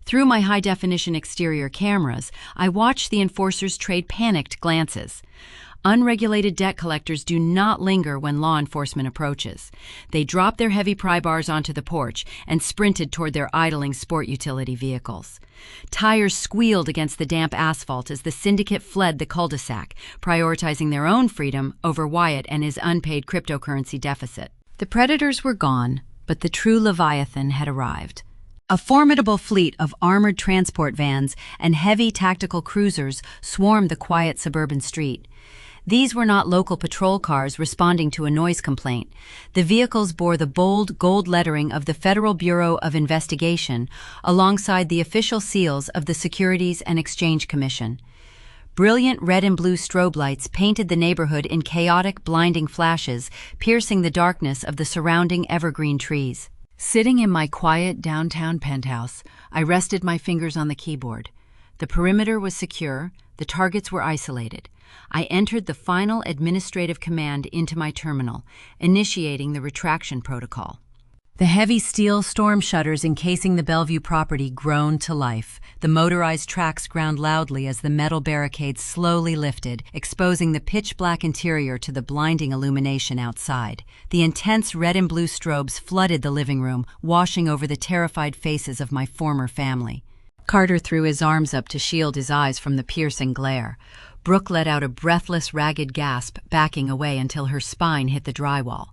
[SPEAKER 1] Through my high-definition exterior cameras, I watched the enforcers trade panicked glances. Unregulated debt collectors do not linger when law enforcement approaches. They dropped their heavy pry bars onto the porch and sprinted toward their idling sport utility vehicles. Tires squealed against the damp asphalt as the syndicate fled the cul-de-sac, prioritizing their own freedom over Wyatt and his unpaid cryptocurrency deficit. The predators were gone, but the true Leviathan had arrived. A formidable fleet of armored transport vans and heavy tactical cruisers swarmed the quiet suburban street. These were not local patrol cars responding to a noise complaint. The vehicles bore the bold gold lettering of the Federal Bureau of Investigation alongside the official seals of the Securities and Exchange Commission. Brilliant red and blue strobe lights painted the neighborhood in chaotic, blinding flashes, piercing the darkness of the surrounding evergreen trees. Sitting in my quiet downtown penthouse, I rested my fingers on the keyboard. The perimeter was secure, the targets were isolated. I entered the final administrative command into my terminal, initiating the retraction protocol. The heavy steel storm shutters encasing the Bellevue property groaned to life. The motorized tracks ground loudly as the metal barricades slowly lifted, exposing the pitch-black interior to the blinding illumination outside. The intense red and blue strobes flooded the living room, washing over the terrified faces of my former family. Carter threw his arms up to shield his eyes from the piercing glare. Brooke let out a breathless, ragged gasp, backing away until her spine hit the drywall.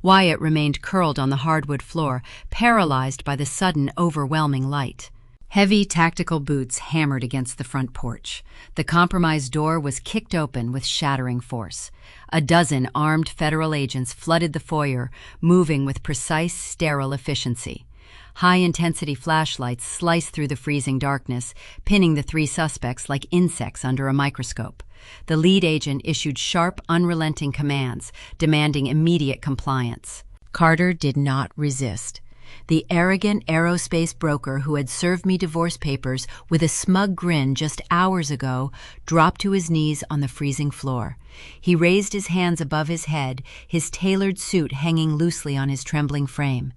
[SPEAKER 1] Wyatt remained curled on the hardwood floor, paralyzed by the sudden, overwhelming light. Heavy tactical boots hammered against the front porch. The compromised door was kicked open with shattering force. A dozen armed federal agents flooded the foyer, moving with precise, sterile efficiency. High-intensity flashlights sliced through the freezing darkness, pinning the three suspects like insects under a microscope. The lead agent issued sharp, unrelenting commands, demanding immediate compliance. Carter did not resist. The arrogant aerospace broker who had served me divorce papers with a smug grin just hours ago dropped to his knees on the freezing floor. He raised his hands above his head, his tailored suit hanging loosely on his trembling frame.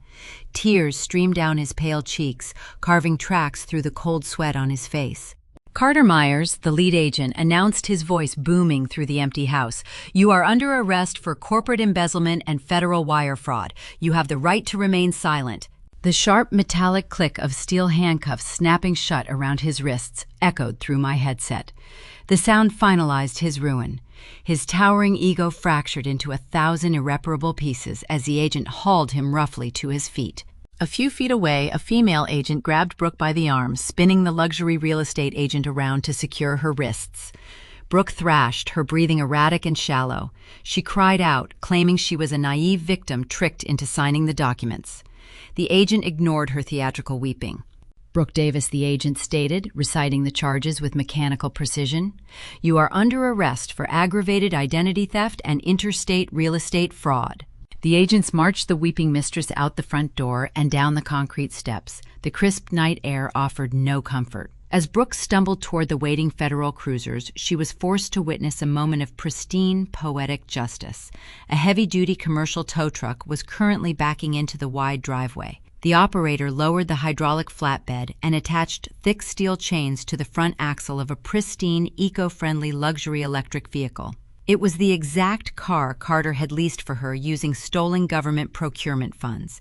[SPEAKER 1] Tears streamed down his pale cheeks, carving tracks through the cold sweat on his face. Carter Myers, the lead agent, announced, his voice booming through the empty house. "You are under arrest for corporate embezzlement and federal wire fraud. You have the right to remain silent." The sharp metallic click of steel handcuffs snapping shut around his wrists echoed through my headset. The sound finalized his ruin. His towering ego fractured into 1,000 irreparable pieces as the agent hauled him roughly to his feet. A few feet away, a female agent grabbed Brooke by the arm, spinning the luxury real estate agent around to secure her wrists. Brooke thrashed, her breathing erratic and shallow. She cried out, claiming she was a naive victim tricked into signing the documents. The agent ignored her theatrical weeping. Brooke Davis, the agent stated, reciting the charges with mechanical precision. "You are under arrest for aggravated identity theft and interstate real estate fraud." The agents marched the weeping mistress out the front door and down the concrete steps. The crisp night air offered no comfort. As Brooke stumbled toward the waiting federal cruisers, she was forced to witness a moment of pristine, poetic justice. A heavy-duty commercial tow truck was currently backing into the wide driveway. The operator lowered the hydraulic flatbed and attached thick steel chains to the front axle of a pristine, eco-friendly luxury electric vehicle. It was the exact car Carter had leased for her using stolen government procurement funds.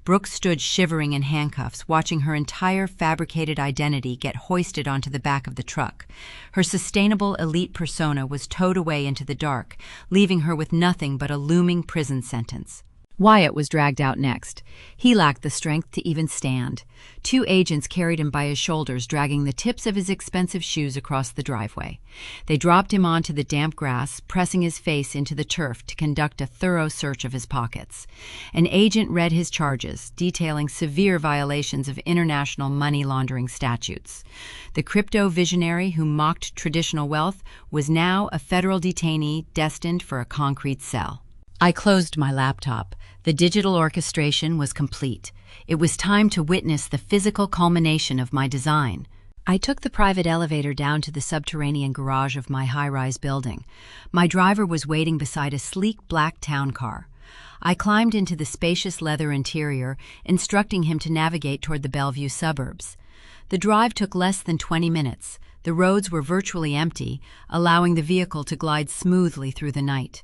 [SPEAKER 1] Brooke stood shivering in handcuffs, watching her entire fabricated identity get hoisted onto the back of the truck. Her sustainable elite persona was towed away into the dark, leaving her with nothing but a looming prison sentence. Wyatt was dragged out next. He lacked the strength to even stand. 2 agents carried him by his shoulders, dragging the tips of his expensive shoes across the driveway. They dropped him onto the damp grass, pressing his face into the turf to conduct a thorough search of his pockets. An agent read his charges, detailing severe violations of international money laundering statutes. The crypto visionary who mocked traditional wealth was now a federal detainee destined for a concrete cell. I closed my laptop. The digital orchestration was complete. It was time to witness the physical culmination of my design. I took the private elevator down to the subterranean garage of my high-rise building. My driver was waiting beside a sleek black town car. I climbed into the spacious leather interior, instructing him to navigate toward the Bellevue suburbs. The drive took less than 20 minutes. The roads were virtually empty, allowing the vehicle to glide smoothly through the night.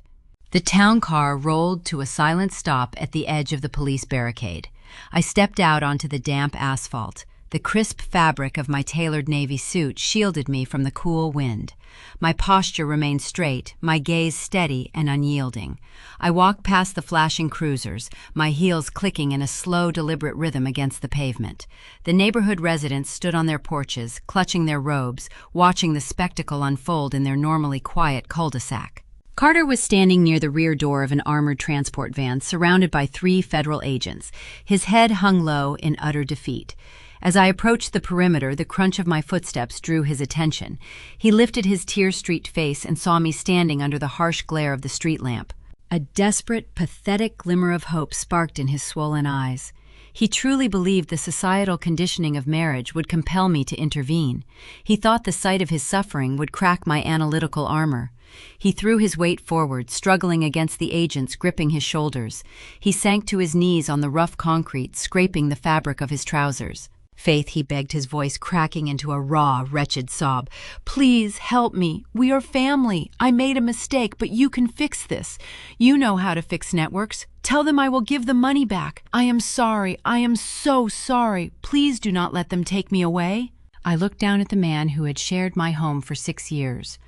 [SPEAKER 1] The town car rolled to a silent stop at the edge of the police barricade. I stepped out onto the damp asphalt. The crisp fabric of my tailored navy suit shielded me from the cool wind. My posture remained straight, my gaze steady and unyielding. I walked past the flashing cruisers, my heels clicking in a slow, deliberate rhythm against the pavement. The neighborhood residents stood on their porches, clutching their robes, watching the spectacle unfold in their normally quiet cul-de-sac. Carter was standing near the rear door of an armored transport van, surrounded by 3 federal agents. His head hung low in utter defeat. As I approached the perimeter, the crunch of my footsteps drew his attention. He lifted his tear-streaked face and saw me standing under the harsh glare of the street lamp. A desperate, pathetic glimmer of hope sparked in his swollen eyes. He truly believed the societal conditioning of marriage would compel me to intervene. He thought the sight of his suffering would crack my analytical armor. He threw his weight forward, struggling against the agents gripping his shoulders. He sank to his knees on the rough concrete, scraping the fabric of his trousers. "Faith," he begged, his voice cracking into a raw, wretched sob. "Please help me. We are family. I made a mistake, but you can fix this. You know how to fix networks. Tell them I will give the money back. I am sorry. I am so sorry. Please do not let them take me away." I looked down at the man who had shared my home for 6 years.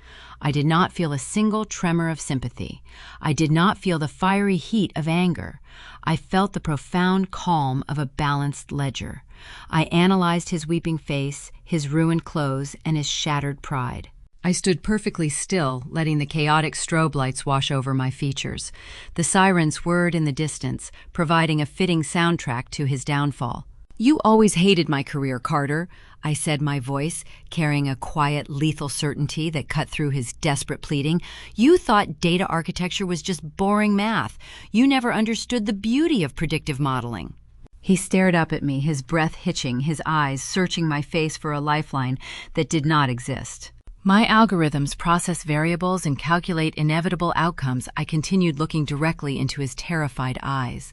[SPEAKER 1] I did not feel a single tremor of sympathy. I did not feel the fiery heat of anger. I felt the profound calm of a balanced ledger. I analyzed his weeping face, his ruined clothes, and his shattered pride. I stood perfectly still, letting the chaotic strobe lights wash over my features. The sirens whirred in the distance, providing a fitting soundtrack to his downfall. "You always hated my career, Carter," I said, my voice carrying a quiet, lethal certainty that cut through his desperate pleading. "You thought data architecture was just boring math. You never understood the beauty of predictive modeling." He stared up at me, his breath hitching, his eyes searching my face for a lifeline that did not exist. "My algorithms process variables and calculate inevitable outcomes." I continued, looking directly into his terrified eyes.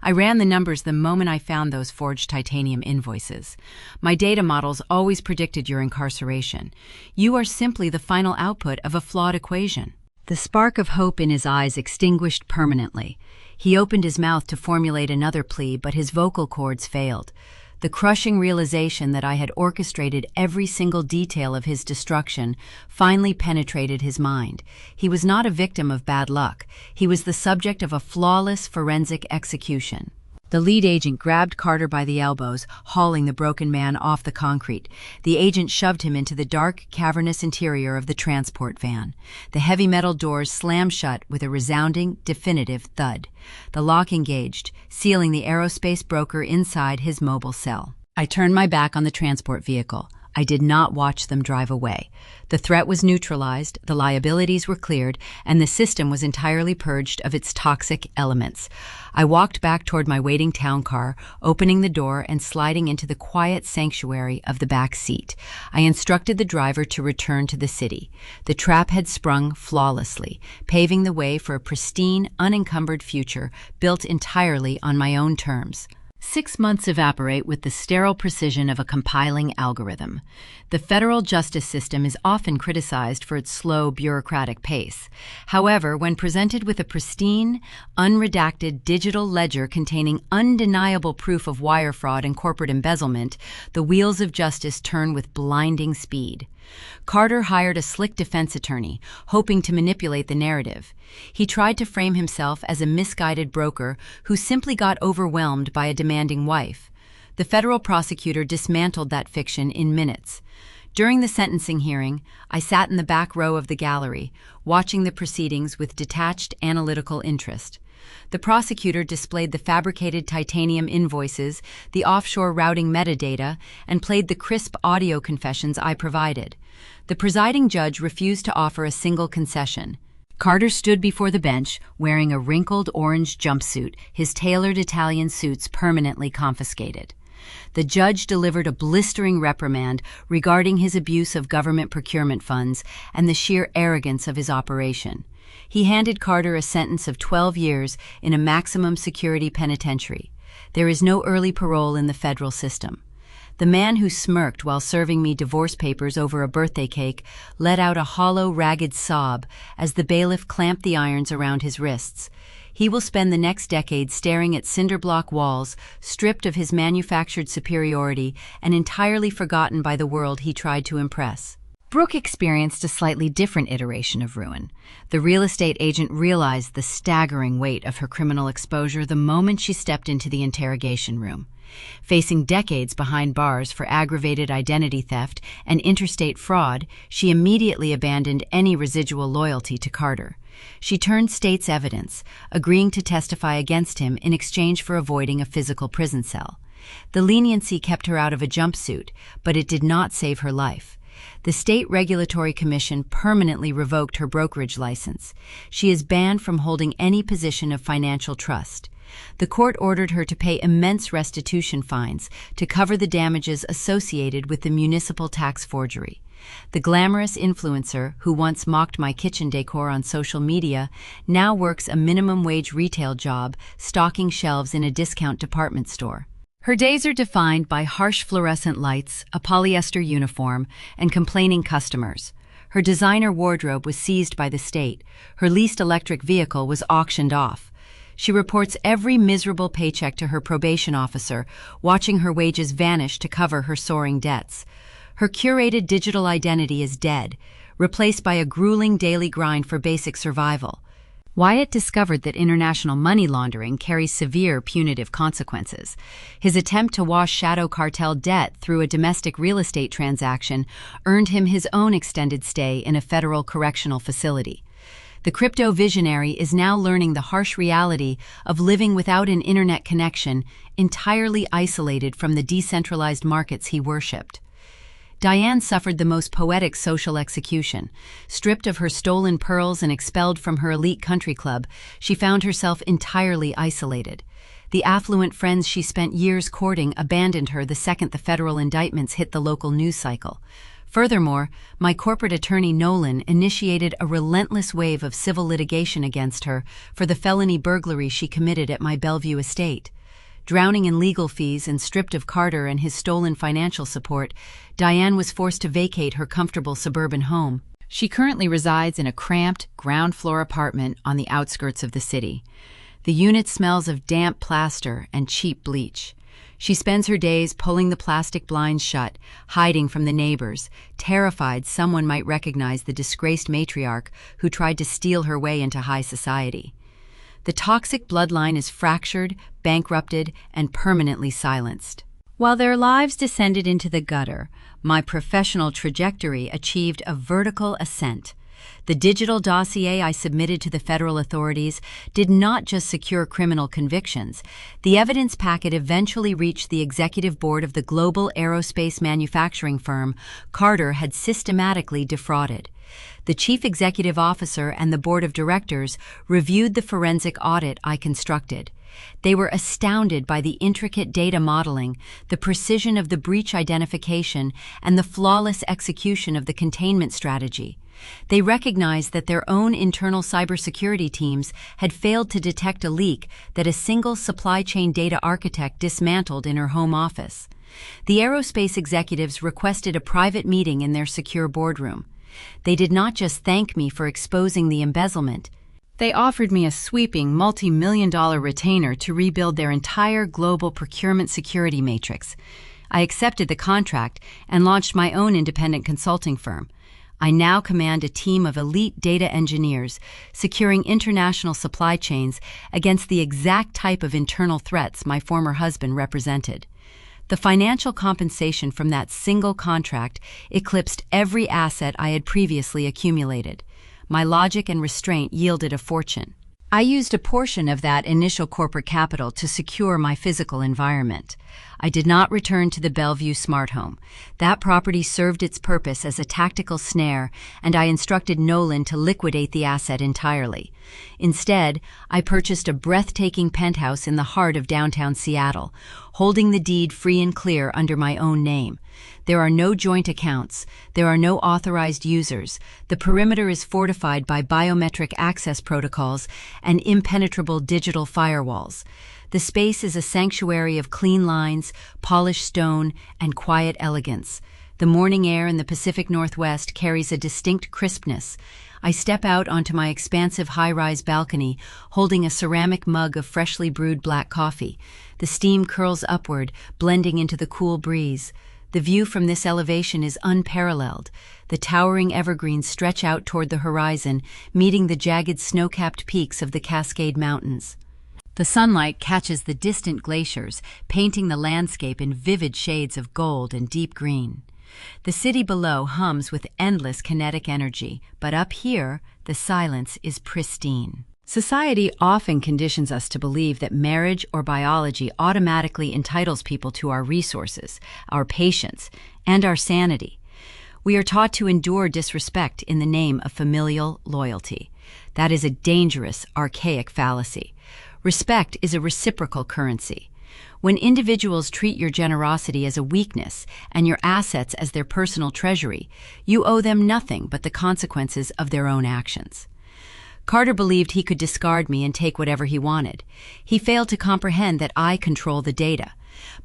[SPEAKER 1] "I ran the numbers the moment I found those forged titanium invoices. My data models always predicted your incarceration. You are simply the final output of a flawed equation." The spark of hope in his eyes extinguished permanently. He opened his mouth to formulate another plea, but his vocal cords failed. The crushing realization that I had orchestrated every single detail of his destruction finally penetrated his mind. He was not a victim of bad luck. He was the subject of a flawless forensic execution. The lead agent grabbed Carter by the elbows, hauling the broken man off the concrete. The agent shoved him into the dark, cavernous interior of the transport van. The heavy metal doors slammed shut with a resounding, definitive thud. The lock engaged, sealing the aerospace broker inside his mobile cell. I turned my back on the transport vehicle. I did not watch them drive away. The threat was neutralized, the liabilities were cleared, and the system was entirely purged of its toxic elements. I walked back toward my waiting town car, opening the door and sliding into the quiet sanctuary of the back seat. I instructed the driver to return to the city. The trap had sprung flawlessly, paving the way for a pristine, unencumbered future built entirely on my own terms. 6 months evaporate with the sterile precision of a compiling algorithm. The federal justice system is often criticized for its slow, bureaucratic pace. However, when presented with a pristine, unredacted digital ledger containing undeniable proof of wire fraud and corporate embezzlement, the wheels of justice turn with blinding speed. Carter hired a slick defense attorney, hoping to manipulate the narrative. He tried to frame himself as a misguided broker who simply got overwhelmed by a demanding wife. The federal prosecutor dismantled that fiction in minutes. During the sentencing hearing, I sat in the back row of the gallery, watching the proceedings with detached analytical interest. The prosecutor displayed the fabricated titanium invoices, the offshore routing metadata, and played the crisp audio confessions I provided. The presiding judge refused to offer a single concession. Carter stood before the bench, wearing a wrinkled orange jumpsuit, his tailored Italian suits permanently confiscated. The judge delivered a blistering reprimand regarding his abuse of government procurement funds and the sheer arrogance of his operation. He handed Carter a sentence of 12 years in a maximum security penitentiary. There is no early parole in the federal system. The man who smirked while serving me divorce papers over a birthday cake let out a hollow, ragged sob as the bailiff clamped the irons around his wrists. He will spend the next decade staring at cinder-block walls, stripped of his manufactured superiority and entirely forgotten by the world he tried to impress. Brooke experienced a slightly different iteration of ruin. The real estate agent realized the staggering weight of her criminal exposure the moment she stepped into the interrogation room. Facing decades behind bars for aggravated identity theft and interstate fraud, she immediately abandoned any residual loyalty to Carter. She turned state's evidence, agreeing to testify against him in exchange for avoiding a physical prison cell. The leniency kept her out of a jumpsuit, but it did not save her life. The State Regulatory Commission permanently revoked her brokerage license. She is banned from holding any position of financial trust. The court ordered her to pay immense restitution fines to cover the damages associated with the municipal tax forgery. The glamorous influencer who once mocked my kitchen decor on social media now works a minimum wage retail job stocking shelves in a discount department store. Her days are defined by harsh fluorescent lights, a polyester uniform, and complaining customers. Her designer wardrobe was seized by the state. Her leased electric vehicle was auctioned off. She reports every miserable paycheck to her probation officer, watching her wages vanish to cover her soaring debts. Her curated digital identity is dead, replaced by a grueling daily grind for basic survival. Wyatt discovered that international money laundering carries severe punitive consequences. His attempt to wash shadow cartel debt through a domestic real estate transaction earned him his own extended stay in a federal correctional facility. The crypto visionary is now learning the harsh reality of living without an internet connection, entirely isolated from the decentralized markets he worshipped. Diane suffered the most poetic social execution. Stripped of her stolen pearls and expelled from her elite country club, she found herself entirely isolated. The affluent friends she spent years courting abandoned her the second the federal indictments hit the local news cycle. Furthermore, my corporate attorney Nolan initiated a relentless wave of civil litigation against her for the felony burglary she committed at my Bellevue estate. Drowning in legal fees and stripped of Carter and his stolen financial support, Diane was forced to vacate her comfortable suburban home. She currently resides in a cramped, ground-floor apartment on the outskirts of the city. The unit smells of damp plaster and cheap bleach. She spends her days pulling the plastic blinds shut, hiding from the neighbors, terrified someone might recognize the disgraced matriarch who tried to steal her way into high society. The toxic bloodline is fractured, bankrupted, and permanently silenced. While their lives descended into the gutter, my professional trajectory achieved a vertical ascent. The digital dossier I submitted to the federal authorities did not just secure criminal convictions. The evidence packet eventually reached the executive board of the global aerospace manufacturing firm Carter had systematically defrauded. The chief executive officer and the board of directors reviewed the forensic audit I constructed. They were astounded by the intricate data modeling, the precision of the breach identification, and the flawless execution of the containment strategy. They recognized that their own internal cybersecurity teams had failed to detect a leak that a single supply chain data architect dismantled in her home office. The aerospace executives requested a private meeting in their secure boardroom. They did not just thank me for exposing the embezzlement. They offered me a sweeping multi-million-dollar retainer to rebuild their entire global procurement security matrix. I accepted the contract and launched my own independent consulting firm. I now command a team of elite data engineers securing international supply chains against the exact type of internal threats my former husband represented. The financial compensation from that single contract eclipsed every asset I had previously accumulated. My logic and restraint yielded a fortune. I used a portion of that initial corporate capital to secure my physical environment. I did not return to the Bellevue smart home. That property served its purpose as a tactical snare, and I instructed Nolan to liquidate the asset entirely. Instead, I purchased a breathtaking penthouse in the heart of downtown Seattle, holding the deed free and clear under my own name. There are no joint accounts. There are no authorized users. The perimeter is fortified by biometric access protocols and impenetrable digital firewalls. The space is a sanctuary of clean lines, polished stone, and quiet elegance. The morning air in the Pacific Northwest carries a distinct crispness. I step out onto my expansive high-rise balcony, holding a ceramic mug of freshly brewed black coffee. The steam curls upward, blending into the cool breeze. The view from this elevation is unparalleled. The towering evergreens stretch out toward the horizon, meeting the jagged snow-capped peaks of the Cascade Mountains. The sunlight catches the distant glaciers, painting the landscape in vivid shades of gold and deep green. The city below hums with endless kinetic energy, but up here, the silence is pristine. Society often conditions us to believe that marriage or biology automatically entitles people to our resources, our patience, and our sanity. We are taught to endure disrespect in the name of familial loyalty. That is a dangerous, archaic fallacy. Respect is a reciprocal currency. When individuals treat your generosity as a weakness and your assets as their personal treasury, you owe them nothing but the consequences of their own actions. Carter believed he could discard me and take whatever he wanted. He failed to comprehend that I control the data.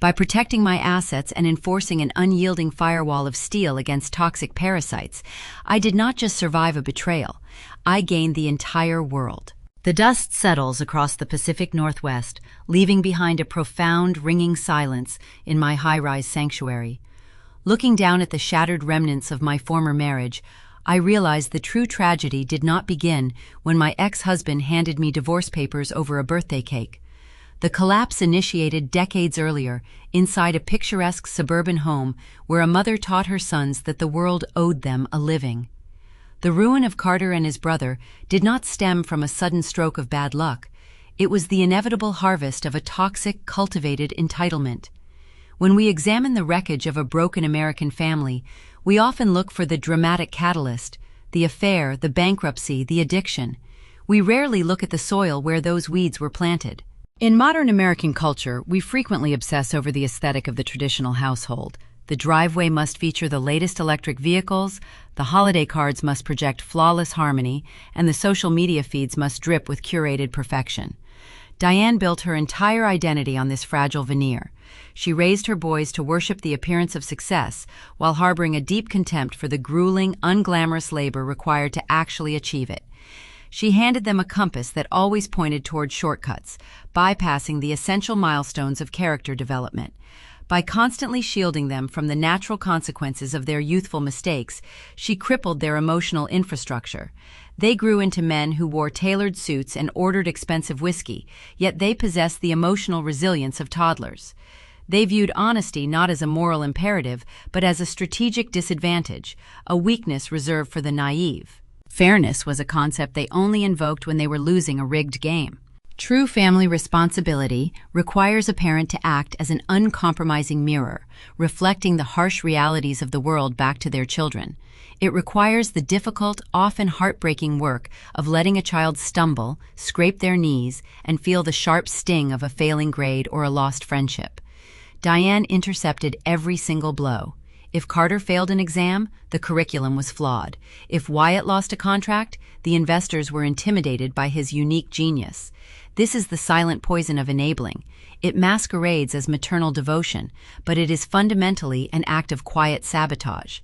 [SPEAKER 1] By protecting my assets and enforcing an unyielding firewall of steel against toxic parasites, I did not just survive a betrayal, I gained the entire world. The dust settles across the Pacific Northwest, leaving behind a profound, ringing silence in my high-rise sanctuary. Looking down at the shattered remnants of my former marriage, I realized the true tragedy did not begin when my ex-husband handed me divorce papers over a birthday cake. The collapse initiated decades earlier, inside a picturesque suburban home where a mother taught her sons that the world owed them a living. The ruin of Carter and his brother did not stem from a sudden stroke of bad luck. It was the inevitable harvest of a toxic, cultivated entitlement. When we examine the wreckage of a broken American family, we often look for the dramatic catalyst, the affair, the bankruptcy, the addiction. We rarely look at the soil where those weeds were planted. In modern American culture, we frequently obsess over the aesthetic of the traditional household. The driveway must feature the latest electric vehicles, the holiday cards must project flawless harmony, and the social media feeds must drip with curated perfection. Diane built her entire identity on this fragile veneer. She raised her boys to worship the appearance of success while harboring a deep contempt for the grueling, unglamorous labor required to actually achieve it. She handed them a compass that always pointed toward shortcuts, bypassing the essential milestones of character development. By constantly shielding them from the natural consequences of their youthful mistakes, she crippled their emotional infrastructure. They grew into men who wore tailored suits and ordered expensive whiskey, yet they possessed the emotional resilience of toddlers. They viewed honesty not as a moral imperative, but as a strategic disadvantage, a weakness reserved for the naive. Fairness was a concept they only invoked when they were losing a rigged game. True family responsibility requires a parent to act as an uncompromising mirror, reflecting the harsh realities of the world back to their children. It requires the difficult, often heartbreaking work of letting a child stumble, scrape their knees, and feel the sharp sting of a failing grade or a lost friendship. Diane intercepted every single blow. If Carter failed an exam, the curriculum was flawed. If Wyatt lost a contract, the investors were intimidated by his unique genius. This is the silent poison of enabling. It masquerades as maternal devotion, but it is fundamentally an act of quiet sabotage.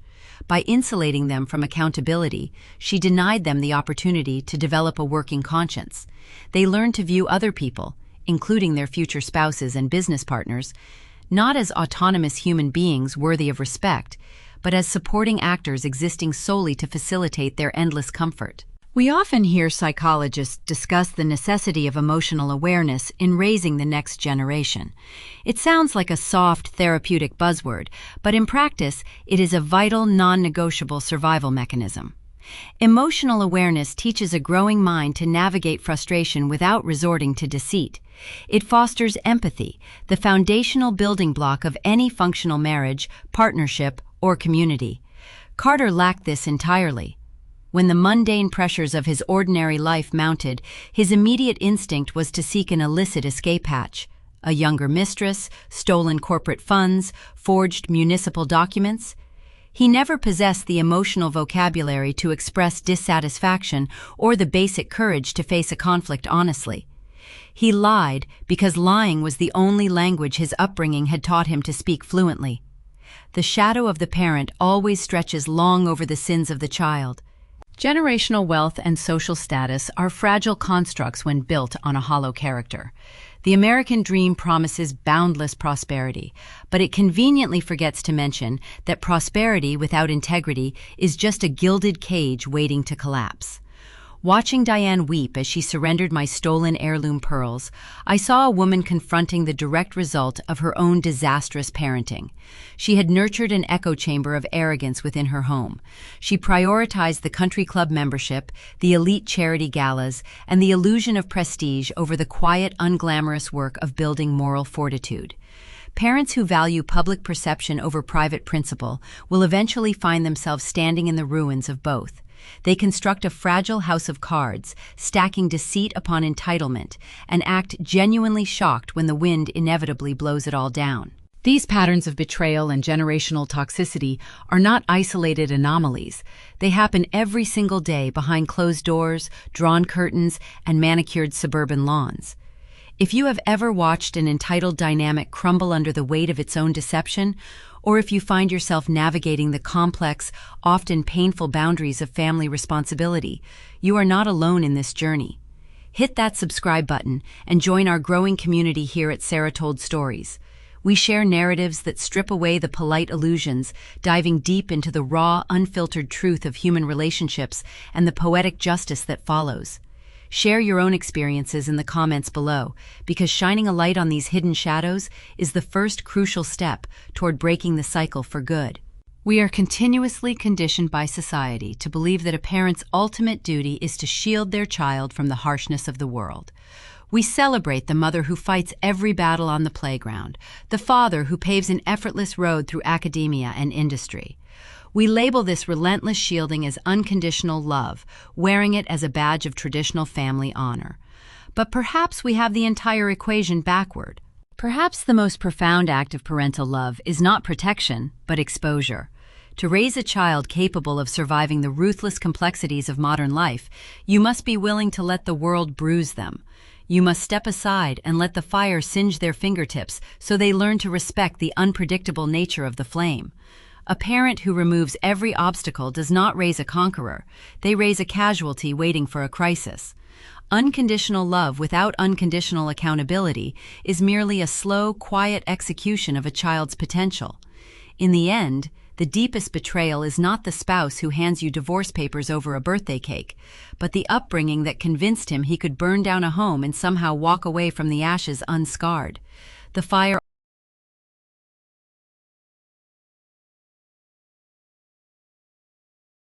[SPEAKER 1] By insulating them from accountability, she denied them the opportunity to develop a working conscience. They learned to view other people, including their future spouses and business partners, not as autonomous human beings worthy of respect, but as supporting actors existing solely to facilitate their endless comfort. We often hear psychologists discuss the necessity of emotional awareness in raising the next generation. It sounds like a soft, therapeutic buzzword, but in practice, it is a vital, non-negotiable survival mechanism. Emotional awareness teaches a growing mind to navigate frustration without resorting to deceit. It fosters empathy, the foundational building block of any functional marriage, partnership, or community. Carter lacked this entirely. When the mundane pressures of his ordinary life mounted, his immediate instinct was to seek an illicit escape hatch. A younger mistress, stolen corporate funds, forged municipal documents. He never possessed the emotional vocabulary to express dissatisfaction or the basic courage to face a conflict honestly. He lied because lying was the only language his upbringing had taught him to speak fluently. The shadow of the parent always stretches long over the sins of the child. Generational wealth and social status are fragile constructs when built on a hollow character. The American dream promises boundless prosperity, but it conveniently forgets to mention that prosperity without integrity is just a gilded cage waiting to collapse. Watching Diane weep as she surrendered my stolen heirloom pearls, I saw a woman confronting the direct result of her own disastrous parenting. She had nurtured an echo chamber of arrogance within her home. She prioritized the country club membership, the elite charity galas, and the illusion of prestige over the quiet, unglamorous work of building moral fortitude. Parents who value public perception over private principle will eventually find themselves standing in the ruins of both. They construct a fragile house of cards, stacking deceit upon entitlement, and act genuinely shocked when the wind inevitably blows it all down. These patterns of betrayal and generational toxicity are not isolated anomalies. They happen every single day behind closed doors, drawn curtains, and manicured suburban lawns. If you have ever watched an entitled dynamic crumble under the weight of its own deception, or if you find yourself navigating the complex, often painful boundaries of family responsibility, you are not alone in this journey. Hit that subscribe button and join our growing community here at Sarah Told Stories. We share narratives that strip away the polite illusions, diving deep into the raw, unfiltered truth of human relationships and the poetic justice that follows. Share your own experiences in the comments below, because shining a light on these hidden shadows is the first crucial step toward breaking the cycle for good. We are continuously conditioned by society to believe that a parent's ultimate duty is to shield their child from the harshness of the world. We celebrate the mother who fights every battle on the playground, the father who paves an effortless road through academia and industry. We label this relentless shielding as unconditional love, wearing it as a badge of traditional family honor. But perhaps we have the entire equation backward. Perhaps the most profound act of parental love is not protection, but exposure. To raise a child capable of surviving the ruthless complexities of modern life, you must be willing to let the world bruise them. You must step aside and let the fire singe their fingertips so they learn to respect the unpredictable nature of the flame. A parent who removes every obstacle does not raise a conqueror. They raise a casualty waiting for a crisis. Unconditional love without unconditional accountability is merely a slow, quiet execution of a child's potential. In the end, the deepest betrayal is not the spouse who hands you divorce papers over a birthday cake, but the upbringing that convinced him he could burn down a home and somehow walk away from the ashes unscarred. The fire